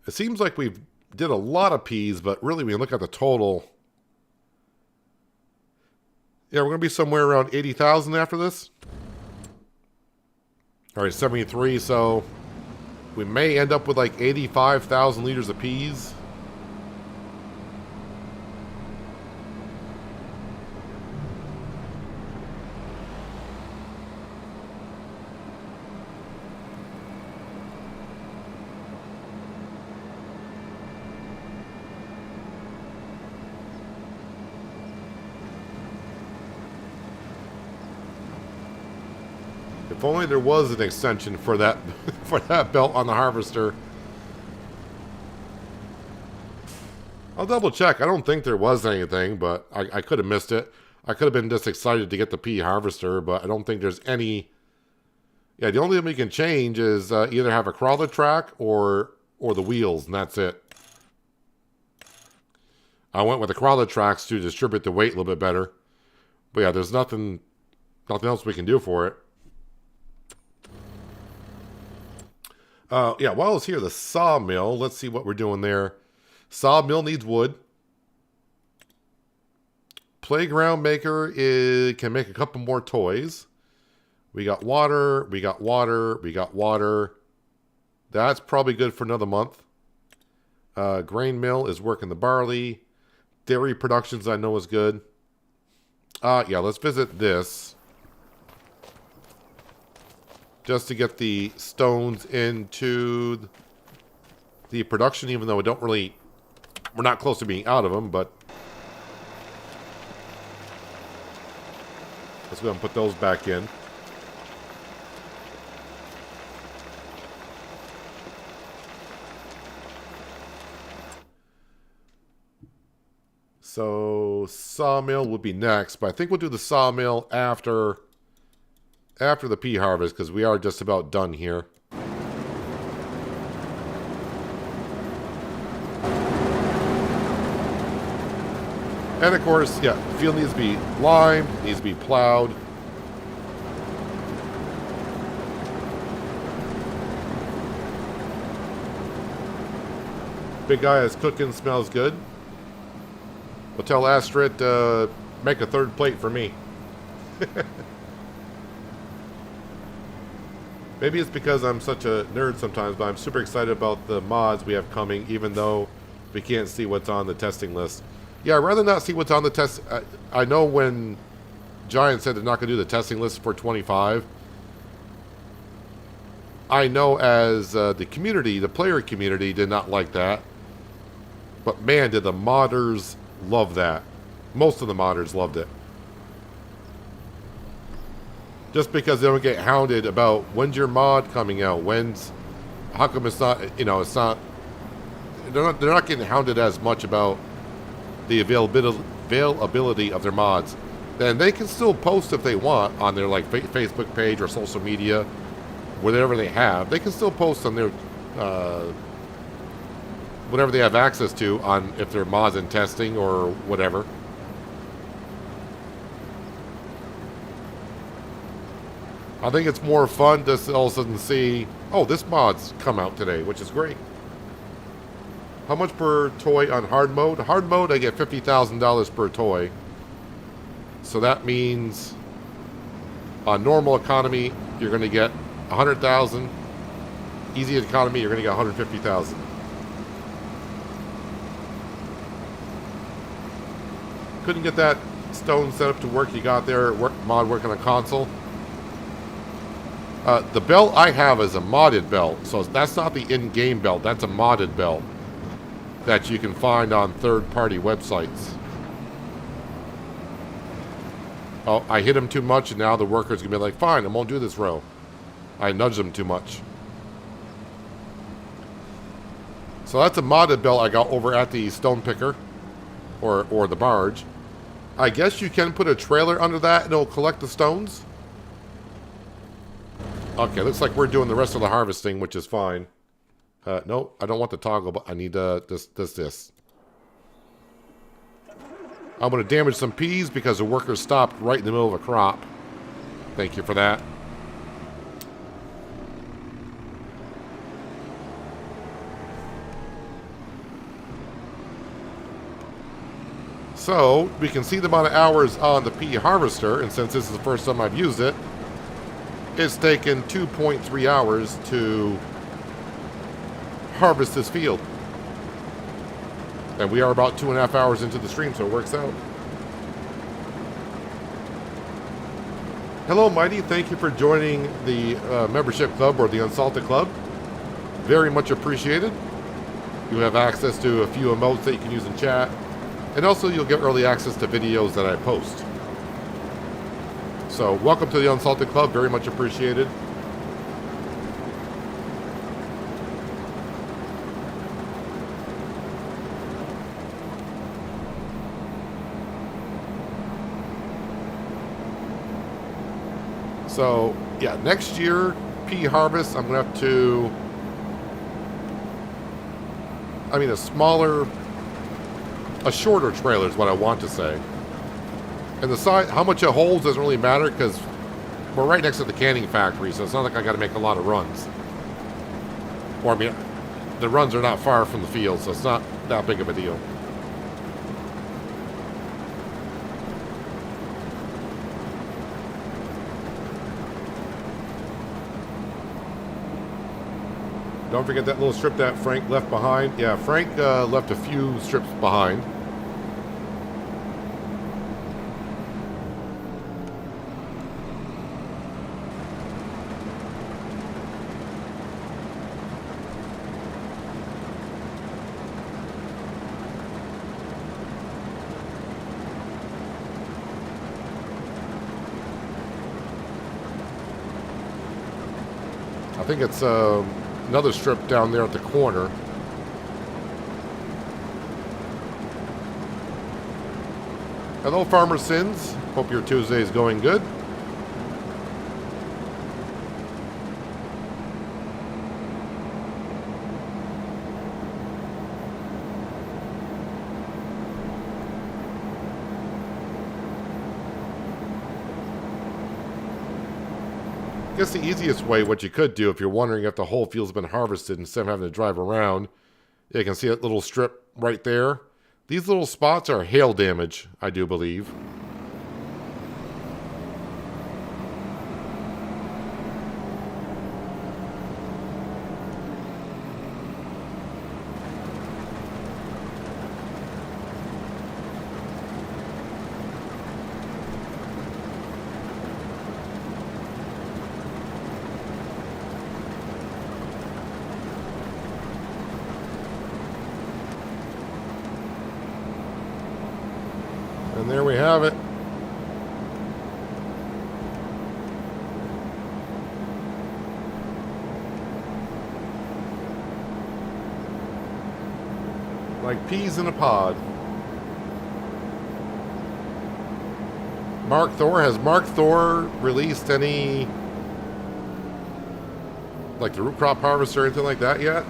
It seems like we've did a lot of peas, but really when you look at the total, yeah, we're going to be somewhere around 80,000 after this. All right, 73, so we may end up with like 85,000 liters of peas. If only there was an extension for that for that belt on the harvester. I'll double check. I don't think there was anything, but I could have missed it. I could have been just excited to get the pea harvester, but I don't think there's any. Yeah, the only thing we can change is either have a crawler track or the wheels, and that's it. I went with the crawler tracks to distribute the weight a little bit better. But yeah, there's nothing else we can do for it. Yeah, while I was here, the sawmill. Let's see what we're doing there. Sawmill needs wood. Playground maker can make a couple more toys. We got water, we got water, we got water. That's probably good for another month. Grain mill is working the barley. Dairy productions I know is good. Yeah, let's visit this. Just to get the stones into the production, even though we're not close to being out of them, but let's go ahead and put those back in. So sawmill would be next, but I think we'll do the sawmill after the pea harvest, because we are just about done here. And of course, yeah, the field needs to be limed, needs to be plowed. Big guy is cooking, smells good. We'll tell Astrid make a third plate for me. Maybe it's because I'm such a nerd sometimes, but I'm super excited about the mods we have coming, even though we can't see what's on the testing list. Yeah, I'd rather not see what's on the test. I know when Giant said they're not going to do the testing list for 25, I know as the community, the player community, did not like that. But man, did the modders love that. Most of the modders loved it. Just because they don't get hounded about when's your mod coming out, how come it's not, it's not, they're not getting hounded as much about the availability of their mods. Then they can still post if they want on their like Facebook page or social media, whatever they have. They can still post on their whatever they have access to on if they're mods in testing or whatever. I think it's more fun to all of a sudden see, oh, this mod's come out today, which is great. How much per toy on hard mode? Hard mode, I get $50,000 per toy. So that means on normal economy, you're going to get 100,000. Easy economy, you're going to get 150,000. Couldn't get that stone set up to work. You got there, mod working on a console. The belt I have is a modded belt, so that's not the in-game belt. That's a modded belt that you can find on third-party websites. Oh, I hit him too much, and now the worker's going to be like, fine, I won't do this row. I nudged him too much. So that's a modded belt I got over at the stone picker, or the barge. I guess you can put a trailer under that, and it'll collect the stones. Okay, looks like we're doing the rest of the harvesting, which is fine. No, I don't want the toggle, but I need this. I'm going to damage some peas because the worker stopped right in the middle of a crop. Thank you for that. So, we can see the amount of hours on the pea harvester, and since this is the first time I've used it, it's taken 2.3 hours to harvest this field. And we are about 2.5 hours into the stream, so it works out. Hello, Mighty. Thank you for joining the membership club or the Unsalted Club. Very much appreciated. You have access to a few emotes that you can use in chat. And also, you'll get early access to videos that I post. So, welcome to the Unsalted Club. Very much appreciated. So, yeah, next year, pea harvest, I'm going to have to... a shorter trailer is what I want to say. And the size, how much it holds doesn't really matter because we're right next to the canning factory, so it's not like I got to make a lot of runs. Or, the runs are not far from the field, so it's not that big of a deal. Don't forget that little strip that Frank left behind. Yeah, Frank left a few strips behind. I think it's another strip down there at the corner. Hello, Farmer Sins. Hope your Tuesday is going good. I guess the easiest way, what you could do if you're wondering if the whole field's been harvested instead of having to drive around, Yeah, you can see that little strip right there. These little spots are hail damage, I do believe. And there we have it. Like peas in a pod. Has Mark Thor released any, like the root crop harvester or anything like that yet?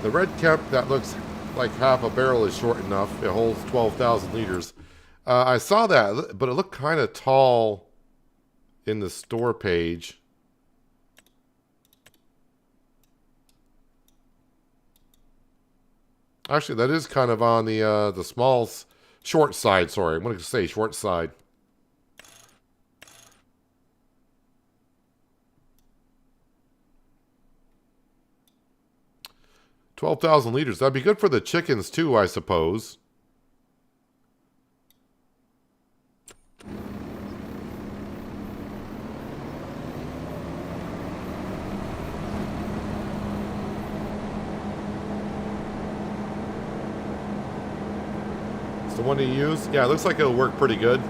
The red Kemp that looks like half a barrel is short enough. It holds 12,000 liters. I saw that, but it looked kind of tall in the store page. Actually, that is kind of on the small, short side. Sorry, I'm going to say short side. $12,000 liters. That'd be good for the chickens too, I suppose. It's the one to use. Yeah, it looks like it'll work pretty good.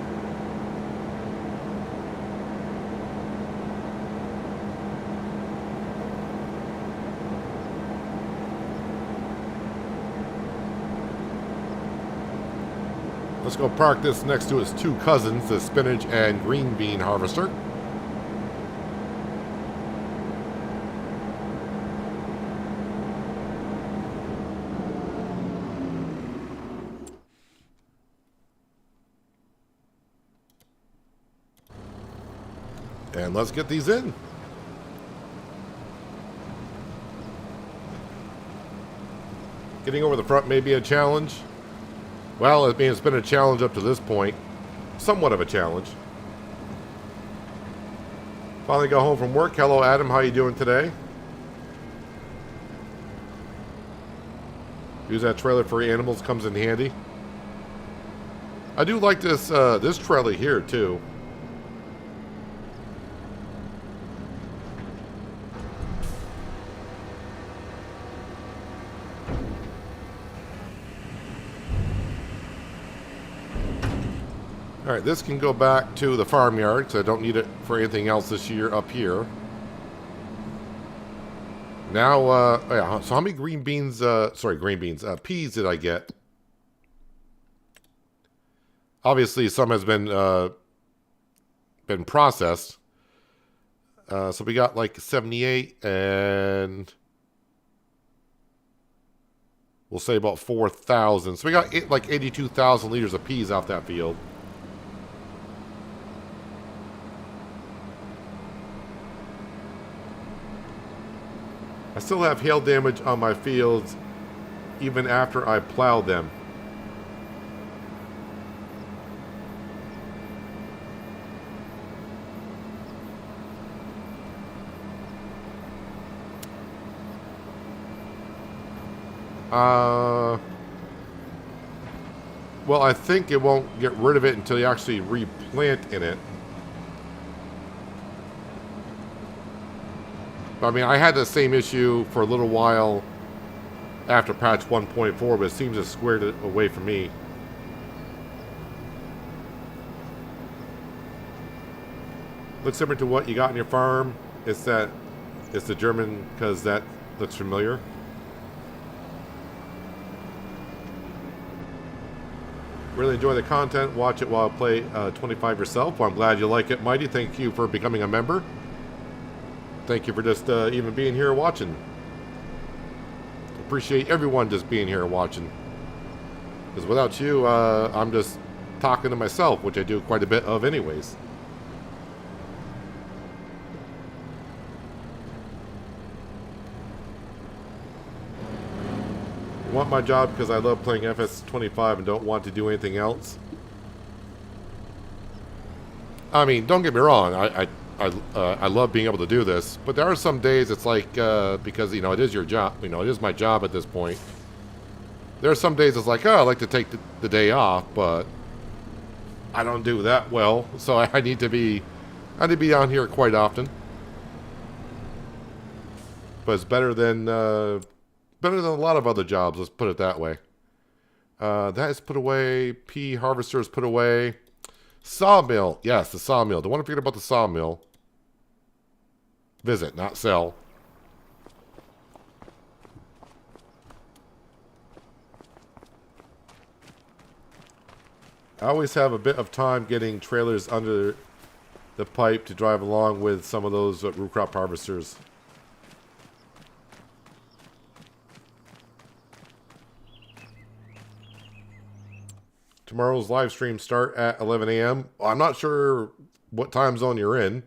Let's go park this next to its two cousins, the spinach and green bean harvester. And let's get these in. Getting over the front may be a challenge. Well, it's been a challenge up to this point. Somewhat of a challenge. Finally got home from work. Hello, Adam. How you doing today? Use that trailer for animals. Comes in handy. I do like this this trailer here, too. Alright, this can go back to the farmyard, so I don't need it for anything else this year up here. Now, yeah, so how many peas did I get? Obviously, some has been processed. So we got like 78, and we'll say about 4,000. So we got like 82,000 liters of peas off that field. I still have hail damage on my fields even after I plowed them. Well, I think it won't get rid of it until you actually replant in it. I mean, I had the same issue for a little while after patch 1.4, but it seems to squared it away from me. Looks similar to what you got in your farm. It's the German, because that looks familiar. Really enjoy the content. Watch it while I play 25 yourself. Well, I'm glad you like it, Mighty. Thank you for becoming a member. Thank you for just even being here watching. Appreciate everyone just being here watching. Because without you, I'm just talking to myself, which I do quite a bit of anyways. want my job because I love playing FS25 and don't want to do anything else. I mean, don't get me wrong. I love being able to do this, but there are some days it's like because it is your job. It is my job at this point. There are some days it's like, oh, I like to take the day off, but I don't do that well, so I need to be on here quite often. But it's better than a lot of other jobs. Let's put it that way. That is put away. Pea harvester is put away. Sawmill. Yes, the sawmill. Don't want to forget about the sawmill. Visit, not sell. I always have a bit of time getting trailers under the pipe to drive along with some of those root crop harvesters. Tomorrow's live stream start at 11 a.m. I'm not sure what time zone you're in,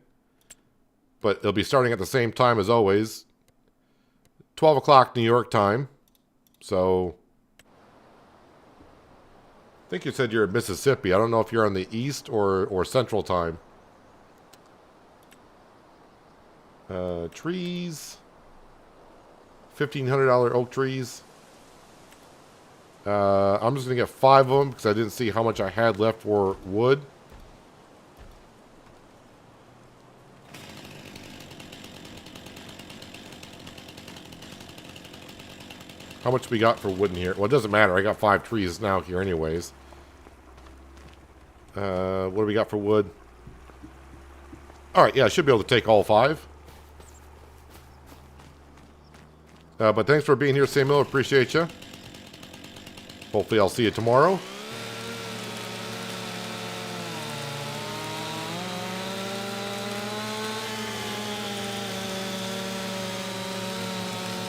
but it'll be starting at the same time as always. 12 o'clock New York time. So, I think you said you're in Mississippi. I don't know if you're on the East or Central time. Trees. $1,500 oak trees. I'm just going to get 5 of them because I didn't see how much I had left for wood. How much we got for wood in here? Well, it doesn't matter. I got 5 trees now here anyways. What do we got for wood? Alright, yeah, I should be able to take all 5. But thanks for being here, Samuel. Appreciate you. Hopefully I'll see you tomorrow.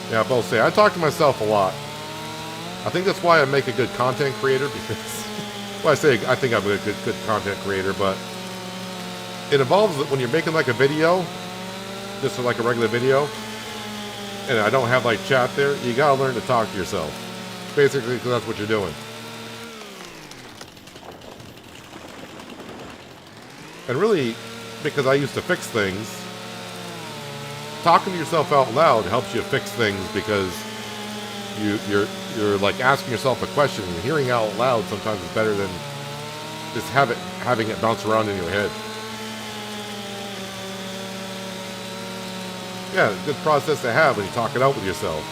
Yeah, I'll say, I talk to myself a lot. I think that's why I make a good content creator, because, well, I think I'm a good content creator, but it involves when you're making like a video, just like a regular video, and I don't have like chat there, you gotta learn to talk to yourself. Basically, because that's what you're doing. And really, because I used to fix things, talking to yourself out loud helps you fix things because you're like asking yourself a question, and hearing out loud sometimes is better than just having it bounce around in your head. Yeah, it's a good process to have when you talk it out with yourself.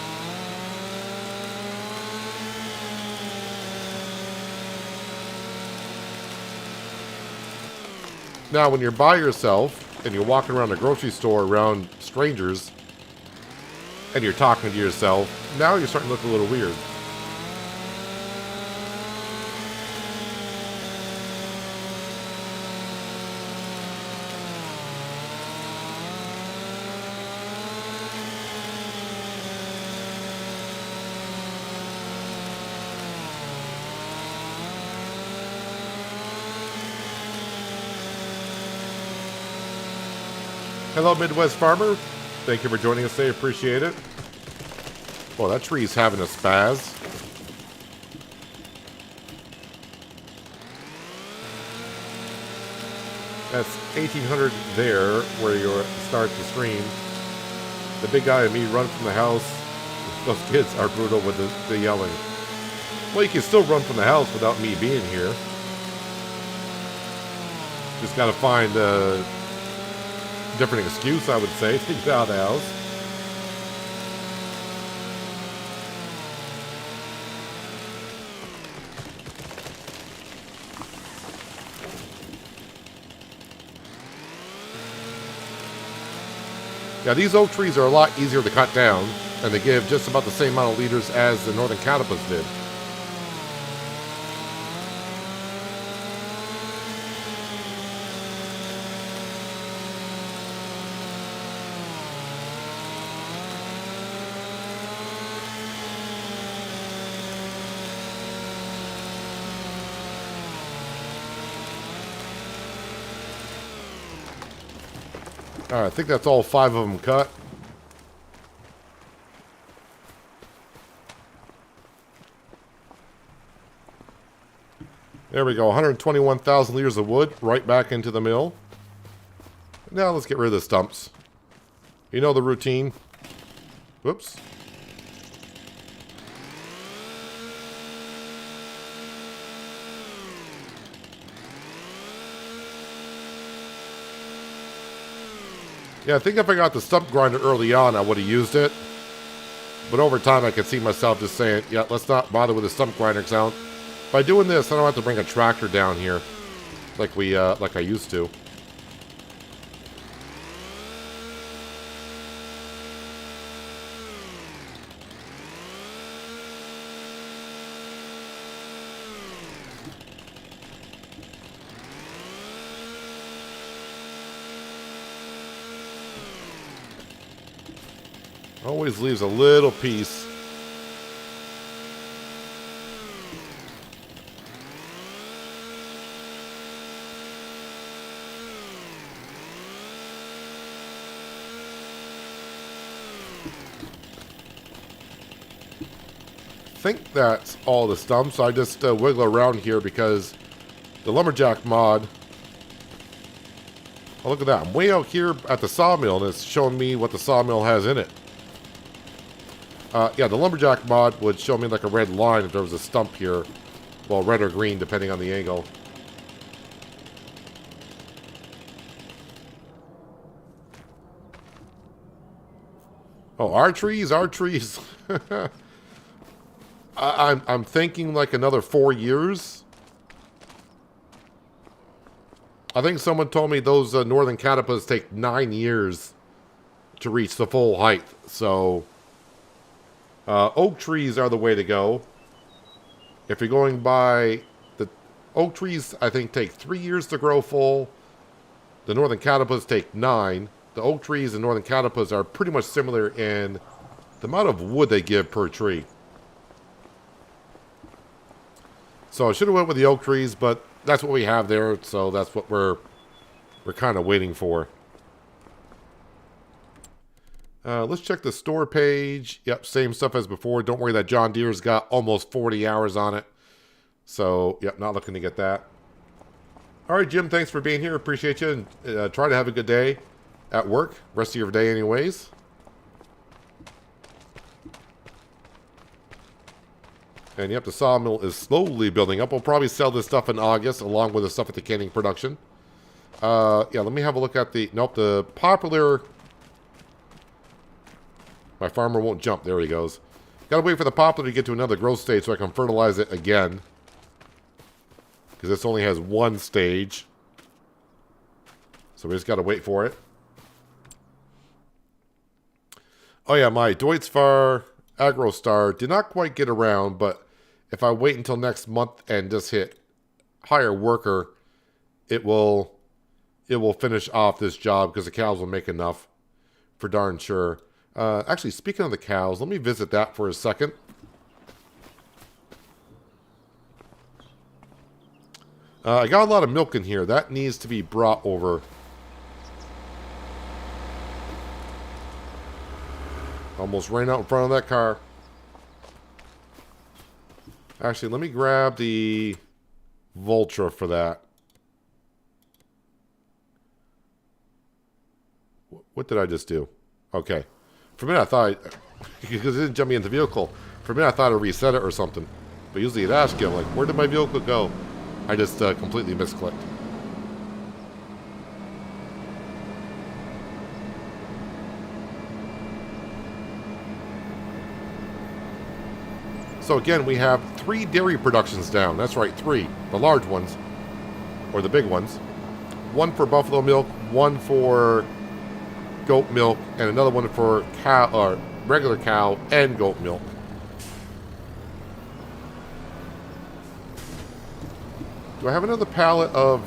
Now, when you're by yourself and you're walking around a grocery store around strangers and you're talking to yourself, now you're starting to look a little weird. Hello, Midwest Farmer. Thank you for joining us today. Appreciate it. Well, that tree's having a spaz. That's 1,800 there, where you start the stream. The big guy and me run from the house. Those kids are brutal with the yelling. Well, you can still run from the house without me being here. Just gotta find different excuse, I would say, to get out of the house. Yeah, these oak trees are a lot easier to cut down, and they give just about the same amount of liters as the northern canopus did. Alright, I think that's all 5 of them cut. There we go, 121,000 liters of wood right back into the mill. Now let's get rid of the stumps. You know the routine. Whoops. Yeah, I think if I got the stump grinder early on, I would have used it. But over time, I could see myself just saying, yeah, let's not bother with the stump grinder because by doing this, I don't have to bring a tractor down here like I used to. Always leaves a little piece. I think that's all the stumps. I just wiggle around here because the lumberjack mod. Oh, look at that. I'm way out here at the sawmill and it's showing me what the sawmill has in it. Yeah, the lumberjack mod would show me like a red line if there was a stump here. Well, red or green, depending on the angle. Oh, our trees, our trees. I'm thinking like another 4 years. I think someone told me those northern caterpillars take 9 years to reach the full height. So oak trees are the way to go. If you're going by the oak trees, I think take 3 years to grow full. The northern caterpillars take 9. The oak trees and northern caterpillars are pretty much similar in the amount of wood they give per tree. So I should have went with the oak trees, but that's what we have there, so that's what we're kind of waiting for. Let's check the store page. Yep, same stuff as before. Don't worry, that John Deere's got almost 40 hours on it. So, yep, not looking to get that. All right, Jim, thanks for being here. Appreciate you. And try to have a good day at work. Rest of your day anyways. And yep, the sawmill is slowly building up. We'll probably sell this stuff in August along with the stuff at the canning production. Yeah, let me have a look at the... Nope, the popular... My farmer won't jump. There he goes. Gotta wait for the poplar to get to another growth stage so I can fertilize it again. Because this only has one stage. So we just gotta wait for it. Oh yeah, my Deutzfahr AgroStar did not quite get around, but if I wait until next month and just hit hire worker, it will finish off this job because the cows will make enough for darn sure. Actually, speaking of the cows, let me visit that for a second. I got a lot of milk in here. That needs to be brought over. Almost ran out in front of that car. Actually, let me grab the Voltra for that. What did I just do? Okay. For a minute, I thought, because it didn't jump me into the vehicle. For a minute, I thought I reset it or something. But usually it asks you, I'm like, where did my vehicle go? I just completely misclicked. So again, we have 3 dairy productions down. That's right, 3. The large ones, or the big ones. 1 for buffalo milk, 1 for goat milk, and another one for cow, or regular cow and goat milk. Do I have another pallet of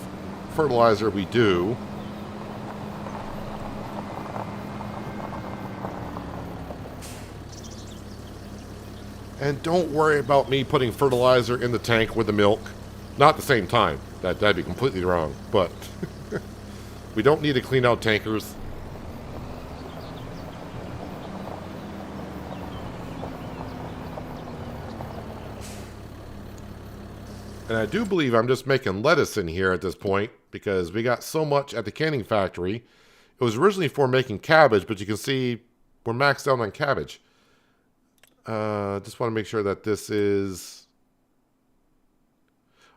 fertilizer? We do. And don't worry about me putting fertilizer in the tank with the milk. Not at the same time. That'd be completely wrong. But we don't need to clean out tankers. And I do believe I'm just making lettuce in here at this point because we got so much at the canning factory. It was originally for making cabbage, but you can see we're maxed out on cabbage. Just want to make sure that this is...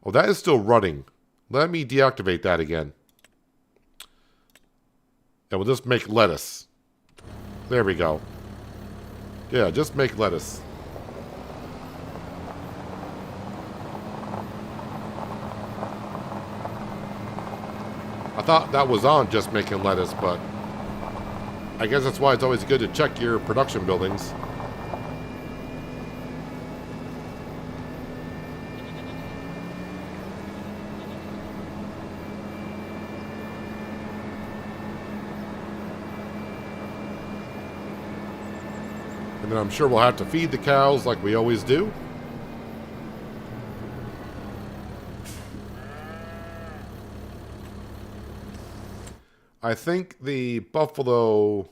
Oh, that is still running. Let me deactivate that again. And we'll just make lettuce. There we go. Yeah, just make lettuce. I thought that was on just making lettuce, but I guess that's why it's always good to check your production buildings. And then I'm sure we'll have to feed the cows like we always do. I think the buffalo,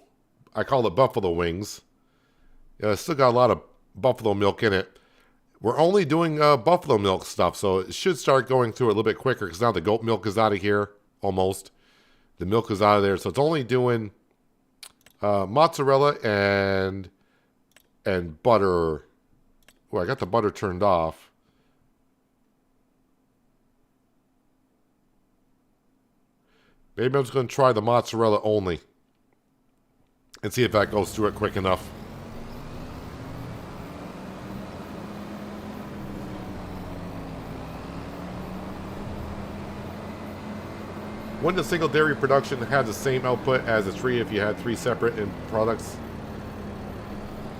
I call it buffalo wings. Yeah, it's still got a lot of buffalo milk in it. We're only doing buffalo milk stuff, so it should start going through it a little bit quicker because now the goat milk is out of here, almost. The milk is out of there, so it's only doing mozzarella and butter. Oh, I got the butter turned off. Maybe I'm just going to try the mozzarella only and see if that goes through it quick enough. Wouldn't a single dairy production have the same output as a tree if you had 3 separate products?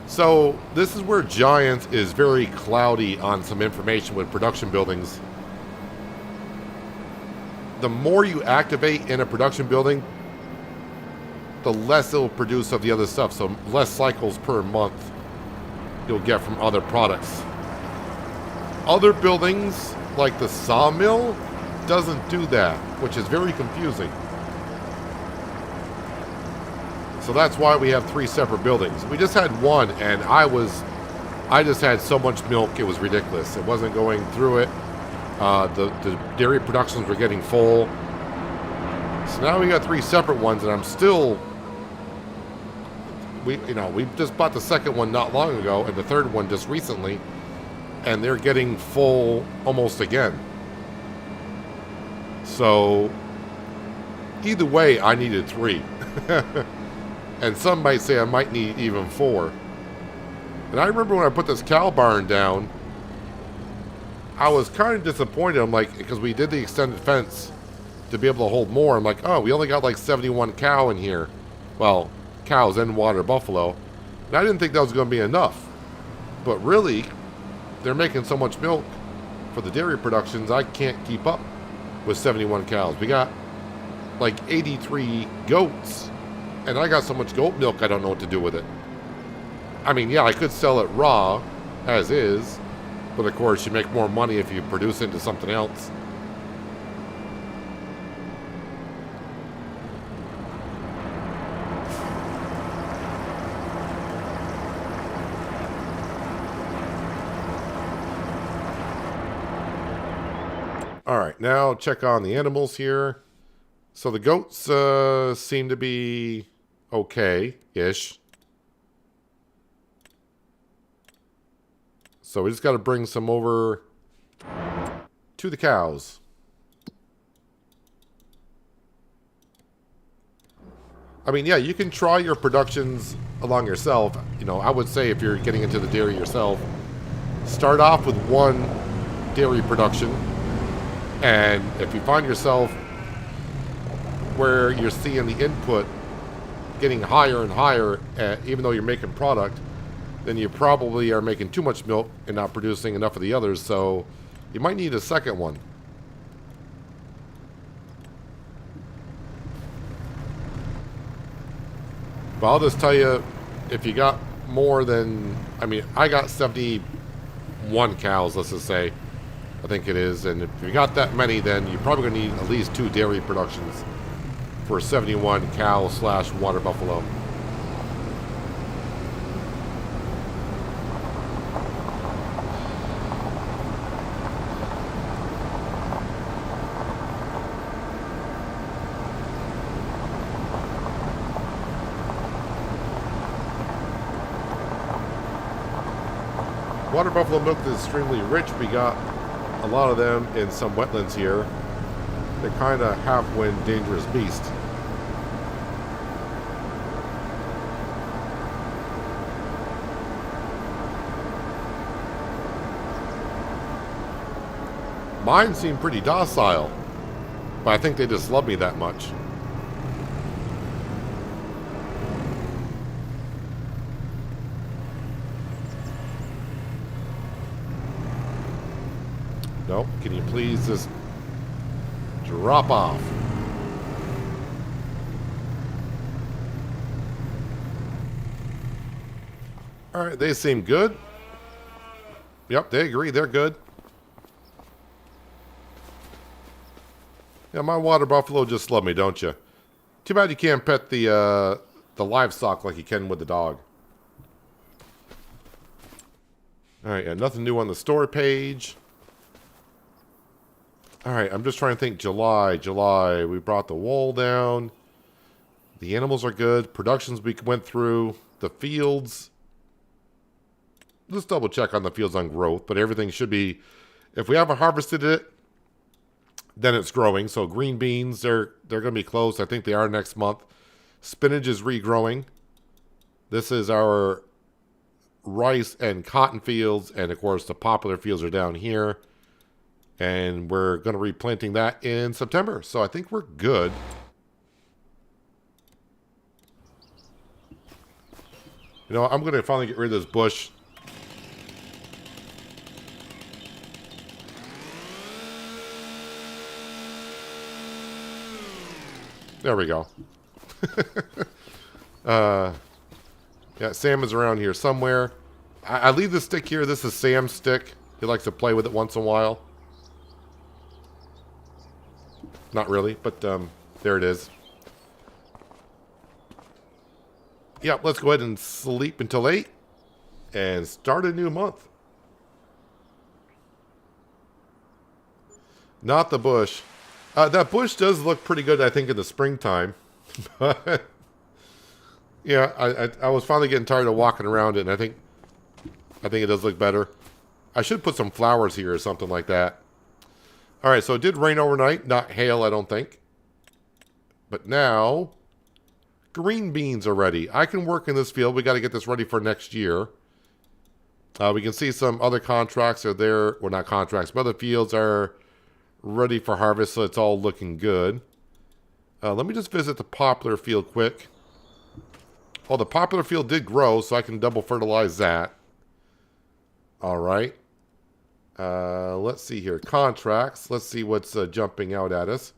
So this is where Giants is very cloudy on some information with production buildings. The more you activate in a production building, the less it'll produce of the other stuff. So less cycles per month you'll get from other products. Other buildings, like the sawmill, doesn't do that, which is very confusing. So that's why we have 3 separate buildings. We just had one, and I just had so much milk, it was ridiculous. It wasn't going through it. The dairy productions were getting full. So now we got 3 separate ones, and I'm still... We just bought the second one not long ago, and the third one just recently, and they're getting full almost again. So, either way, I needed 3. And some might say I might need even 4. And I remember when I put this cow barn down, I was kind of disappointed. I'm like, because we did the extended fence to be able to hold more. I'm like, oh, we only got like 71 cow in here. Well, cows and water buffalo. And I didn't think that was going to be enough. But really, they're making so much milk for the dairy productions, I can't keep up with 71 cows. We got like 83 goats. And I got so much goat milk, I don't know what to do with it. I mean, yeah, I could sell it raw, as is. But of course, you make more money if you produce it into something else. Alright, now check on the animals here. So the goats seem to be okay-ish. So we just got to bring some over to the cows. I mean, yeah, you can try your productions along yourself. You know, I would say if you're getting into the dairy yourself, start off with 1 dairy production. And if you find yourself where you're seeing the input getting higher and higher, even though you're making product, then you probably are making too much milk and not producing enough of the others, so you might need a second one. But I'll just tell you, if you got more than, I mean, I got 71 cows, let's just say, I think it is, and if you got that many, then you're probably going to need at least 2 dairy productions for 71 cow / water buffalo. water buffalo milk is extremely rich. We got a lot of them in some wetlands here. They're kind of half-wind dangerous beast. Mine seem pretty docile, but I think they just love me that much. Nope, can you please just drop off? Alright, they seem good. Yep, they agree, they're good. Yeah, my water buffalo just love me, don't you? Too bad you can't pet the livestock like you can with the dog. Alright, yeah, nothing new on the store page. Alright, I'm just trying to think. July. We brought the wool down. The animals are good. Productions we went through. The fields. Let's double check on the fields on growth, but everything should be... If we haven't harvested it, then it's growing. So green beans, they're going to be close. I think they are next month. Spinach is regrowing. This is our rice and cotton fields. And, of course, the popular fields are down here. And we're going to be replanting that in September. So I think we're good. You know, I'm going to finally get rid of this bush. There we go. Yeah, Sam is around here somewhere. I leave the stick here. This is Sam's stick. He likes to play with it once in a while. Not really, but there it is. Yep, let's go ahead and sleep until 8 and start a new month. Not the bush. That bush does look pretty good, I think, in the springtime. But yeah, I was finally getting tired of walking around it, and I think it does look better. I should put some flowers here or something like that. All right, so it did rain overnight. Not hail, I don't think. But now, green beans are ready. I can work in this field. We got to get this ready for next year. We can see some other contracts are there. Well, not contracts, but other fields are ready for harvest, so it's all looking good. Let me just visit the poplar field quick. Oh, the poplar field did grow, so I can double fertilize that. All right. Let's see here. Contracts. Let's see what's jumping out at us.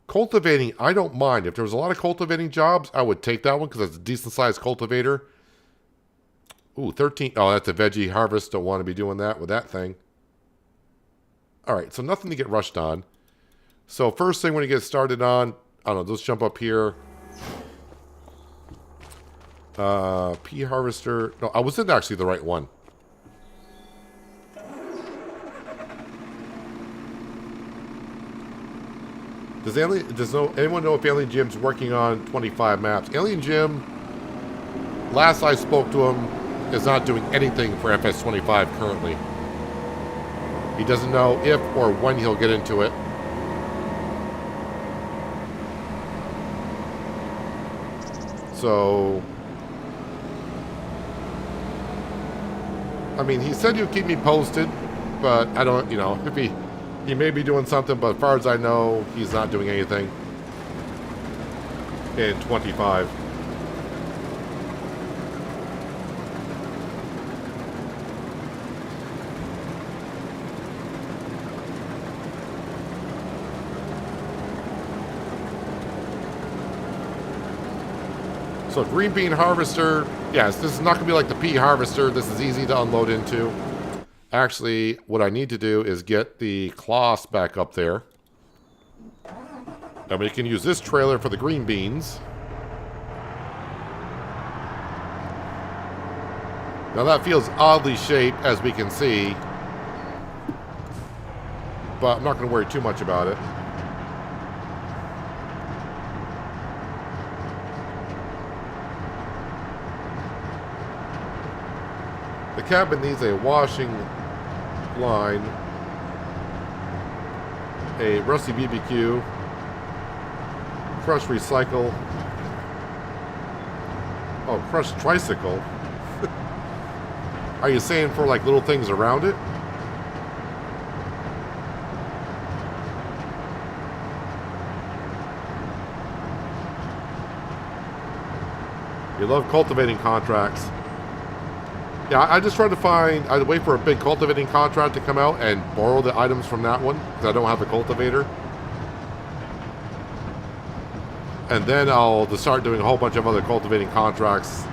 Cultivating, I don't mind. If there was a lot of cultivating jobs, I would take that one because it's a decent-sized cultivator. Ooh, 13. Oh, that's a veggie harvest. Don't want to be doing that with that thing. All right, so nothing to get rushed on. So first thing when you get started on, I don't know, let's jump up here. Pea harvester. No, I wasn't actually the right one. Does anyone know if Alien Jim's working on 25 maps? Alien Jim, last I spoke to him, is not doing anything for FS25 currently. He doesn't know if or when he'll get into it. So, I mean, he said he'll keep me posted, but I don't, you know, if he may be doing something, but as far as I know, he's not doing anything in 25. So green bean harvester, yes, this is not going to be like the pea harvester. This is easy to unload into. Actually, what I need to do is get the cloths back up there. And we can use this trailer for the green beans. Now that feels oddly shaped, as we can see. But I'm not going to worry too much about it. The cabin needs a washing line, a rusty BBQ, crushed recycle. Oh, crushed tricycle. Are you saying for like little things around it? You love cultivating contracts. Yeah, I just tried to find, I'd wait for a big cultivating contract to come out and borrow the items from that one, because I don't have a cultivator. And then I'll just start doing a whole bunch of other cultivating contracts.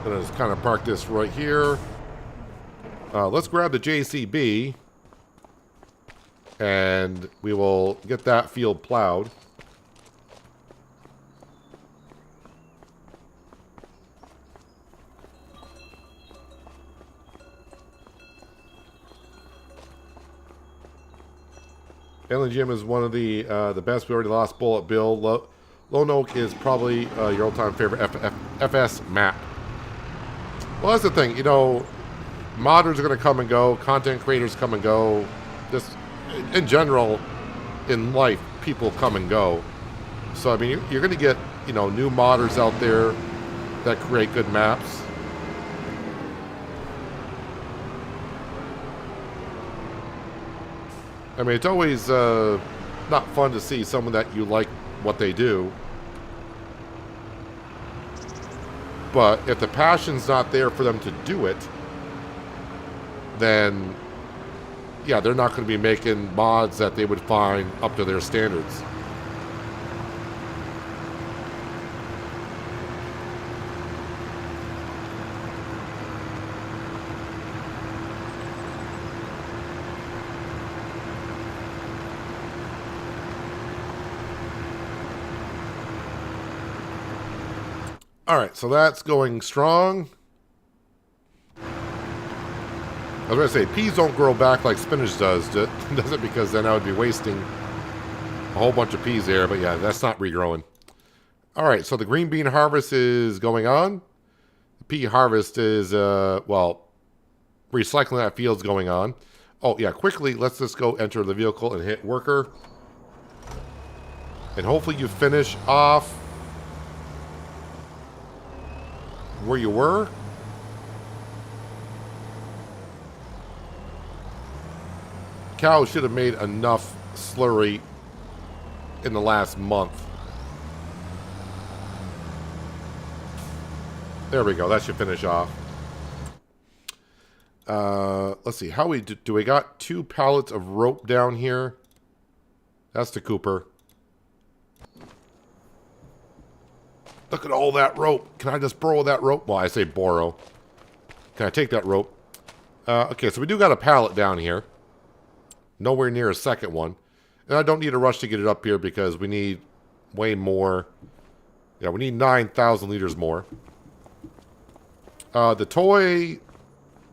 Gonna just kind of park this right here. Let's grab the JCB, and we will get that field plowed. Baling Gym is one of the best. We already lost Bullet Bill. Lone Oak is probably your all-time favorite FS map. Well, that's the thing, you know, modders are going to come and go, content creators come and go, just in general, in life, people come and go. So, I mean, you're going to get, you know, new modders out there that create good maps. I mean, it's always not fun to see someone that you like what they do. But if the passion's not there for them to do it, then, yeah, they're not going to be making mods that they would find up to their standards. Alright, so that's going strong. I was going to say, peas don't grow back like spinach does it? Because then I would be wasting a whole bunch of peas there. But yeah, that's not regrowing. Alright, so the green bean harvest is going on. The pea harvest is, well, recycling that field's going on. Oh, yeah, quickly, let's just go enter the vehicle and hit worker. And hopefully you finish off where you were. Cows should have made enough slurry in the last month. There we go. That should finish off. Let's see. How we do we got 2 pallets of rope down here? That's the Cooper. Look at all that rope. Can I just borrow that rope? Well, I say borrow. Can I take that rope? Okay, so we do got a pallet down here. Nowhere near a second one. And I don't need a rush to get it up here because we need way more. Yeah, we need 9,000 liters more. The toy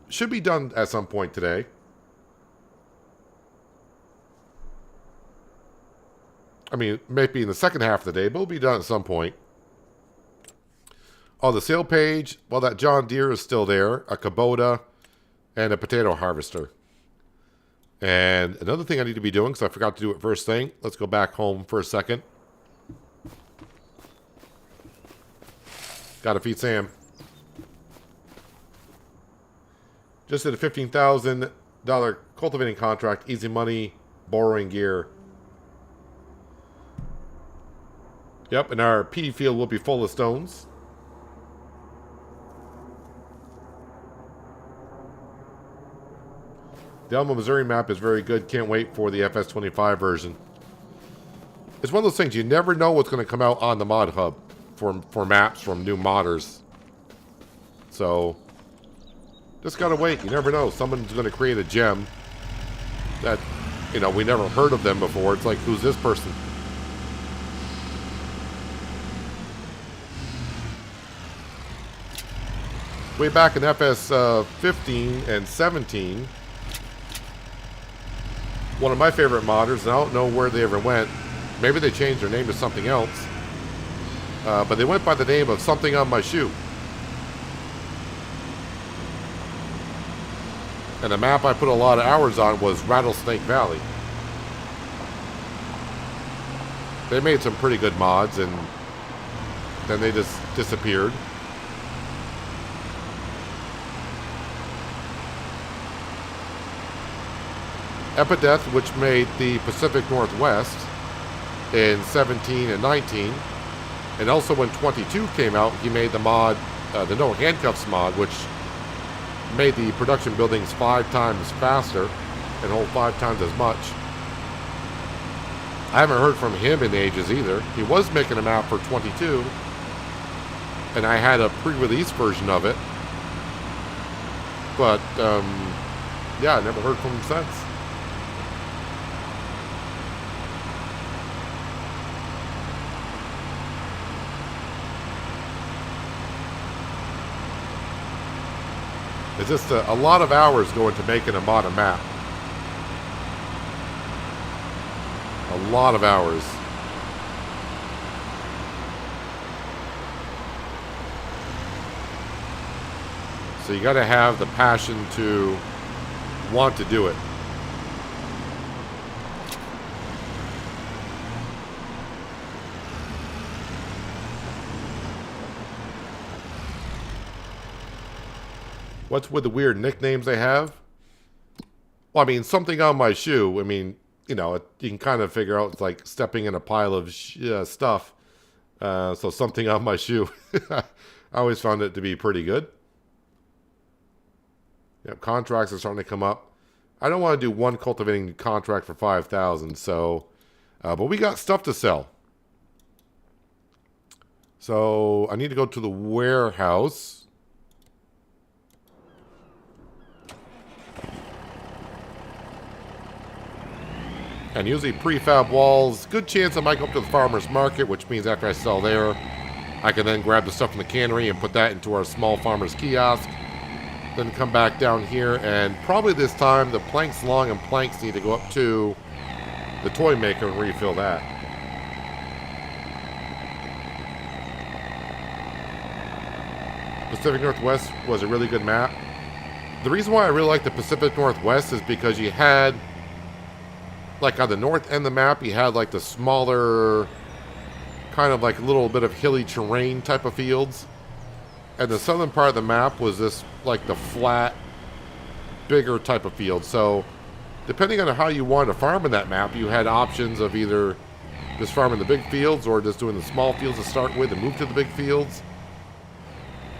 should be done at some point today. I mean, maybe in the second half of the day, but it'll be done at some point. Oh, the sale page, well, that John Deere is still there, a Kubota, and a potato harvester. And another thing I need to be doing, because I forgot to do it first thing, let's go back home for a second. Gotta feed Sam. Just did a $15,000 cultivating contract, easy money, borrowing gear. Yep, and our pea field will be full of stones. The Alma, Missouri map is very good. Can't wait for the FS25 version. It's one of those things, you never know what's going to come out on the mod hub for maps from new modders. So, just got to wait. You never know. Someone's going to create a gem that, you know, we never heard of them before. It's like, who's this person? way back in FS 15 and 17, one of my favorite modders, and I don't know where they ever went. Maybe they changed their name to something else. But they went by the name of Something on My Shoe. And the map I put a lot of hours on was Rattlesnake Valley. They made some pretty good mods, and then they just disappeared. Epideth, which made the Pacific Northwest in 17 and 19. And also when 22 came out, he made the mod, the No Handcuffs mod, which made the production buildings 5 times faster and hold 5 times as much. I haven't heard from him in ages either. He was making a map for 22, and I had a pre-release version of it. But, yeah, I never heard from him since. It's just a lot of hours going to making a mod map. A lot of hours. So you got to have the passion to want to do it. What's with the weird nicknames they have? Well, I mean, Something on My Shoe. I mean, you know, you can kind of figure out it's like stepping in a pile of stuff. So Something on My Shoe. I always found it to be pretty good. Yep, contracts are starting to come up. I don't want to do one cultivating contract for 5,000. So, but we got stuff to sell. So I need to go to the warehouse. And usually prefab walls, good chance I might go up to the farmer's market, which means after I sell there, I can then grab the stuff from the cannery and put that into our small farmer's kiosk. Then come back down here, and probably this time the planks long and planks need to go up to the toy maker and refill that. Pacific Northwest was a really good map. The reason why I really like the Pacific Northwest is because you had, like on the north end of the map, you had like the smaller, kind of like a little bit of hilly terrain type of fields. And the southern part of the map was this, like the flat, bigger type of field. So, depending on how you wanted to farm in that map, you had options of either just farming the big fields or just doing the small fields to start with and move to the big fields.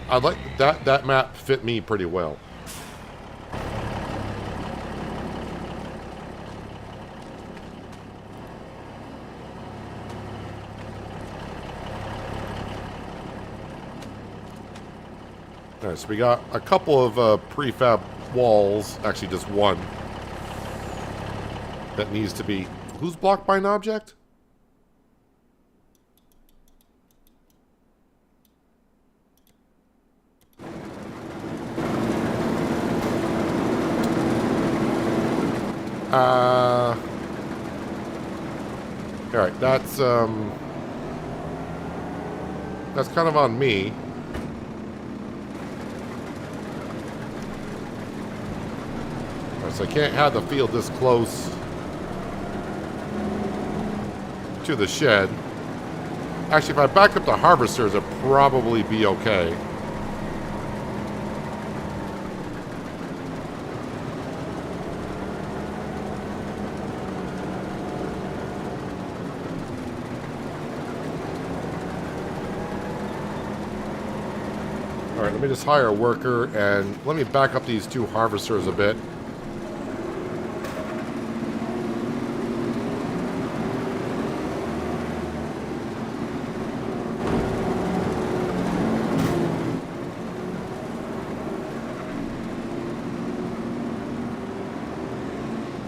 I like that map fit me pretty well. Alright, so we got a couple of prefab walls, actually just one, that needs to be... Who's blocked by an object? Alright, that's kind of on me. So I can't have the field this close to the shed. Actually, if I back up the harvesters, it'll probably be okay. Alright, let me just hire a worker and let me back up these 2 harvesters a bit.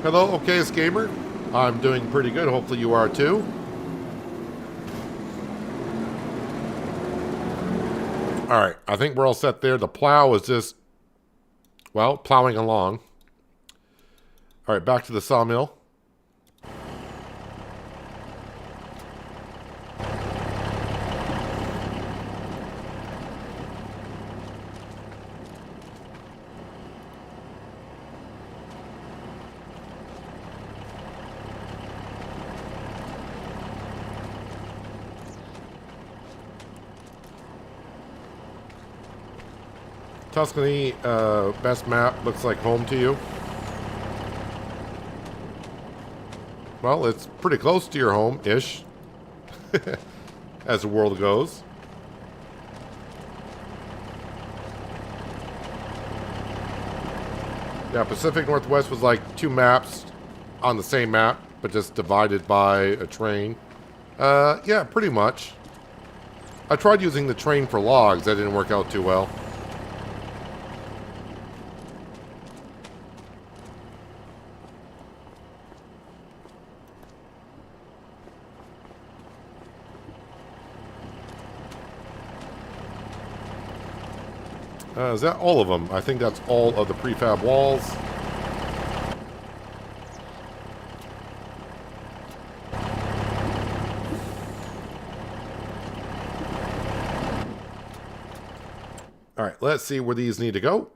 Hello, OKS Gamer. I'm doing pretty good. Hopefully you are too. Alright, I think we're all set there. The plow is just, well, plowing along. All right, back to the sawmill. Tuscany, best map, looks like home to you. Well, it's pretty close to your home-ish, as the world goes. Yeah, Pacific Northwest was like 2 maps on the same map, but just divided by a train. Yeah, pretty much. I tried using the train for logs. That didn't work out too well. Is that all of them? I think that's all of the prefab walls. All right, let's see where these need to go.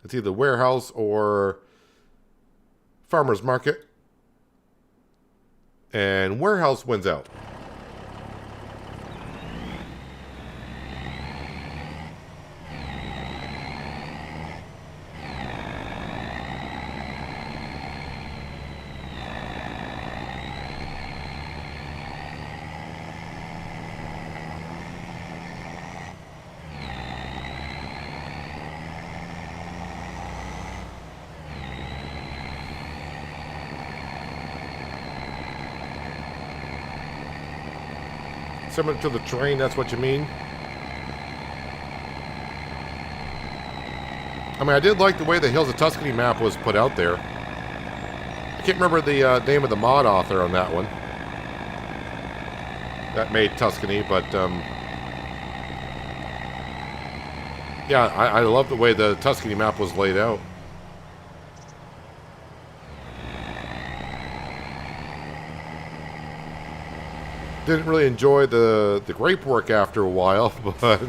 It's either warehouse or farmer's market. And warehouse wins out. Similar to the train, that's what you mean? I mean, I did like the way the Hills of Tuscany map was put out there. I can't remember the name of the mod author on that one. That made Tuscany, but yeah, I love the way the Tuscany map was laid out. Didn't really enjoy the grape work after a while, but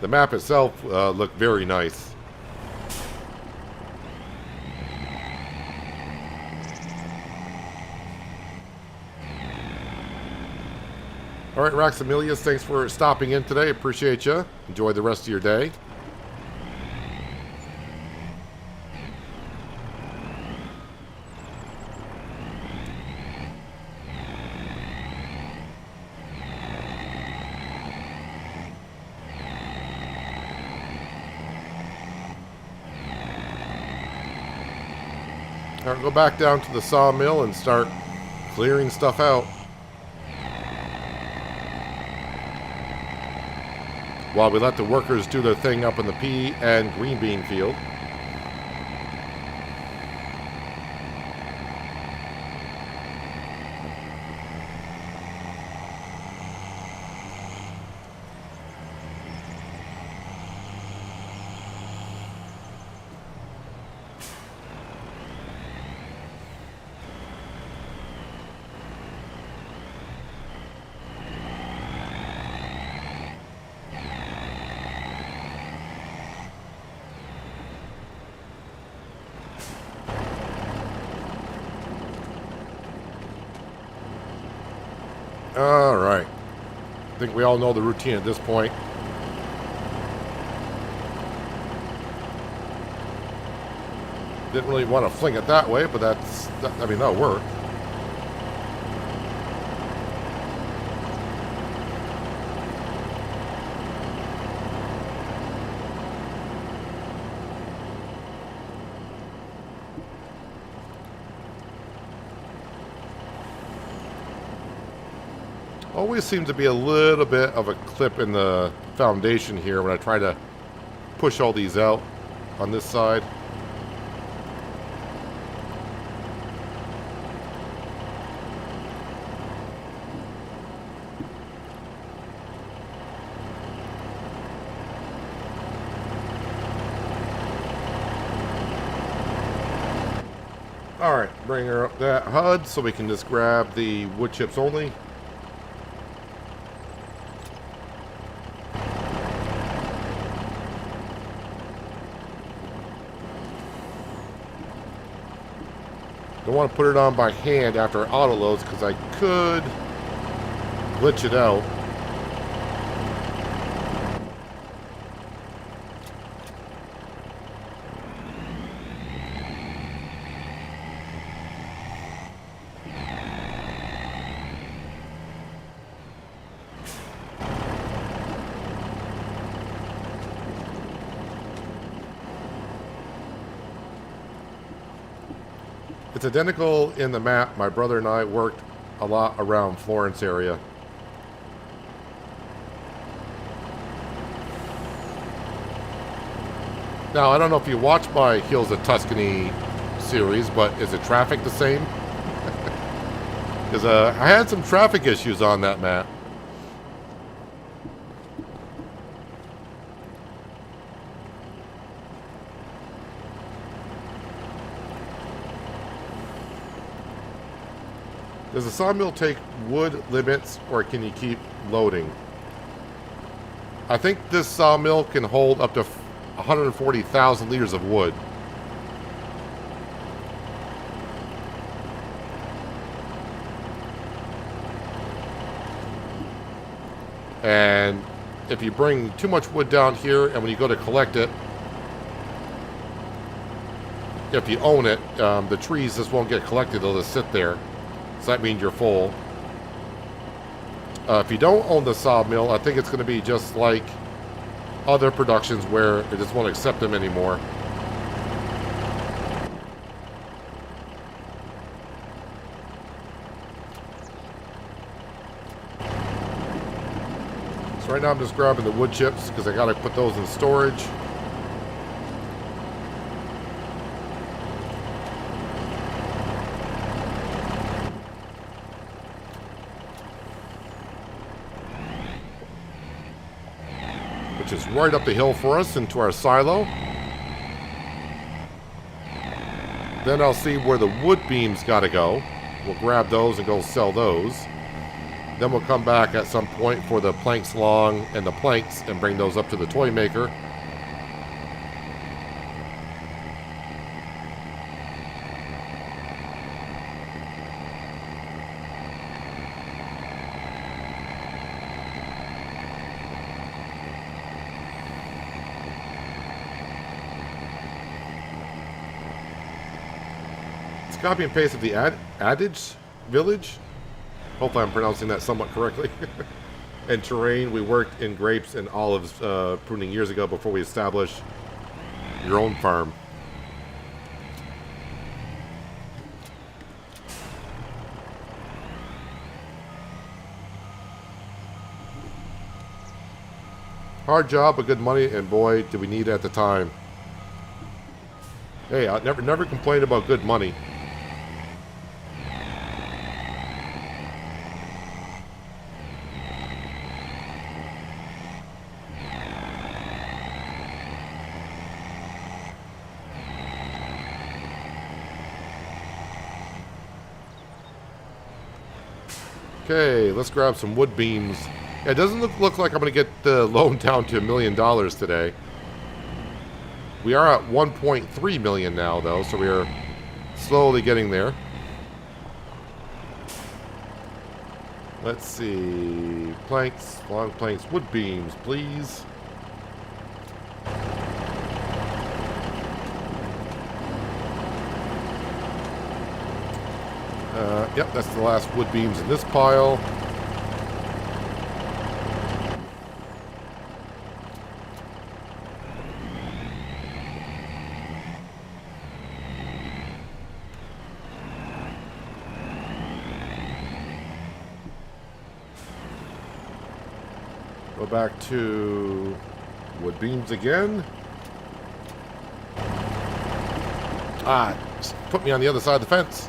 the map itself looked very nice. All right, Raxamilius, thanks for stopping in today. Appreciate you. Enjoy the rest of your day. All right, go back down to the sawmill and start clearing stuff out. While we let the workers do their thing up in the pea and green bean field. All right. I think we all know the routine at this point. Didn't really want to fling it that way, but I mean, that'll work. Always seems to be a little bit of a clip in the foundation here when I try to push all these out on this side. Alright, bring her up that HUD so we can just grab the wood chips only. Don't want to put it on by hand after auto loads because I could glitch it out. It's identical in the map. My brother and I worked a lot around Florence area. Now, I don't know if you watch my Hills of Tuscany series, but is the traffic the same? Because I had some traffic issues on that map. Does the sawmill take wood limits, or can you keep loading? I think this sawmill can hold up to 140,000 liters of wood. And if you bring too much wood down here, and when you go to collect it, if you own it, the trees just won't get collected. They'll just sit there. So that means you're full. If you don't own the sawmill, I think it's going to be just like other productions where it just won't accept them anymore. So right now I'm just grabbing the wood chips because I got to put those in storage. Which is right up the hill for us into our silo. Then I'll see where the wood beams gotta go. We'll grab those and go sell those. Then we'll come back at some point for the planks long and the planks and bring those up to the toy maker. Copy and paste of the adage village. Hopefully I'm pronouncing that somewhat correctly. And terrain, we worked in grapes and olives pruning years ago before we established your own farm. Hard job, but good money, and boy, did we need it at the time. Hey, I never complained about good money. Okay, let's grab some wood beams. Yeah, it doesn't look like I'm going to get the loan down to $1 million today. We are at 1.3 million now, though, so we are slowly getting there. Let's see. Planks, long planks, wood beams, please. Yep, that's the last wood beams in this pile. Go back to wood beams again. Ah, just put me on the other side of the fence.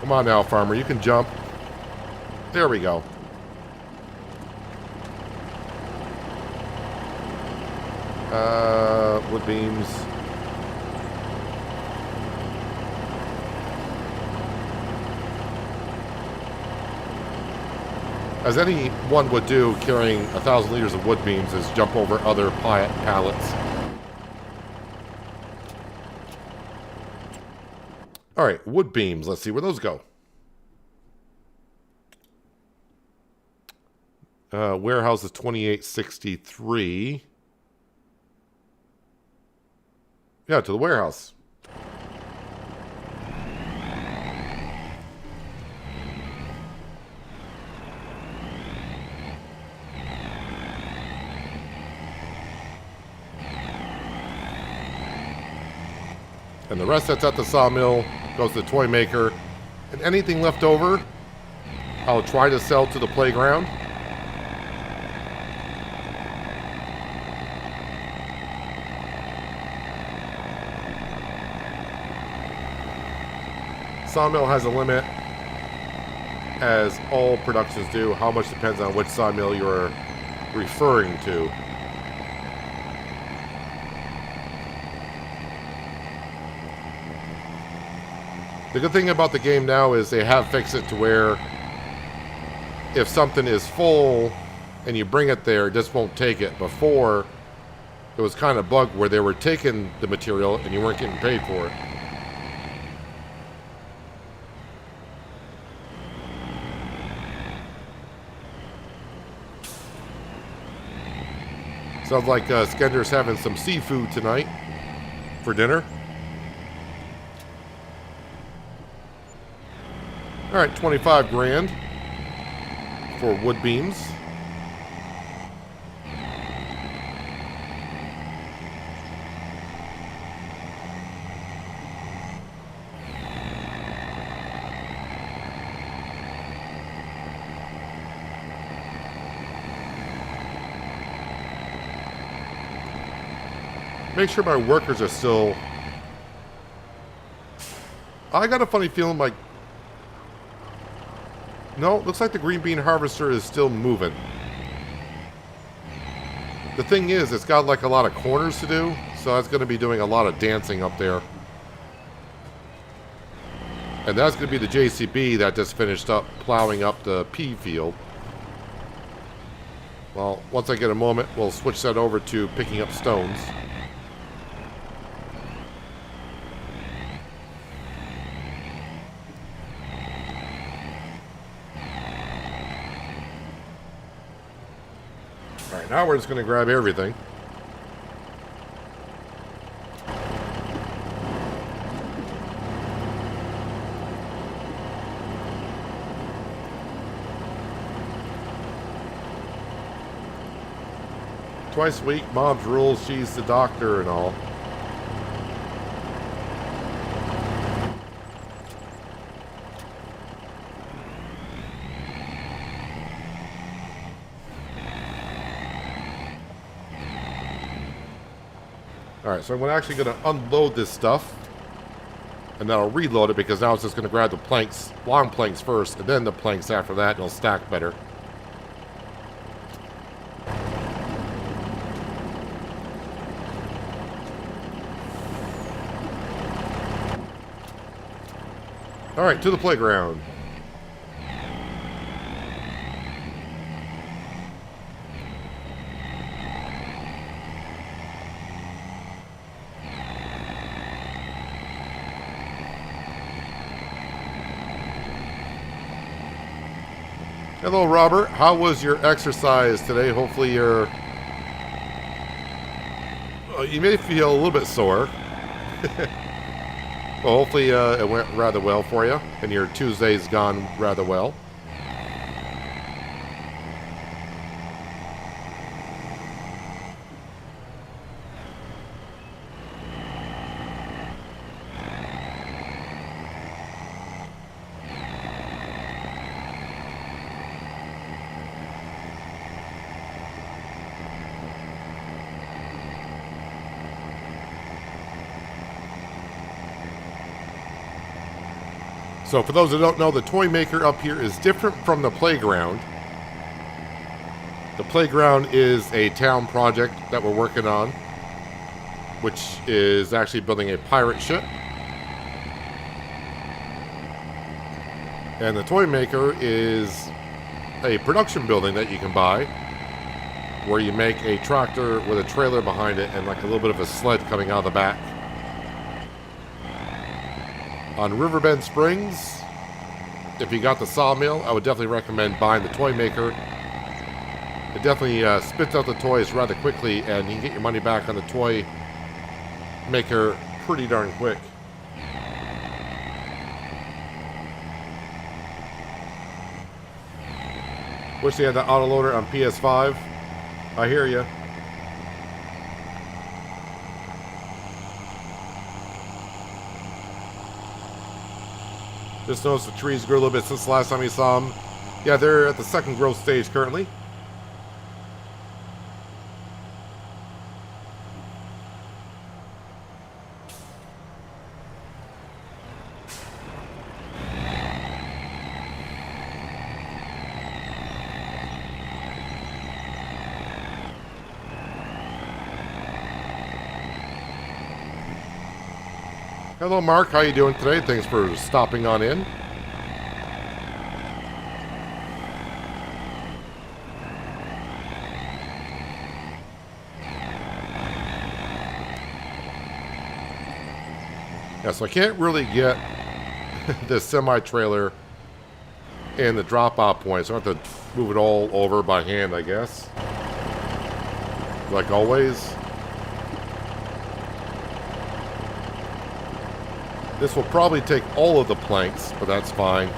Come on now, farmer, you can jump. There we go. Wood beams. As anyone would do carrying 1,000 liters of wood beams is jump over other pallets. Alright, wood beams. Let's see where those go. Warehouse is 2863. Yeah, to the warehouse. And the rest that's at the sawmill goes to the toy maker. And anything left over, I'll try to sell to the playground. Sawmill has a limit, as all productions do. How much depends on which sawmill you're referring to. The good thing about the game now is they have fixed it to where if something is full and you bring it there, it just won't take it. Before, it was kind of bugged where they were taking the material and you weren't getting paid for it. Sounds like Skender's having some seafood tonight for dinner. All right, 25 grand for wood beams. Make sure my workers are still... I got a funny feeling like... No, looks like the green bean harvester is still moving. The thing is, it's got like a lot of corners to do, so that's going to be doing a lot of dancing up there. And that's going to be the JCB that just finished up plowing up the pea field. Well, once I get a moment, we'll switch that over to picking up stones. Alright, now we're just going to grab everything. Twice a week, Mom's rules, she's the doctor and all. Alright, so I'm actually going to unload this stuff. And then I'll reload it because now it's just going to grab the planks, long planks first, and then the planks after that, and it'll stack better. Alright, to the playground. Hello, Robert. How was your exercise today? Hopefully you're... you may feel a little bit sore. Well, hopefully it went rather well for you, and your Tuesday's gone rather well. So for those that don't know, the toy maker up here is different from the playground. The playground is a town project that we're working on. which is actually building a pirate ship. And the toy maker is a production building that you can buy, where you make a tractor with a trailer behind it and like a little bit of a sled coming out of the back. On Riverbend Springs, if you got the sawmill, I would definitely recommend buying the toy maker. It definitely spits out the toys rather quickly, and you can get your money back on the toy maker pretty darn quick. Wish they had the autoloader on PS5. I hear ya. Just noticed the trees grew a little bit since the last time we saw them. Yeah, they're at the second growth stage currently. Hello, Mark. How you doing today? Thanks for stopping on in. Yeah, so I can't really get this semi-trailer in the drop-off point, so I have to move it all over by hand, I guess. Like always. This will probably take all of the planks, but that's fine.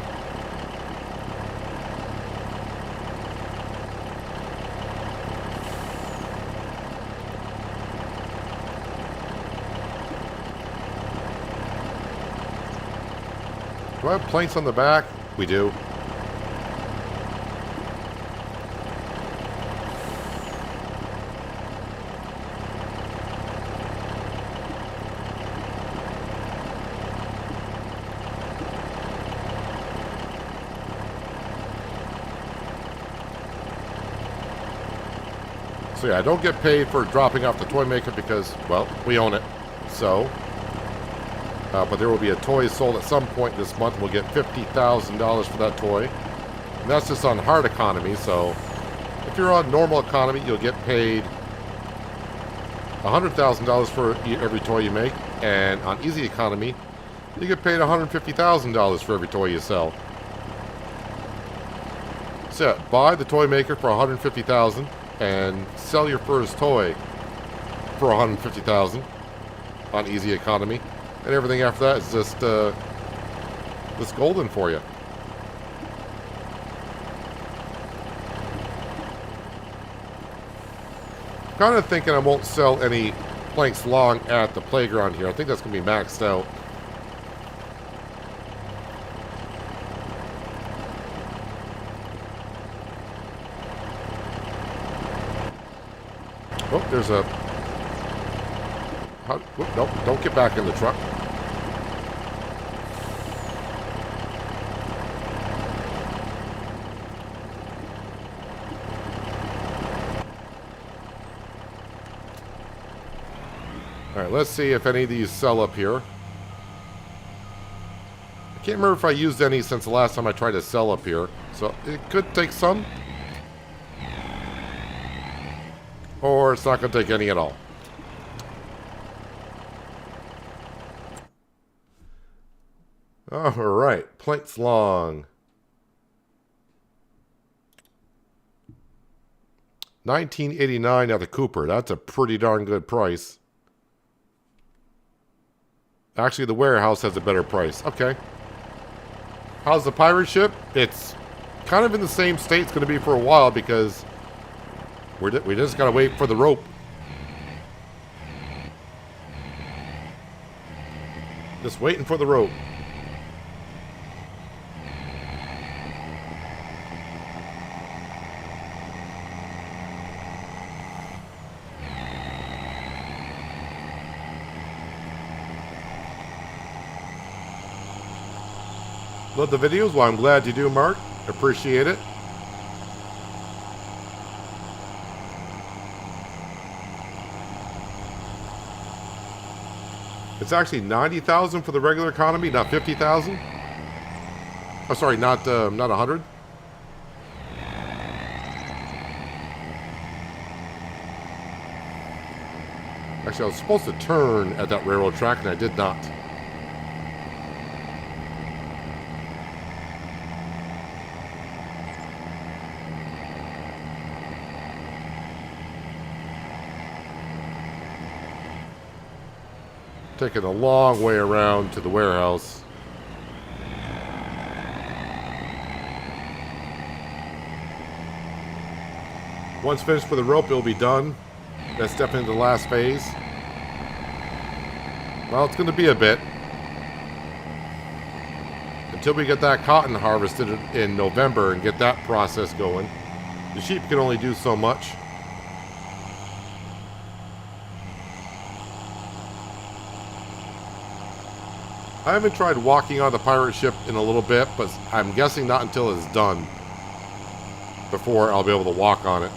Do I have planks on the back? We do. So yeah, I don't get paid for dropping off the toy maker because, well, we own it. So, but there will be a toy sold at some point this month. We'll get $50,000 for that toy. And that's just on hard economy. So if you're on normal economy, you'll get paid $100,000 for every toy you make. And on easy economy, you get paid $150,000 for every toy you sell. So yeah, buy the toy maker for $150,000 and sell your first toy for $150,000 on easy economy. And everything after that is just golden for you. Kind of thinking I won't sell any planks long at the playground here. I think that's going to be maxed out. Oh, there's a... Whoop, nope, don't get back in the truck. Alright, let's see if any of these sell up here. I can't remember if I used any since the last time I tried to sell up here. So it could take some. Or it's not going to take any at all. Alright, planks long. 1989 at the Cooper. That's a pretty darn good price. Actually, the warehouse has a better price. Okay. How's the pirate ship? It's kind of in the same state it's going to be for a while because we just got to wait for the rope. Just waiting for the rope. Love the videos. Well, I'm glad you do, Mark. Appreciate it. It's actually 90,000 for the regular economy, not 50,000. Oh, sorry, not 100. Actually, I was supposed to turn at that railroad track, and I did not. Taking a long way around to the warehouse. Once finished with the rope, it'll be done. That's definitely the last phase. Well, it's going to be a bit. Until we get that cotton harvested in November and get that process going. The sheep can only do so much. I haven't tried walking on the pirate ship in a little bit, but I'm guessing not until it's done before I'll be able to walk on it.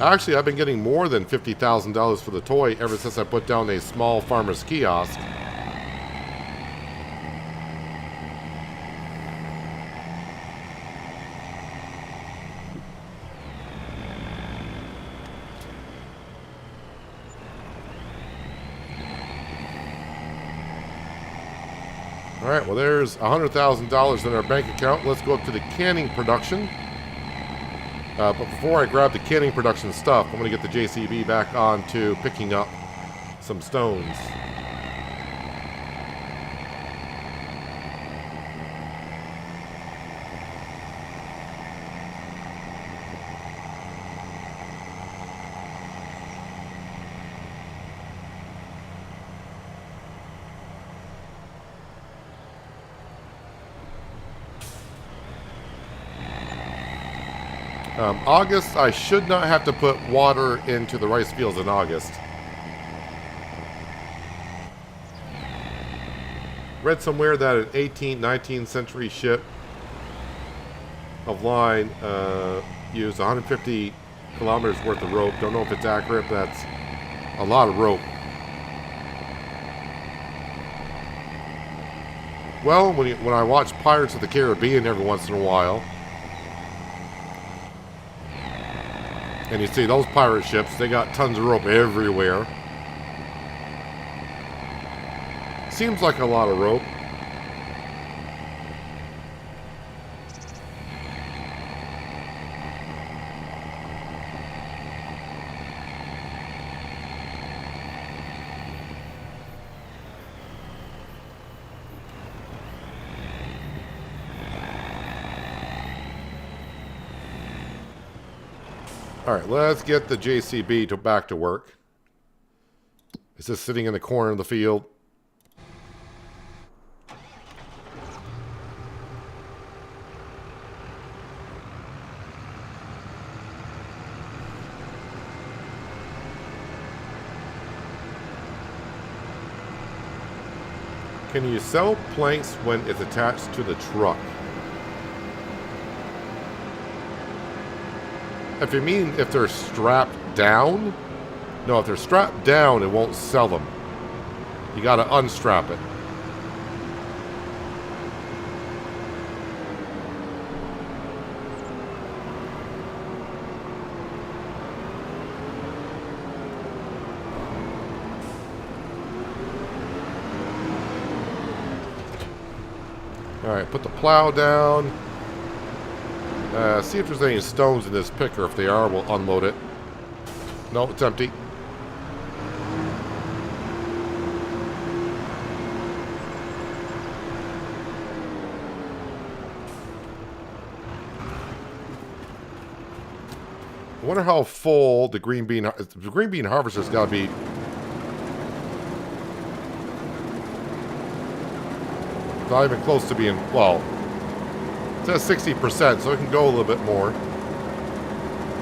Actually, I've been getting more than $50,000 for the toy ever since I put down a small farmer's kiosk. Alright, well there's $100,000 in our bank account. Let's go up to the canning production. But before I grab the canning production stuff, I'm going to get the JCB back on to picking up some stones. August, I should not have to put water into the rice fields in August. Read somewhere that an 18th, 19th century ship of line used 150 kilometers worth of rope. Don't know if it's accurate, but that's a lot of rope. Well, when I watch Pirates of the Caribbean every once in a while, and you see those pirate ships, they got tons of rope everywhere. Seems like a lot of rope. Alright, let's get the JCB back to work. It's just sitting in the corner of the field. Can you sell planks when it's attached to the truck? If you mean if they're strapped down? No, if they're strapped down, it won't sell them. You gotta unstrap it. Alright, put the plow down. See if there's any stones in this picker. If they are, we'll unload it. No, it's empty. I wonder how full the green bean harvester's got to be. Not even close to being, well, it says 60%, so it can go a little bit more.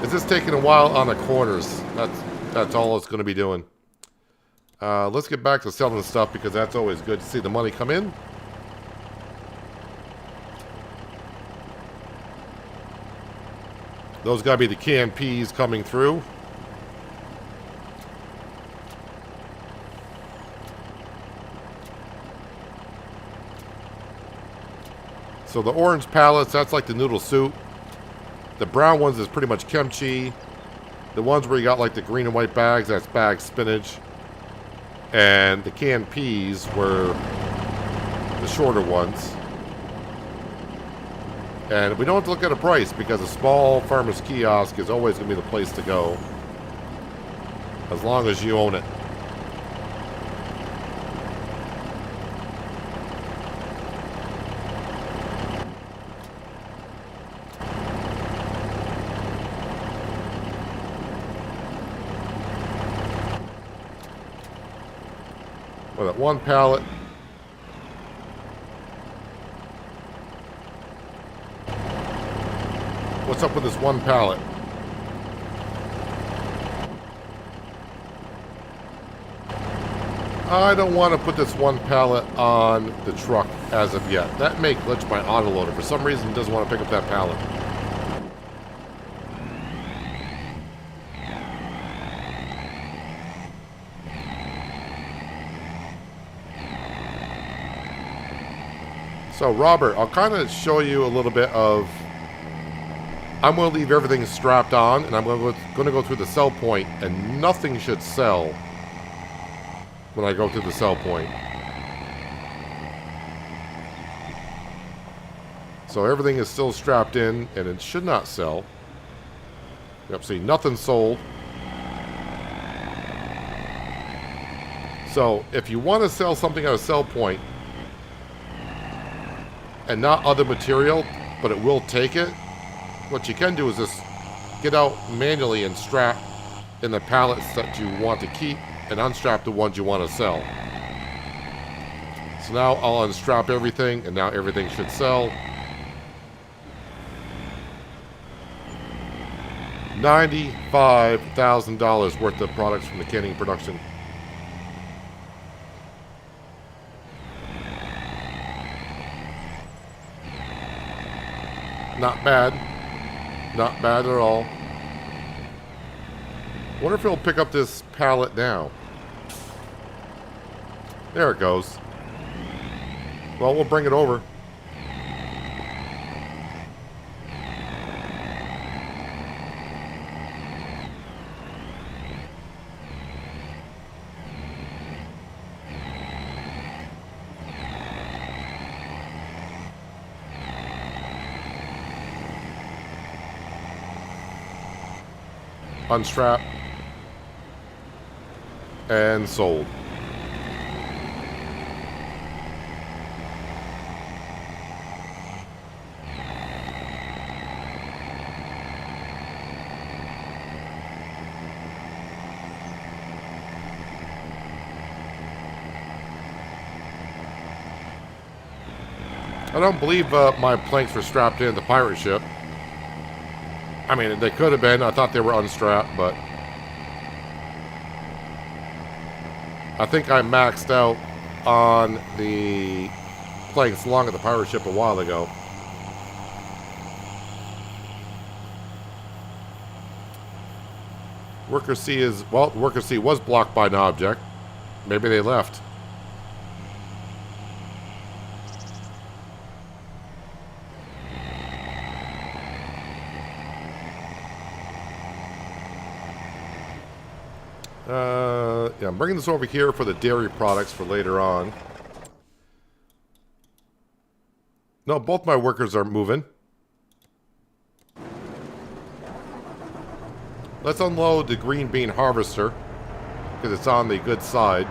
It's just taking a while on the corners. That's all it's going to be doing. Let's get back to selling stuff because that's always good to see the money come in. Those gotta be the canned peas coming through. So the orange pallets, that's like the noodle soup. The brown ones is pretty much kimchi. The ones where you got like the green and white bags, that's bagged spinach. And the canned peas were the shorter ones. And we don't have to look at a price because a small farmer's kiosk is always going to be the place to go. As long as you own it. Well, that one pallet. What's up with this one pallet? I don't want to put this one pallet on the truck as of yet. That may glitch my autoloader. For some reason, it doesn't want to pick up that pallet. So, Robert, I'll kind of show you a little bit of... I'm going to leave everything strapped on, and I'm going to go through the sell point, and nothing should sell when I go through the sell point. So everything is still strapped in, and it should not sell. Yep, see, nothing sold. So, if you want to sell something at a sell point, and not other material, but it will take it, what you can do is just get out manually and strap in the pallets that you want to keep and unstrap the ones you want to sell. So now I'll unstrap everything, and now everything should sell. $95,000 worth of products from the canning production. Not bad. Not bad at all. Wonder if it'll pick up this pallet now. There it goes. Well, we'll bring it over. Unstrap and sold. I don't believe my planks were strapped in the pirate ship. I mean, they could have been. I thought they were unstrapped, but I think I maxed out on the planks along at the pirate ship a while ago. Worker C is, well, Worker C was blocked by an object. Maybe they left. Yeah, I'm bringing this over here for the dairy products for later on. No, both my workers are moving. Let's unload the green bean harvester because it's on the good side.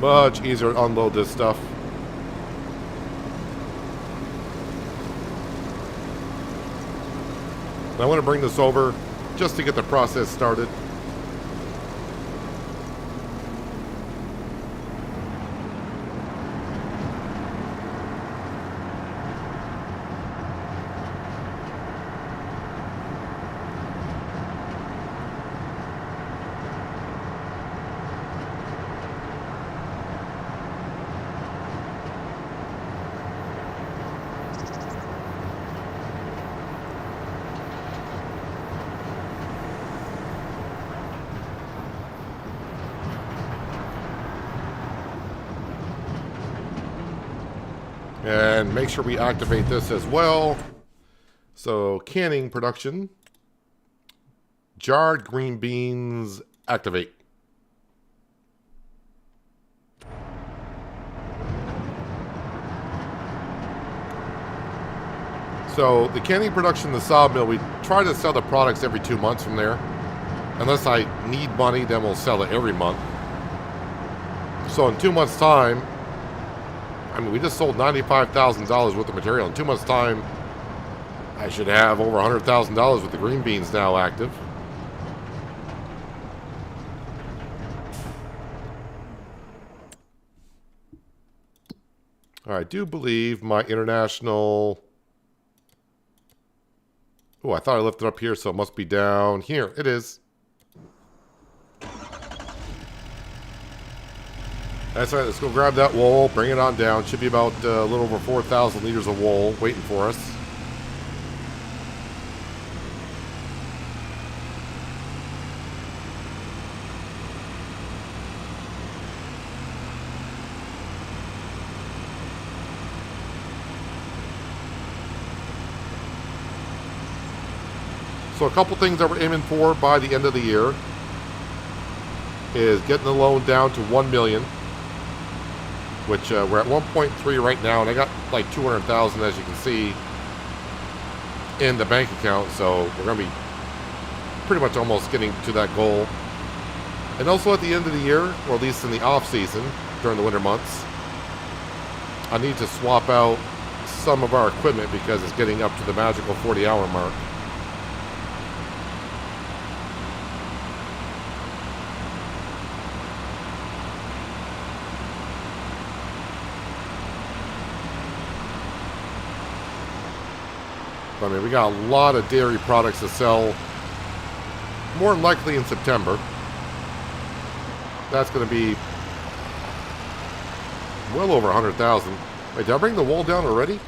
Much easier to unload this stuff. I want to bring this over just to get the process started. And make sure we activate this as well. So canning production. Jarred green beans, activate. So the canning production, the sawmill, we try to sell the products every 2 months from there. Unless I need money, then we'll sell it every month. So in 2 months' time, I mean, we just sold $95,000 worth of material. In 2 months' time, I should have over $100,000 with the green beans now active. I do believe my international... Oh, I thought I left it up here, so it must be down here. It is. That's right. Let's go grab that wool, bring it on down. Should be about a little over 4,000 liters of wool waiting for us. So a couple things that we're aiming for by the end of the year is getting the loan down to $1 million, which we're at 1.3 right now, and I got like 200,000, as you can see, in the bank account. So we're going to be pretty much almost getting to that goal. And also at the end of the year, or at least in the off season during the winter months, I need to swap out some of our equipment because it's getting up to the magical 40-hour mark. I mean, we got a lot of dairy products to sell, more than likely in September. That's going to be well over 100,000. Wait, did I bring the wool down already?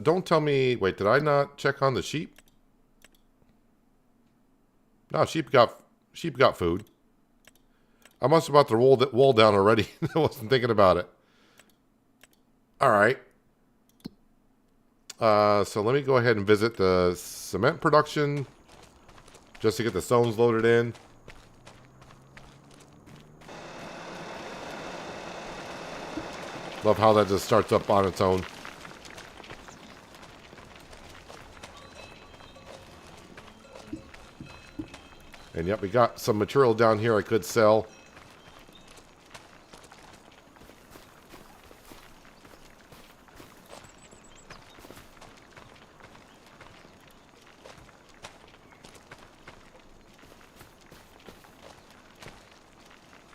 Don't tell me... Wait, did I not check on the sheep? No, sheep got food. I must have brought the wool down already. I wasn't thinking about it. Alright. So let me go ahead and visit the cement production just to get the stones loaded in. Love how that just starts up on its own. And yep, we got some material down here I could sell.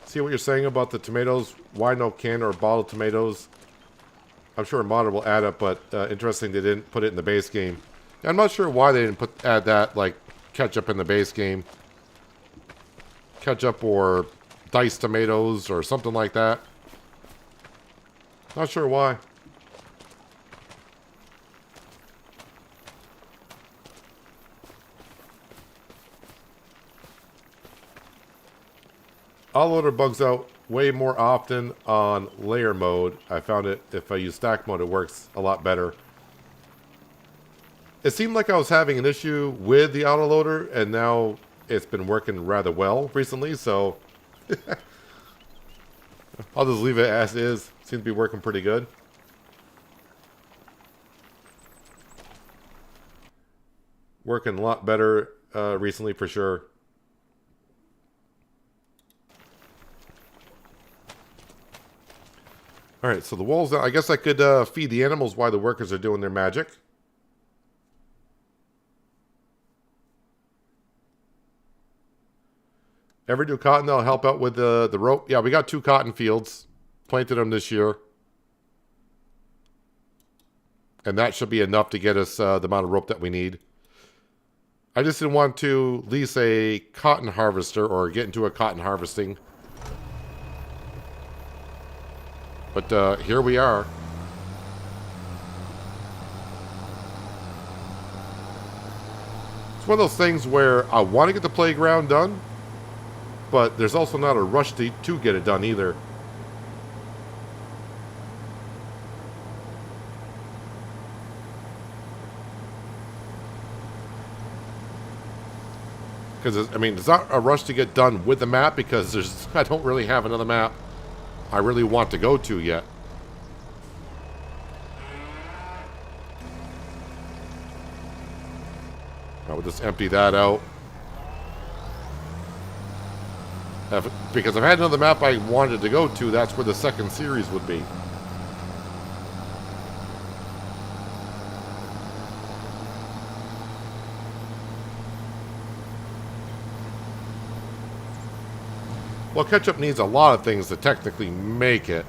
See what you're saying about the tomatoes? Why no canned or bottled tomatoes? I'm sure modded will add up, but interesting they didn't put it in the base game. I'm not sure why they didn't add that, like ketchup in the base game. Ketchup or diced tomatoes or something like that. Not sure why. Autoloader bugs out way more often on layer mode. I found it, if I use stack mode, it works a lot better. It seemed like I was having an issue with the autoloader, and now it's been working rather well recently, so I'll just leave it as is. Seems to be working pretty good. Working a lot better recently for sure. Alright, so the walls, I guess I could feed the animals while the workers are doing their magic. Ever do cotton? That'll help out with the rope. Yeah, we got 2 cotton fields. Planted them this year. And that should be enough to get us the amount of rope that we need. I just didn't want to lease a cotton harvester or get into a cotton harvesting. But here we are. It's one of those things where I want to get the playground done, but there's also not a rush to get it done either. Because, I mean, it's not a rush to get done with the map because I don't really have another map I really want to go to yet. I will just empty that out. Because if I had another map I wanted to go to, that's where the second series would be. Well, ketchup needs a lot of things to technically make it.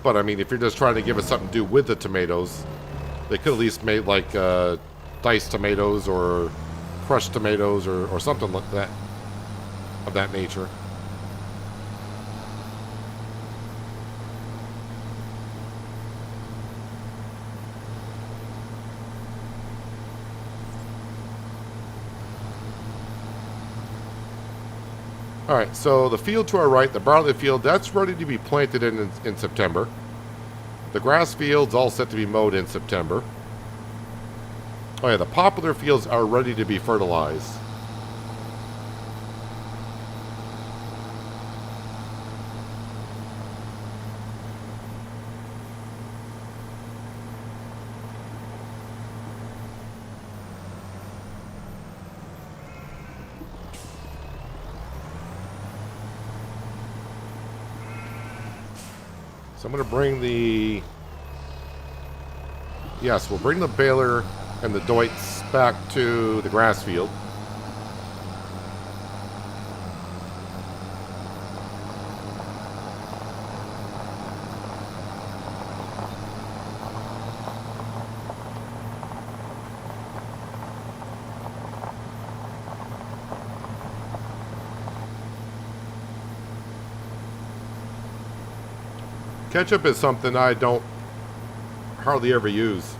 But, I mean, if you're just trying to give it something to do with the tomatoes, they could at least make, like, diced tomatoes or crushed tomatoes or something like that, of that nature. Alright, so the field to our right, the barley field, that's ready to be planted in September. The grass fields all set to be mowed in September. Oh yeah, the poplar fields are ready to be fertilized. So I'm going to bring the... Yes, we'll bring the baler and the Deutz back to the grass field. Ketchup is something I don't hardly ever use.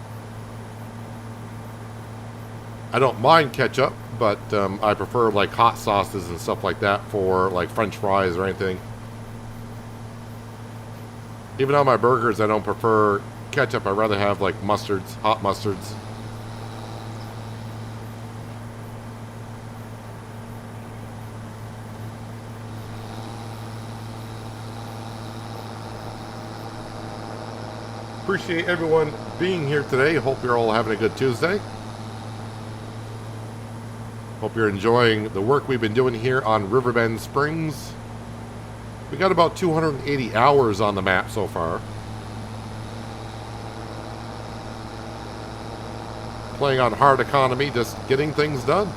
I don't mind ketchup, but I prefer like hot sauces and stuff like that for like French fries or anything. Even on my burgers, I don't prefer ketchup. I'd rather have like mustards, hot mustards. Appreciate everyone being here today. Hope you're all having a good Tuesday. Hope you're enjoying the work we've been doing here on Riverbend Springs. We got about 280 hours on the map so far. Playing on hard economy, just getting things done.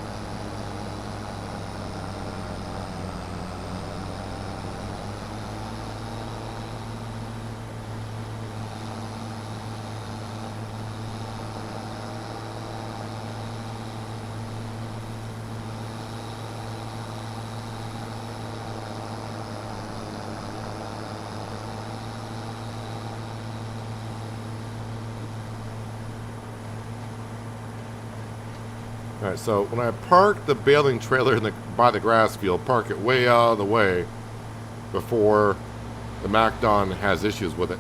Alright, so when I park the baling trailer by the grass field, park it way out of the way before the MacDon has issues with it.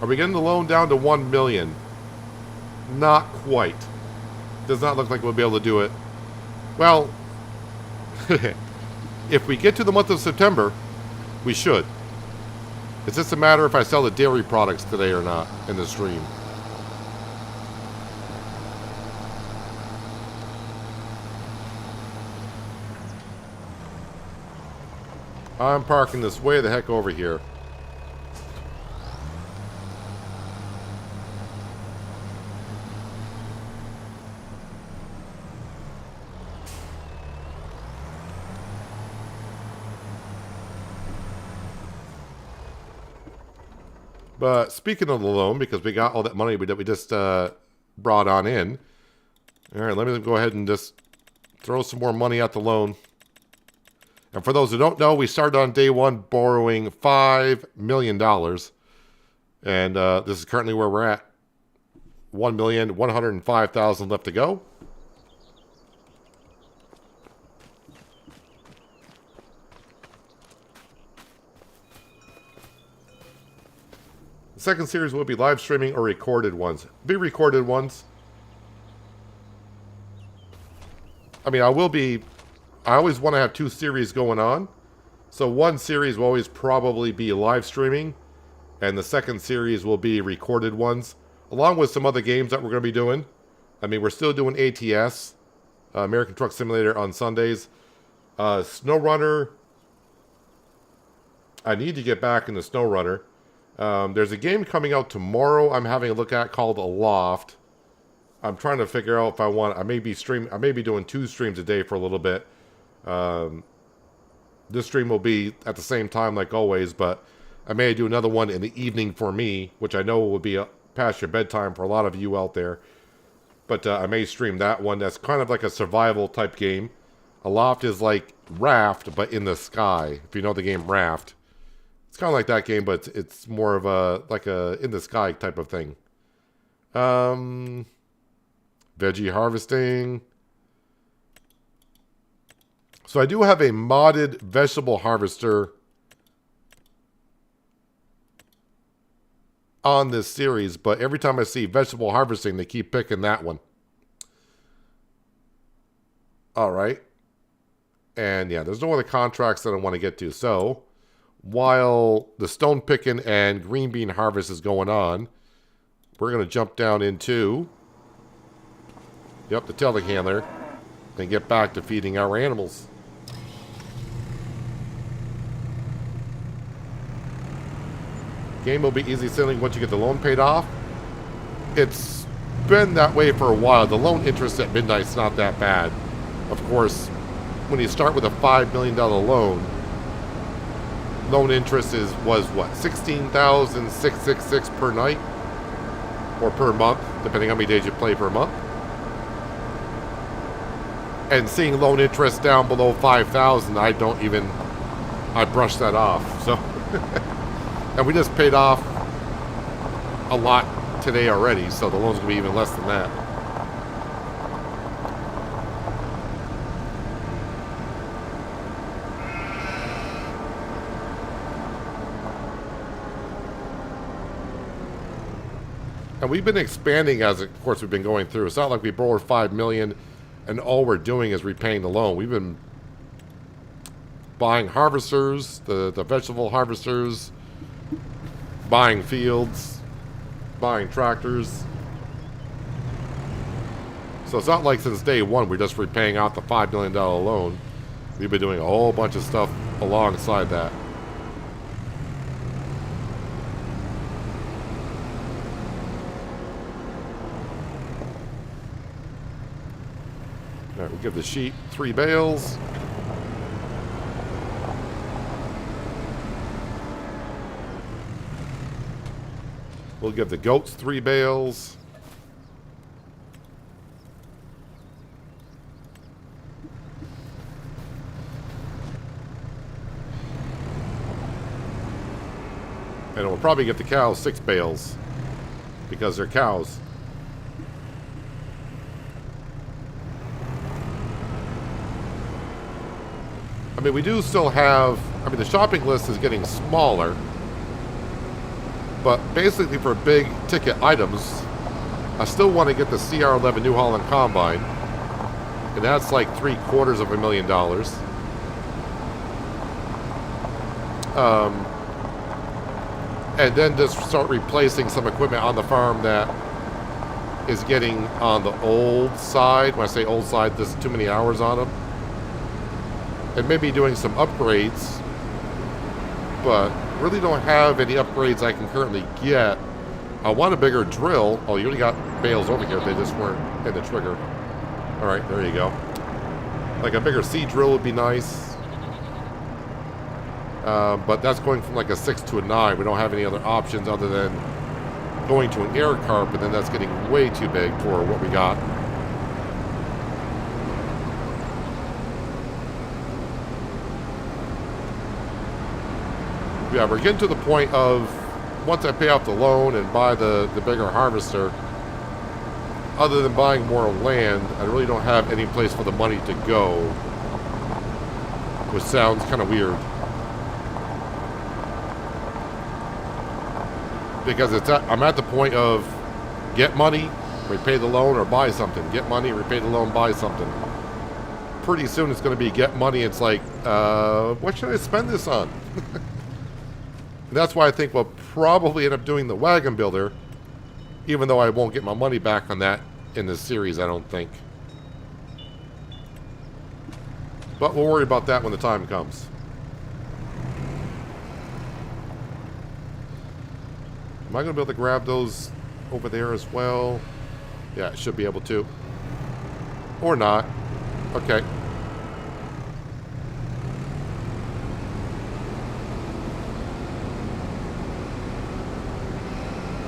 Are we getting the loan down to 1 million? Not quite. Does not look like we'll be able to do it. Well, if we get to the month of September, we should. It's just a matter if I sell the dairy products today or not in the stream. I'm parking this way the heck over here. But speaking of the loan, because we got all that money that we just brought on in. All right, let me go ahead and just throw some more money at the loan. And for those who don't know, we started on day one borrowing $5 million. And this is currently where we're at. 1,105,000 left to go. The second series will be live streaming or recorded ones. Be recorded ones. I mean, I always want to have 2 series going on. So one series will always probably be live streaming, and the second series will be recorded ones, along with some other games that we're going to be doing. I mean, we're still doing ATS, American Truck Simulator, on Sundays. SnowRunner. I need to get back into SnowRunner. There's a game coming out tomorrow I'm having a look at called Aloft. I'm trying to figure out if I may be doing 2 streams a day for a little bit. This stream will be at the same time like always, but I may do another one in the evening for me, which I know will be past your bedtime for a lot of you out there. But I may stream that one. That's kind of like a survival type game. Aloft is like Raft, but in the sky. If you know the game Raft. It's kind of like that game, but it's more of a in the sky type of thing. Veggie harvesting. So I do have a modded vegetable harvester on this series, but every time I see vegetable harvesting, they keep picking that one. All right. And yeah, there's no other contracts that I want to get to. So while the stone picking and green bean harvest is going on, we're going to jump down into the telehandler and get back to feeding our animals. Game will be easy sailing once you get the loan paid off. It's been that way for a while. The loan interest at midnight's not that bad. Of course, when you start with a $5 million loan interest was what, $16,666 per night or per month, depending on how many days you play per month. And seeing loan interest down below $5,000, I brush that off. So. And we just paid off a lot today already, so the loan's going to be even less than that. And we've been expanding as, of course, we've been going through. It's not like we borrowed $5 million and all we're doing is repaying the loan. We've been buying harvesters, the vegetable harvesters, buying fields, buying tractors. So it's not like since day one we're just repaying out the $5 million loan. We've been doing a whole bunch of stuff alongside that. All right, we'll give the sheep 3 bales. We'll give the goats 3 bales. And we'll probably give the cows 6 bales because they're cows. I mean, we do still have, the shopping list is getting smaller. But basically for big ticket items, I still want to get the CR11 New Holland Combine. And that's like $750,000. And then just start replacing some equipment on the farm that is getting on the old side. When I say old side, there's too many hours on them. And maybe doing some upgrades. But really don't have any upgrades I can currently get. I want a bigger drill. Oh, you already got bales over here. They just weren't in the trigger. All right, there you go. Like a bigger seed drill would be nice. But that's going from like a 6 to a 9. We don't have any other options other than going to an air carp, and then that's getting way too big for what we got. Yeah, we're getting to the point of once I pay off the loan and buy the bigger harvester, other than buying more land, I really don't have any place for the money to go, which sounds kind of weird. Because I'm at the point of get money, repay the loan, or buy something. Get money, repay the loan, buy something. Pretty soon it's going to be get money. It's like, what should I spend this on? And that's why I think we'll probably end up doing the wagon builder, even though I won't get my money back on that in this series, I don't think. But we'll worry about that when the time comes. Am I going to be able to grab those over there as well? Yeah, I should be able to. Or not. Okay.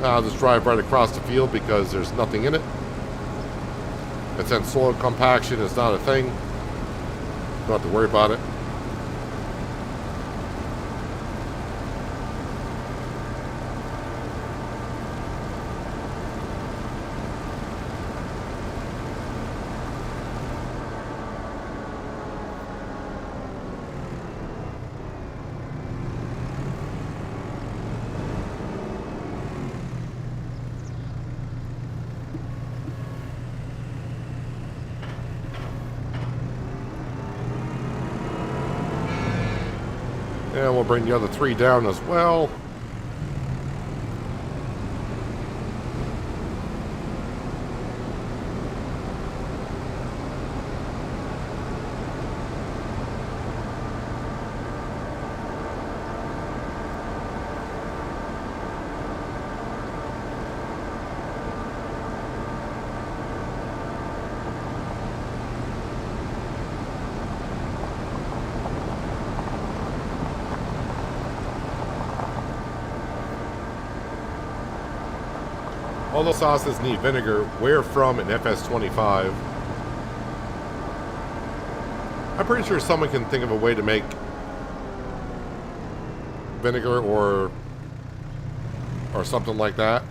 I'll just drive right across the field because there's nothing in it. And since soil compaction is not a thing, don't have to worry about it. And we'll bring the other 3 down as well. All those sauces need vinegar. Where from in FS25? I'm pretty sure someone can think of a way to make vinegar or something like that.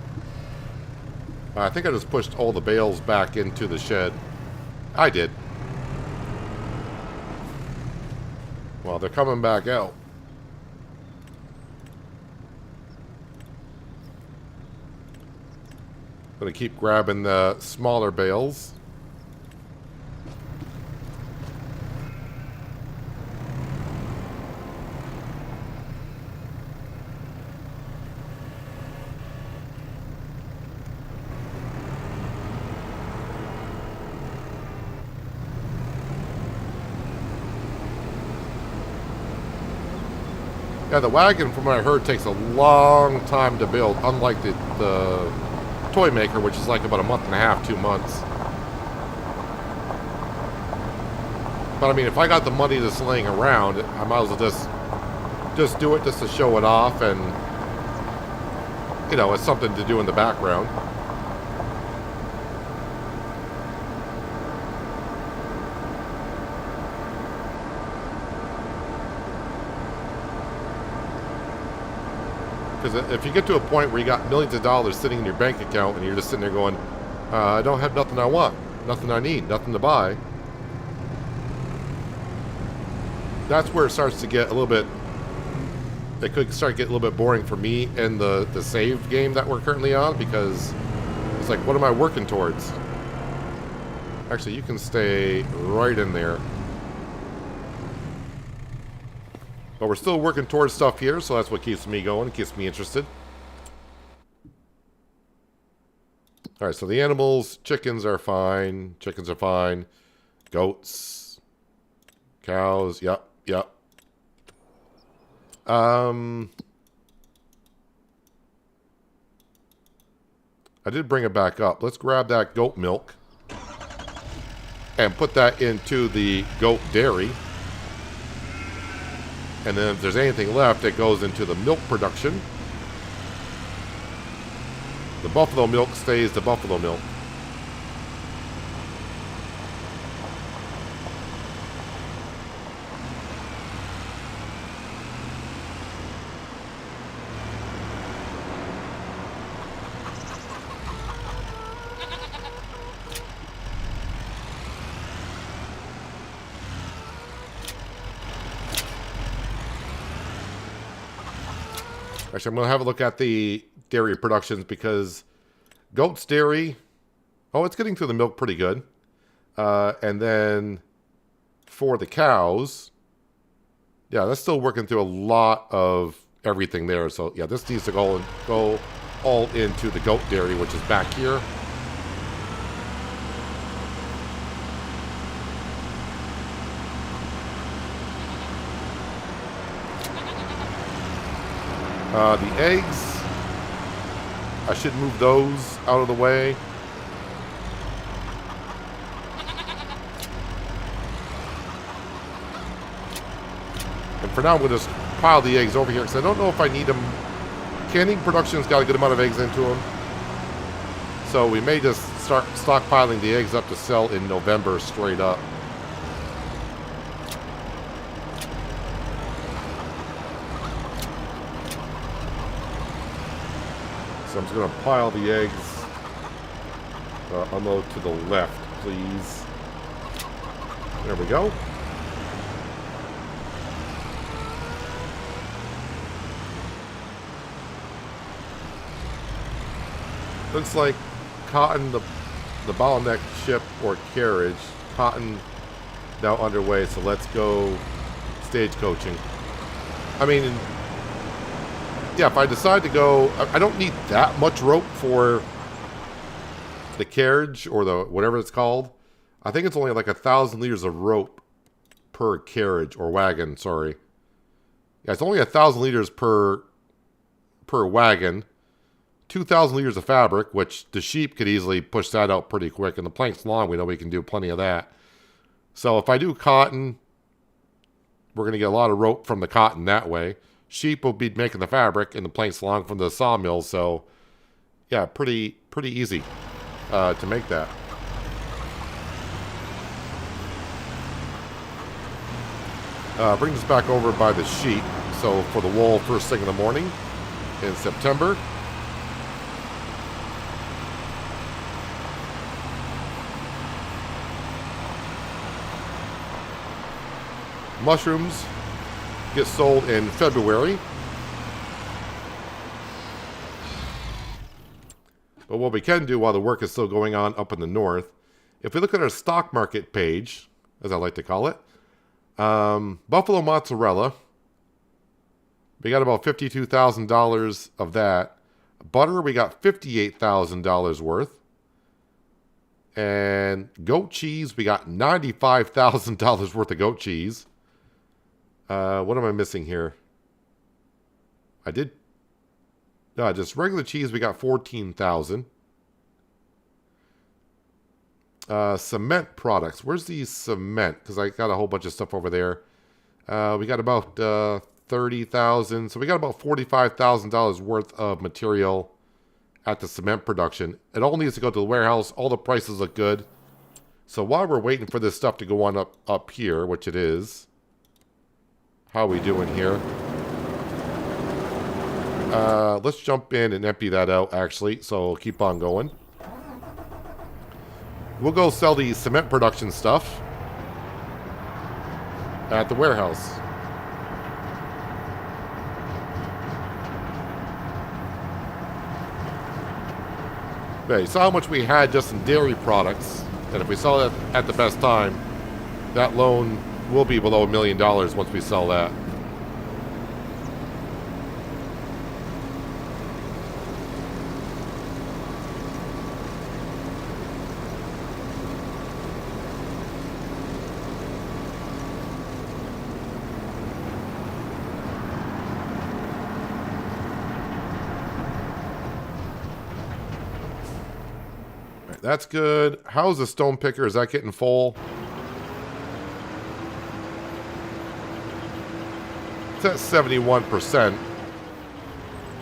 I think I just pushed all the bales back into the shed. I did. Well, they're coming back out. Gonna keep grabbing the smaller bales. Yeah, the wagon, from what I heard, takes a long time to build, unlike the toy maker, which is like about a month and a half, 2 months. But I mean, if I got the money that's laying around, I might as well just do it just to show it off, and you know, it's something to do in the background. Because if you get to a point where you got millions of dollars sitting in your bank account and you're just sitting there going, I don't have nothing I want, nothing I need, nothing to buy. That's where it starts to get a little bit, it could start getting a little bit boring for me in the save game that we're currently on, because it's like, what am I working towards? Actually, you can stay right in there. But we're still working towards stuff here, so that's what keeps me going. It keeps me interested. Alright, so the animals, chickens are fine. Chickens are fine. Goats. Cows, yep. I did bring it back up. Let's grab that goat milk and put that into the goat dairy. And then if there's anything left, it goes into the milk production. The buffalo milk stays the buffalo milk. Actually, I'm going to have a look at the dairy productions because goat's dairy, oh, it's getting through the milk pretty good. And then for the cows, yeah, that's still working through a lot of everything there. So, yeah, this needs to go all into the goat dairy, which is back here. The eggs, I should move those out of the way. And for now, I'm going to just pile the eggs over here because I don't know if I need them. Canning production's got a good amount of eggs into them. So we may just start stockpiling the eggs up to sell in November straight up. So I'm just going to pile the eggs, unload to the left, please. There we go. Looks like cotton, the bottleneck ship or carriage, cotton now underway, so let's go stagecoaching. I mean, yeah, if I decide to go, I don't need that much rope for the carriage or the whatever it's called. I think it's only like 1,000 liters of rope per carriage or wagon, sorry. Yeah, it's only 1,000 liters per wagon. 2,000 liters of fabric, which the sheep could easily push that out pretty quick. And the plank's long, we know we can do plenty of that. So if I do cotton, we're going to get a lot of rope from the cotton that way. Sheep will be making the fabric, and the plank's long from the sawmill. So, yeah, pretty easy to make that. Bring this back over by the sheep. So for the wool, first thing in the morning in September. Mushrooms get sold in February. But what we can do while the work is still going on up in the north, if we look at our stock market page, as I like to call it, buffalo mozzarella, we got about $52,000 of that. Butter, we got $58,000 worth. And goat cheese, we got $95,000 worth of goat cheese. What am I missing here? Just regular cheese, we got $14,000. Cement products. Where's the cement? Because I got a whole bunch of stuff over there. We got about $30,000. So we got about $45,000 worth of material at the cement production. It all needs to go to the warehouse. All the prices look good. So while we're waiting for this stuff to go on up here, which it is, how are we doing here? Let's jump in and empty that out, actually. So keep on going. We'll go sell the cement production stuff at the warehouse. Okay, saw how much we had just in dairy products. And if we sell that at the best time, that loan will be below $1 million once we sell that. That's good. How's the stone picker? Is that getting full? It's at 71%.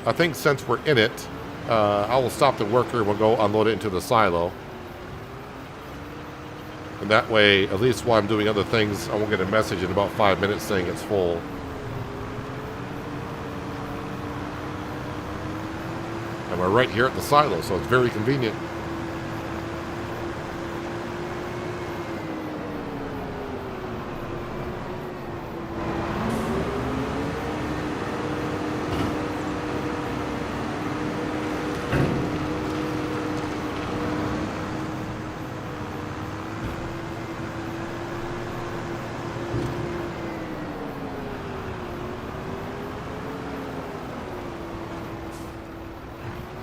I think since we're in it, I will stop the worker and we'll go unload it into the silo. And that way, at least while I'm doing other things, I won't get a message in about 5 minutes saying it's full. And we're right here at the silo, so it's very convenient.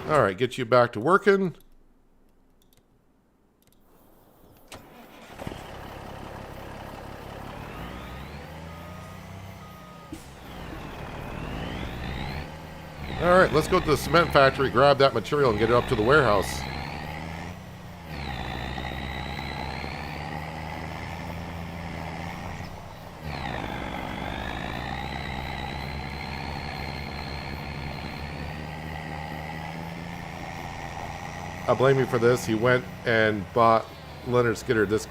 All right, get you back to working. All right, let's go to the cement factory, grab that material, and get it up to the warehouse. I blame you for this. He went and bought Leonard Skinner. This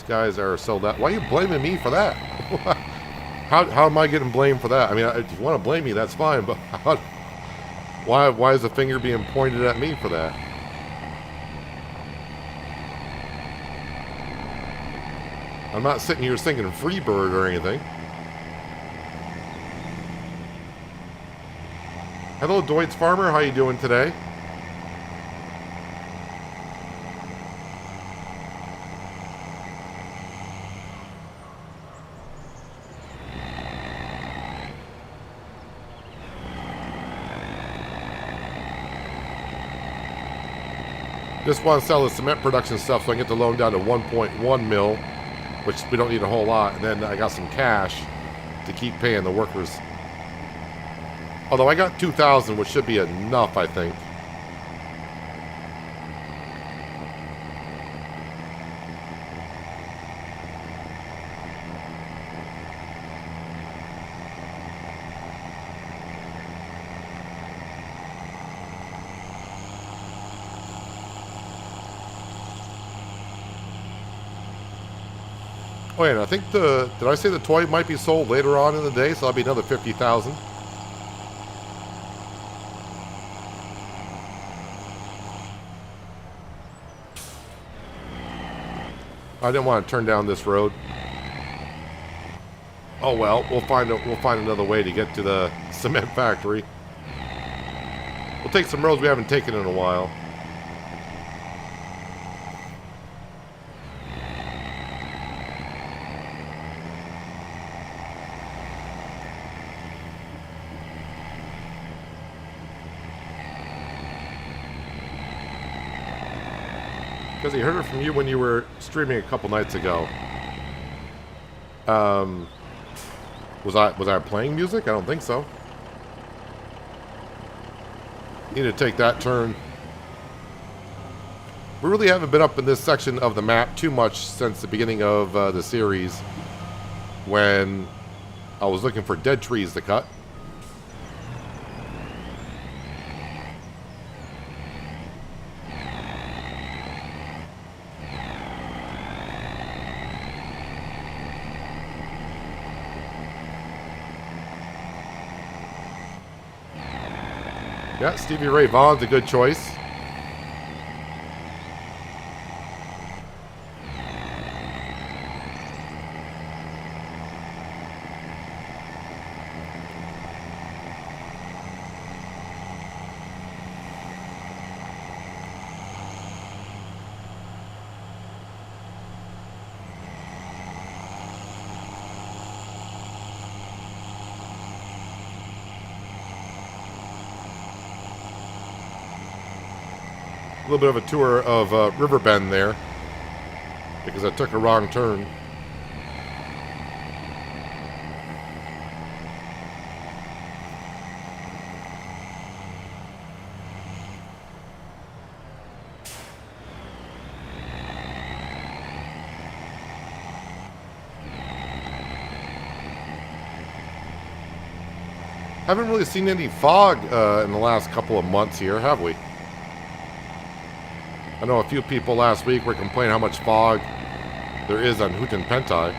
guys are sold out. Why are you blaming me for that? how am I getting blamed for that? I mean, if you want to blame me, that's fine. But why is the finger being pointed at me for that? I'm not sitting here singing Freebird or anything. Hello, Deutz Farmer. How you doing today? Just want to sell the cement production stuff so I can get the loan down to 1.1 mil, which we don't need a whole lot. And then I got some cash to keep paying the workers. Although I got 2,000, which should be enough, I think. Oh, yeah, and I think did I say the toy might be sold later on in the day, so that'll be another 50,000. I didn't want to turn down this road. Oh well, we'll find another way to get to the cement factory. We'll take some roads we haven't taken in a while. Because he heard it from you when you were streaming a couple nights ago. Was I playing music? I don't think so. Need to take that turn. We really haven't been up in this section of the map too much since the beginning of the series, when I was looking for dead trees to cut. Yeah, Stevie Ray Vaughan's a good choice. A little bit of a tour of Riverbend there, because I took a wrong turn. Haven't really seen any fog in the last couple of months here, have we? I know a few people last week were complaining how much fog there is on Houghton Pentai.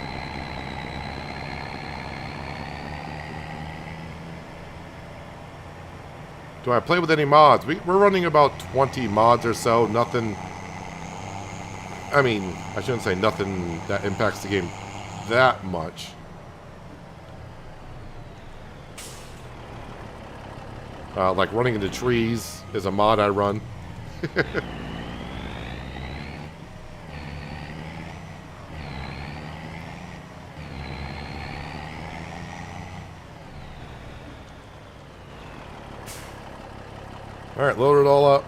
Do I play with any mods? We're running about 20 mods or so. Nothing... I mean, I shouldn't say nothing that impacts the game that much. Like running into trees is a mod I run. All right, load it all up.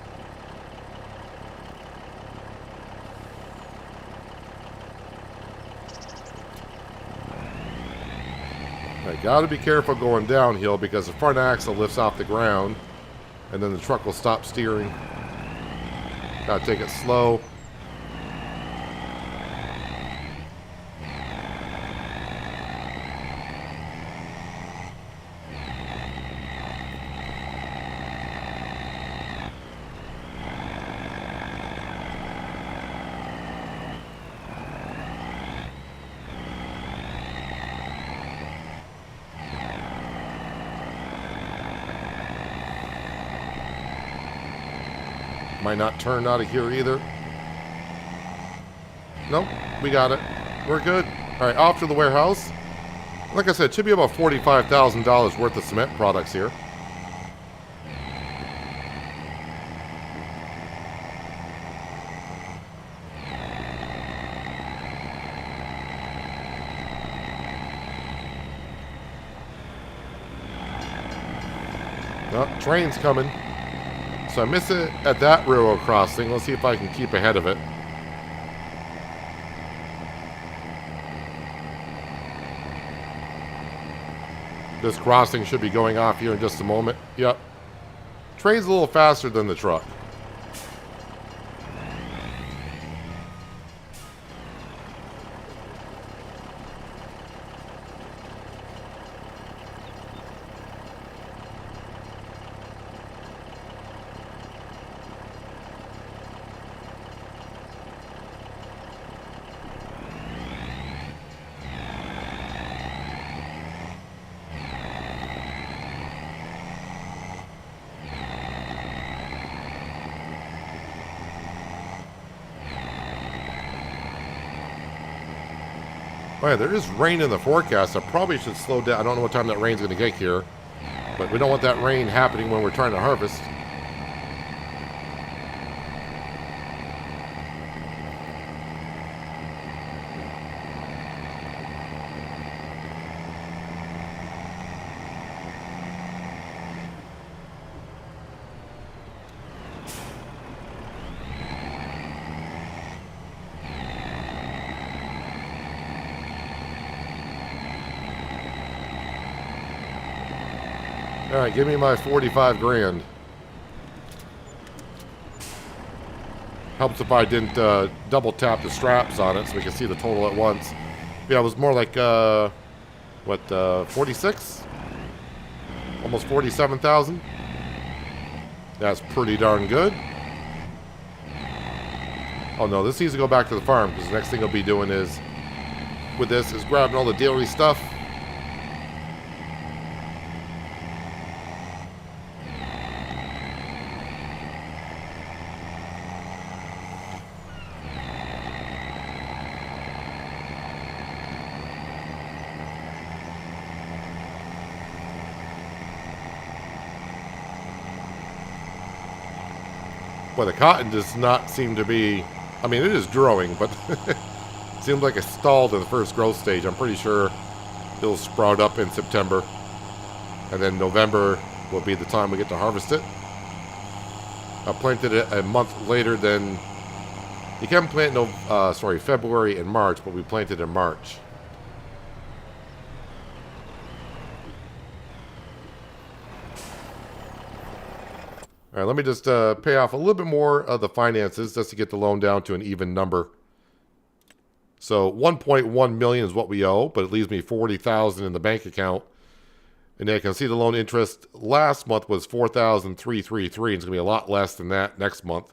I gotta be careful going downhill because the front axle lifts off the ground and then the truck will stop steering. Gotta take it slow. Might not turn out of here either. Nope, we got it. We're good. All right, off to the warehouse. Like I said, it should be about $45,000 worth of cement products here. Oh, train's coming. So I miss it at that railroad crossing. Let's see if I can keep ahead of it. This crossing should be going off here in just a moment. Yep. Train's a little faster than the truck. Oh yeah, there is rain in the forecast. I probably should slow down. I don't know what time that rain's going to get here. But we don't want that rain happening when we're trying to harvest. All right, give me my 45 grand. Helps if I didn't double tap the straps on it so we can see the total at once. Yeah, it was more like, 46? Almost 47,000. That's pretty darn good. Oh no, this needs to go back to the farm because the next thing I'll be doing is, with this, is grabbing all the dairy stuff. Boy, the cotton does not seem to be... I mean, it is growing, but it seems like it stalled in the first growth stage. I'm pretty sure it'll sprout up in September. And then November will be the time we get to harvest it. I planted it a month later than... You can plant February and March, but we planted in March. All right, let me just pay off a little bit more of the finances just to get the loan down to an even number. So 1.1 million is what we owe, but it leaves me 40,000 in the bank account. And then I can see the loan interest last month was 4,333. It's going to be a lot less than that next month.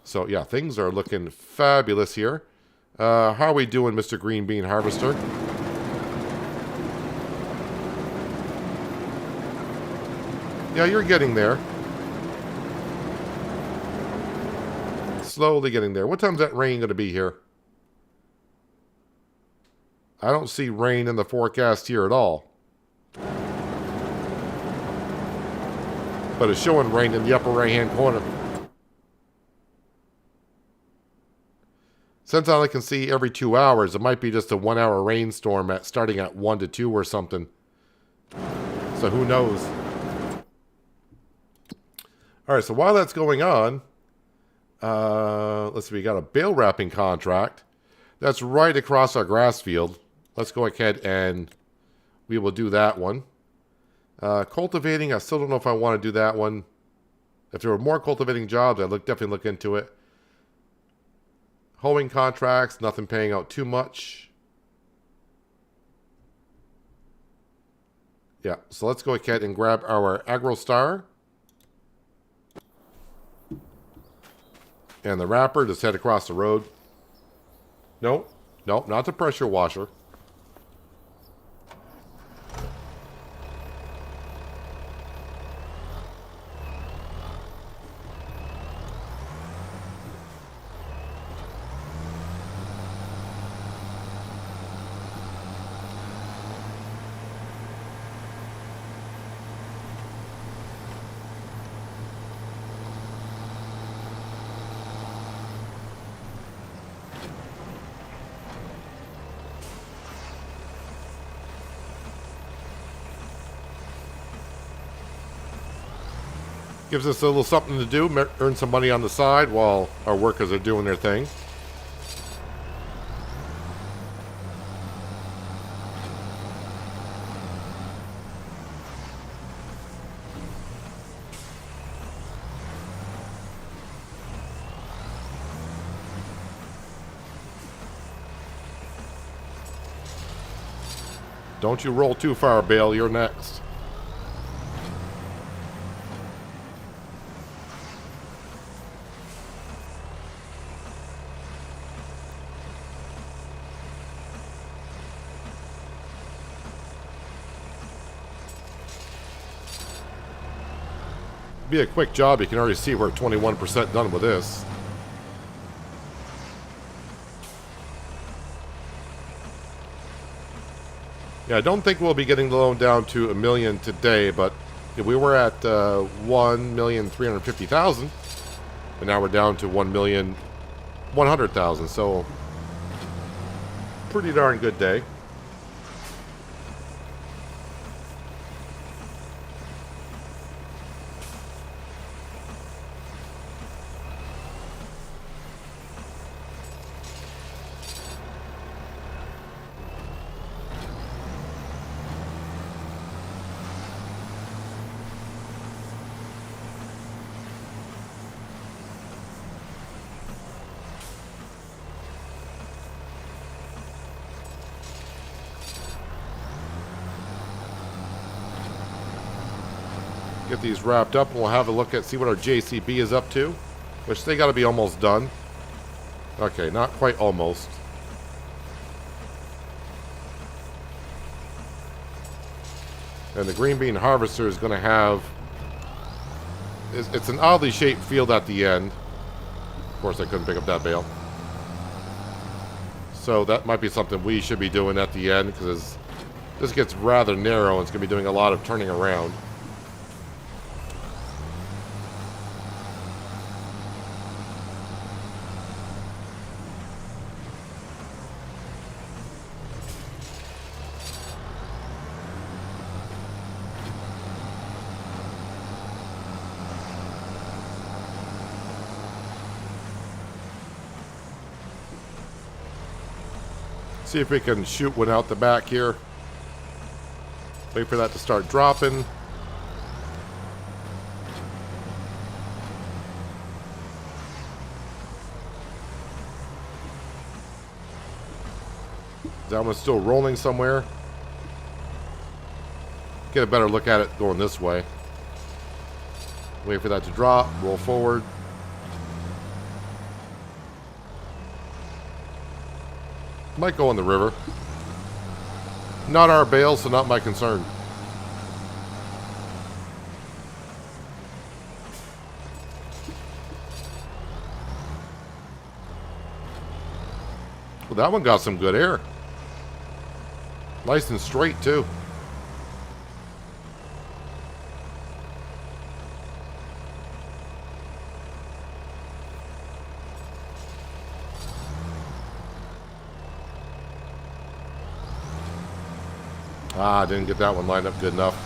So yeah, things are looking fabulous here. How are we doing, Mr. Green Bean Harvester? Yeah, you're getting there. Slowly getting there. What time's that rain going to be here? I don't see rain in the forecast here at all. But it's showing rain in the upper right-hand corner. Since I only can see every 2 hours, it might be just a 1 hour rainstorm starting at 1 to 2 or something. So who knows? All right, so while that's going on, let's see, we got a bale wrapping contract. That's right across our grass field. Let's go ahead and we will do that one. Cultivating, I still don't know if I want to do that one. If there were more cultivating jobs, I'd definitely look into it. Hoeing contracts, nothing paying out too much. Yeah, so let's go ahead and grab our AgroStar. And the wrapper, just head across the road. Nope, nope, not the pressure washer. Gives us a little something to do, earn some money on the side while our workers are doing their thing. Don't you roll too far, Bale. You're next. Be a quick job. You can already see we're 21% done with this. Yeah, I don't think we'll be getting the loan down to $1 million today, but if we were at 1,350,000, and now we're down to 1,100,000. So pretty darn good day. Get these wrapped up, and we'll have a look at, see what our JCB is up to, which they got to be almost done. Okay, not quite almost. And the green bean harvester is going to have, it's an oddly shaped field at the end. Of course, I couldn't pick up that bale. So that might be something we should be doing at the end, because this gets rather narrow and it's going to be doing a lot of turning around. See if we can shoot one out the back here. Wait for that to start dropping. That one's still rolling somewhere. Get a better look at it going this way. Wait for that to drop, roll forward. Might go in the river. Not our bale, so not my concern. Well, that one got some good air. Nice and straight, too. Ah, didn't get that one lined up good enough.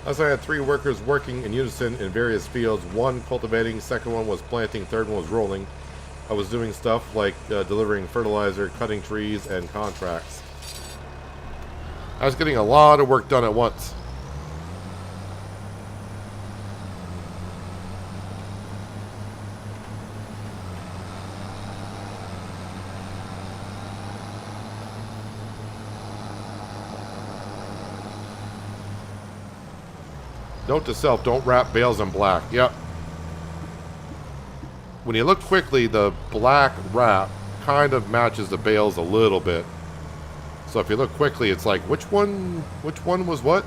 As I had 3 workers working in unison in various fields, one cultivating, second one was planting, third one was rolling. I was doing stuff like delivering fertilizer, cutting trees, and contracts. I was getting a lot of work done at once. Note to self, don't wrap bales in black. Yep. When you look quickly, the black wrap kind of matches the bales a little bit. So if you look quickly, it's like, which one was what?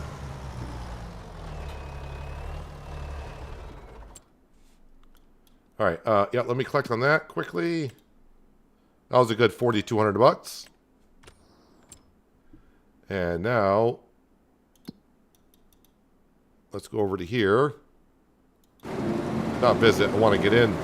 All right, yeah, let me collect on that quickly. That was a good 4,200 bucks. And now, let's go over to here. Not visit, I want to get in.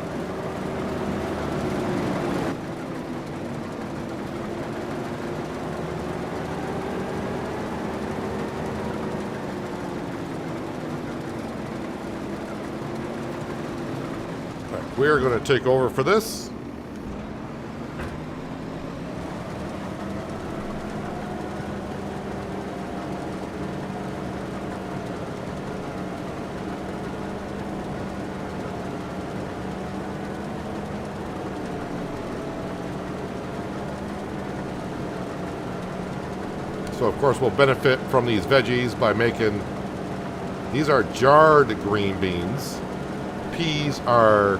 We're going to take over for this. So of course we'll benefit from these veggies by making, these are jarred green beans. Peas are,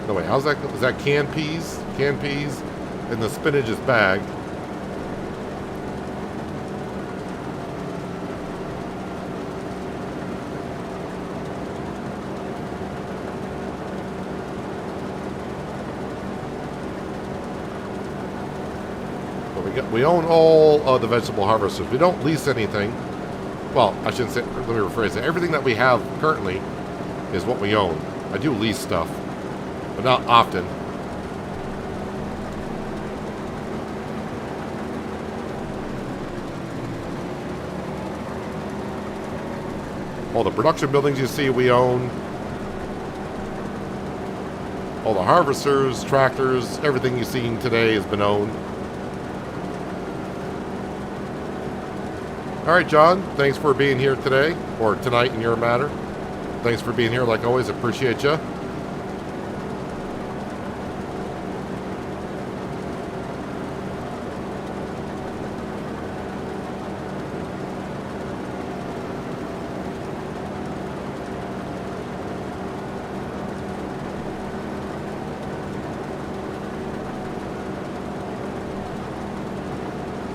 no wait, how's that, is that canned peas? Canned peas, and the spinach is bagged. But we own all of the vegetable harvesters. We don't lease anything. Well, I shouldn't say, let me rephrase it. Everything that we have currently is what we own. I do lease stuff, but not often. All the production buildings you see we own. All the harvesters, tractors, everything you've seen today has been owned. All right, John, thanks for being here today, or tonight in your matter. Thanks for being here, like always. Appreciate you.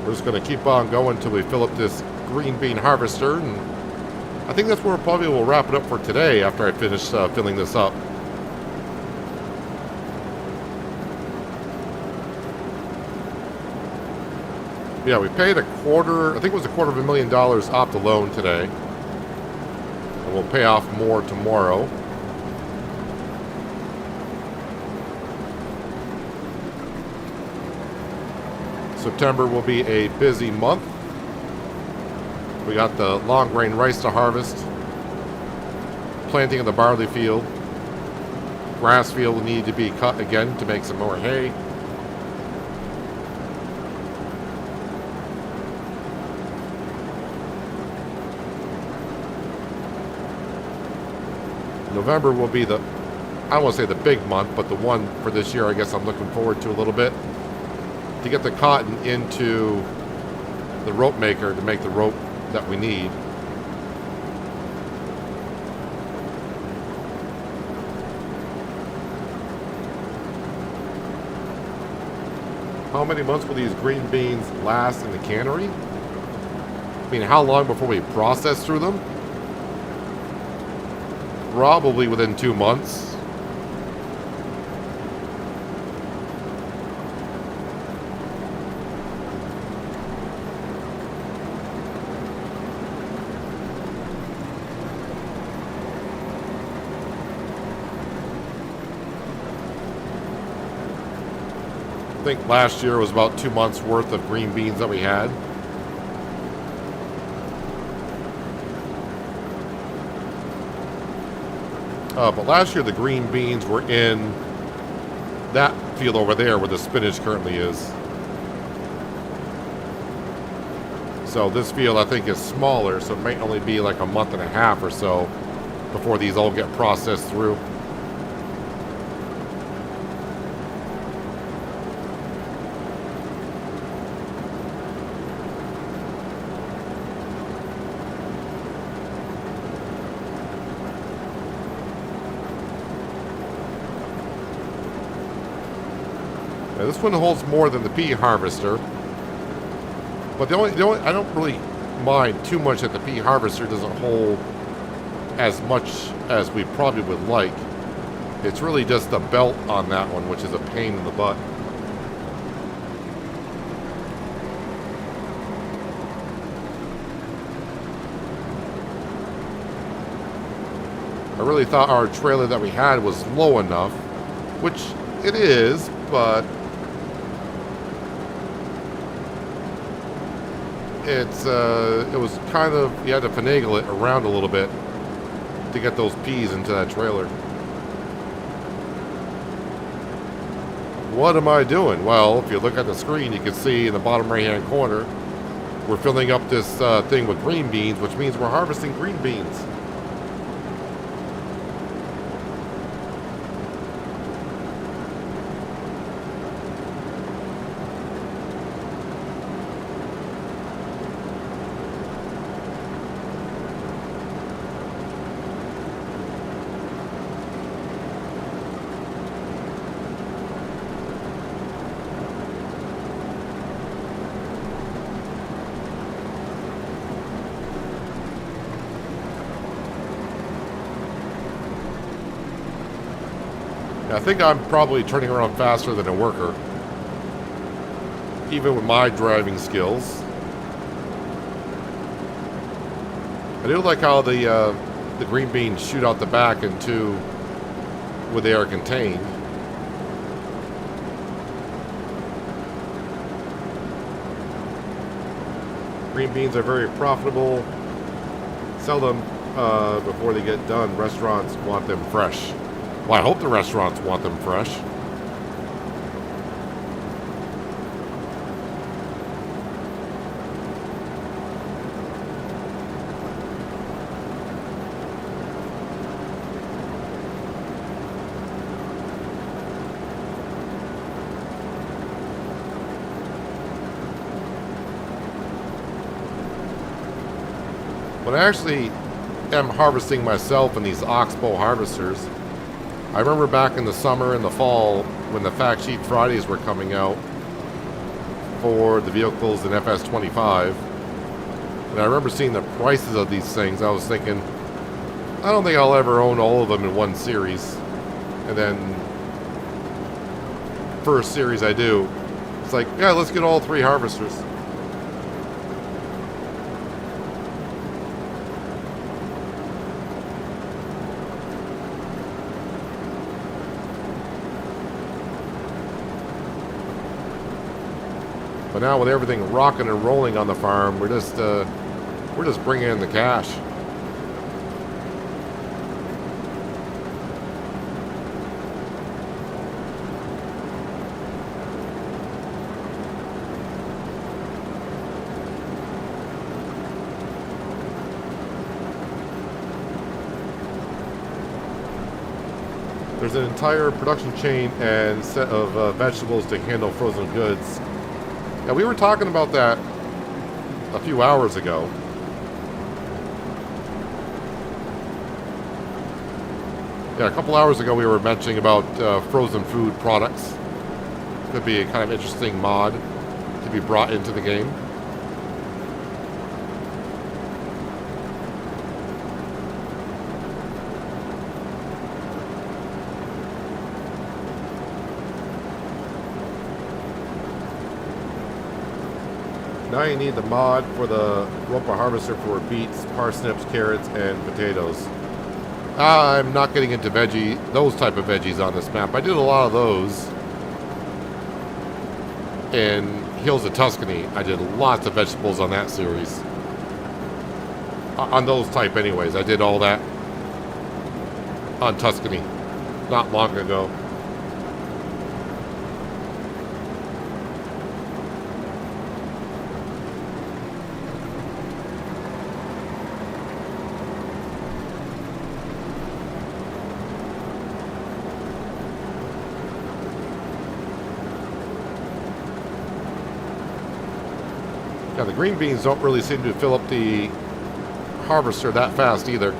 We're just going to keep on going until we fill up this green bean harvester, and I think that's where probably we'll wrap it up for today after I finish filling this up. Yeah, we paid I think it was $250,000 off the loan today, and we'll pay off more tomorrow. September will be a busy month. We got the long grain rice to harvest, planting of the barley field, grass field will need to be cut again to make some more hay. November will be the, I don't want to say the big month, but the one for this year I guess I'm looking forward to a little bit. To get the cotton into the rope maker to make the rope that we need. How many months will these green beans last in the cannery? I mean, how long before we process through them? Probably within 2 months. I think last year was about 2 months worth of green beans that we had. But last year the green beans were in that field over there where the spinach currently is. So this field I think is smaller, so it might only be like a month and a half or so before these all get processed through. Now this one holds more than the pea harvester, but the only I don't really mind too much that the pea harvester doesn't hold as much as we probably would like. It's really just the belt on that one, which is a pain in the butt. I really thought our trailer that we had was low enough, which it is, but it was kind of, you had to finagle it around a little bit to get those peas into that trailer. What am I doing? Well, if you look at the screen, you can see in the bottom right hand corner, we're filling up this thing with green beans, which means we're harvesting green beans. I think I'm probably turning around faster than a worker, even with my driving skills. I do like how the green beans shoot out the back into where they are contained. Green beans are very profitable. Sell them before they get done. Restaurants want them fresh. Well, I hope the restaurants want them fresh. When I actually am harvesting myself in these oxbow harvesters, I remember back in the summer and the fall when the Fact Sheet Fridays were coming out for the vehicles in FS25, and I remember seeing the prices of these things. I was thinking, I don't think I'll ever own all of them in one series. And then first series I do, it's like, yeah, let's get all 3 harvesters. But now with everything rocking and rolling on the farm, we're just bringing in the cash. There's an entire production chain and set of vegetables to handle frozen goods. Yeah, we were talking about that a few hours ago. Yeah, a couple hours ago we were mentioning about frozen food products. Could be a kind of interesting mod to be brought into the game. Now you need the mod for the roper harvester for beets, parsnips, carrots, and potatoes. I'm not getting into those type of veggies on this map. I did a lot of those in Hills of Tuscany. I did lots of vegetables on that series. On those type anyways. I did all that on Tuscany not long ago. Yeah, the green beans don't really seem to fill up the harvester that fast either.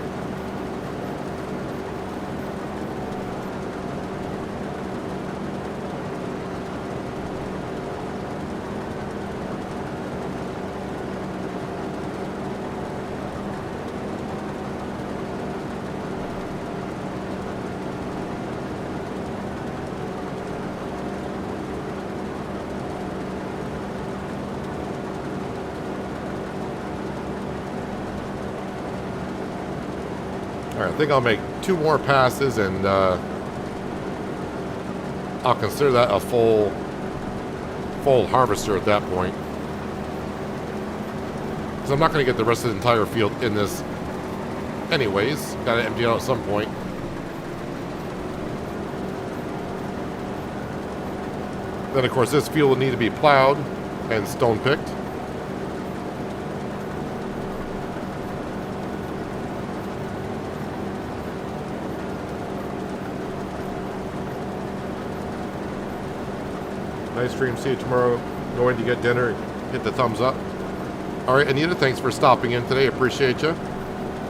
Alright, I think I'll make 2 more passes and I'll consider that a full harvester at that point. Because I'm not going to get the rest of the entire field in this anyways. Got to empty it out at some point. Then of course this field will need to be plowed and stone picked. Nice stream. See you tomorrow. Going to get dinner. Hit the thumbs up. All right, Anita, thanks for stopping in today. Appreciate you.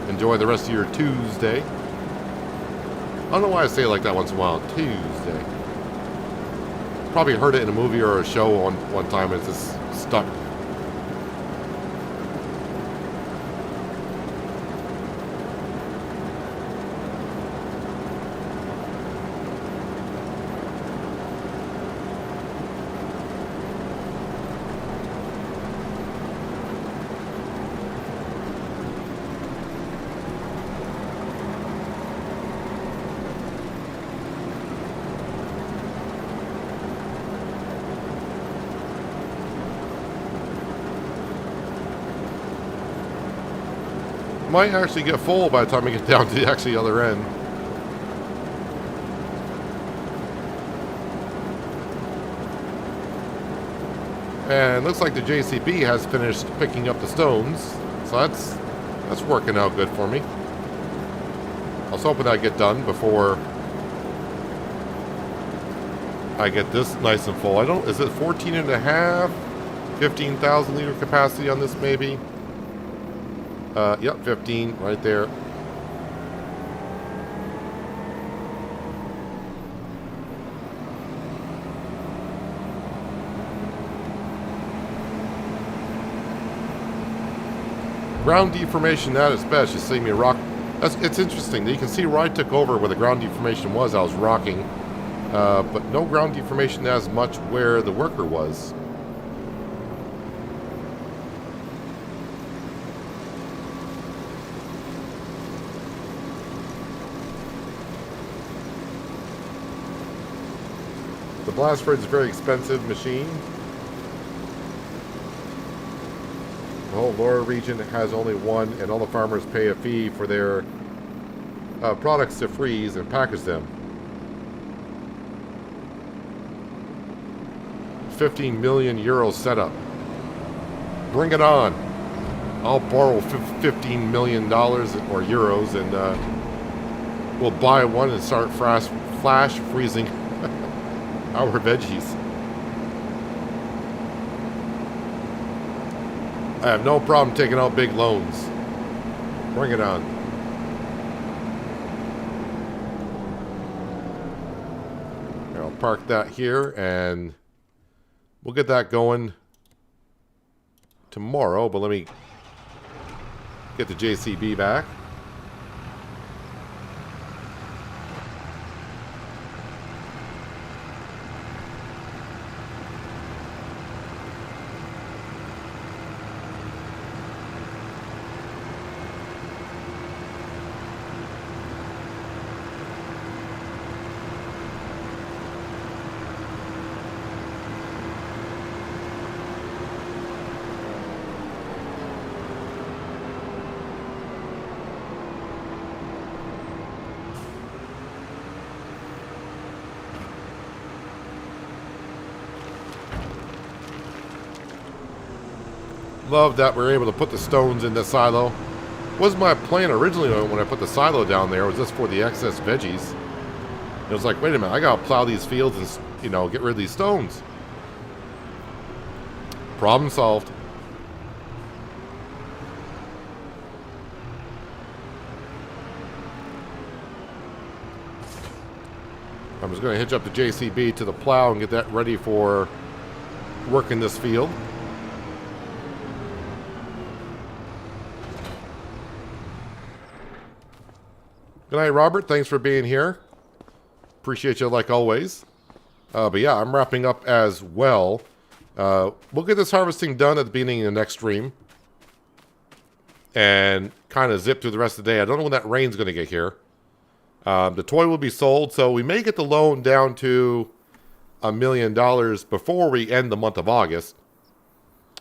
Enjoy the rest of your Tuesday. I don't know why I say it like that once in a while. Tuesday. Probably heard it in a movie or a show one time and it's just stuck. Might actually get full by the time I get down to the actually other end. And looks like the JCB has finished picking up the stones, so that's working out good for me. I was hoping I'd get done before I get this nice and full. Is it 14 and a half? 15,000 liter capacity on this maybe? Yep, 15 right there. Ground deformation at its best. You see me rock. It's interesting that you can see where I took over where the ground deformation was. I was rocking, but no ground deformation as much where the worker was. The blast fridge is a very expensive machine. The whole lower region has only one, and all the farmers pay a fee for their products to freeze and package them. 15 million euro setup. Bring it on. I'll borrow $15 million or euros, and we'll buy one and start flash freezing our veggies. I have no problem taking out big loans. Bring it on. I'll park that here and we'll get that going tomorrow, but let me get the JCB back. Love that we're able to put the stones in the silo. Was my plan originally when I put the silo down there was just for the excess veggies. It was like, wait a minute, I gotta plow these fields and, you know, get rid of these stones. Problem solved. I'm just gonna hitch up the JCB to the plow and get that ready for working this field. Good night, Robert. Thanks for being here. Appreciate you like always. But yeah, I'm wrapping up as well. We'll get this harvesting done at the beginning of the next stream. And kind of zip through the rest of the day. I don't know when that rain's going to get here. The toy will be sold, so we may get the loan down to $1 million before we end the month of August.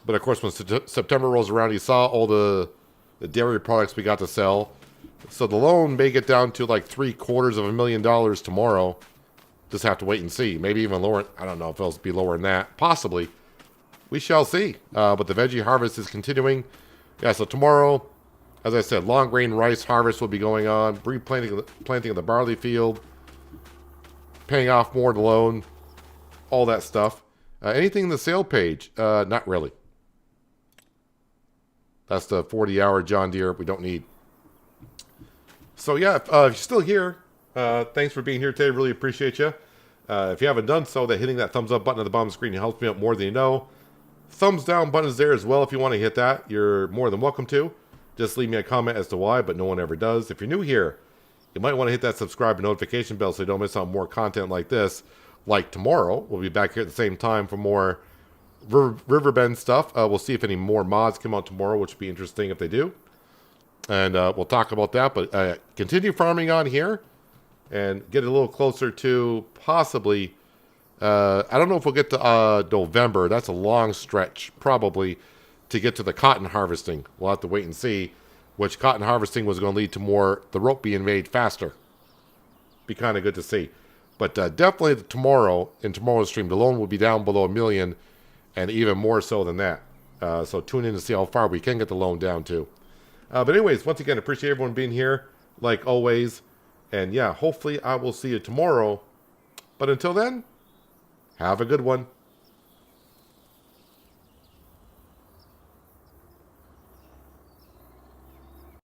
But of course, when September rolls around, you saw all the dairy products we got to sell. So the loan may get down to like $750,000 tomorrow. Just have to wait and see. Maybe even lower. I don't know if it'll be lower than that. Possibly. We shall see. But the veggie harvest is continuing. Yeah, so tomorrow, as I said, long grain rice harvest will be going on. Planting of the barley field. Paying off more of the loan. All that stuff. Anything in the sale page? Not really. That's the 40-hour John Deere we don't need. So yeah, if you're still here, thanks for being here today. Really appreciate you. If you haven't done so, hitting that thumbs up button at the bottom of the screen helps me out more than you know. Thumbs down button is there as well if you want to hit that. You're more than welcome to. Just leave me a comment as to why, but no one ever does. If you're new here, you might want to hit that subscribe and notification bell so you don't miss out on more content like this. Like tomorrow, we'll be back here at the same time for more Riverbend stuff. We'll see if any more mods come out tomorrow, which would be interesting if they do. And we'll talk about that, but continue farming on here and get a little closer to possibly, I don't know if we'll get to November. That's a long stretch, probably, to get to the cotton harvesting. We'll have to wait and see, which cotton harvesting was going to lead to more, the rope being made faster. Be kind of good to see. But definitely tomorrow, in tomorrow's stream, the loan will be down below $1 million, and even more so than that. So tune in to see how far we can get the loan down to. But anyways, once again, appreciate everyone being here, like always. And yeah, hopefully I will see you tomorrow. But until then, have a good one.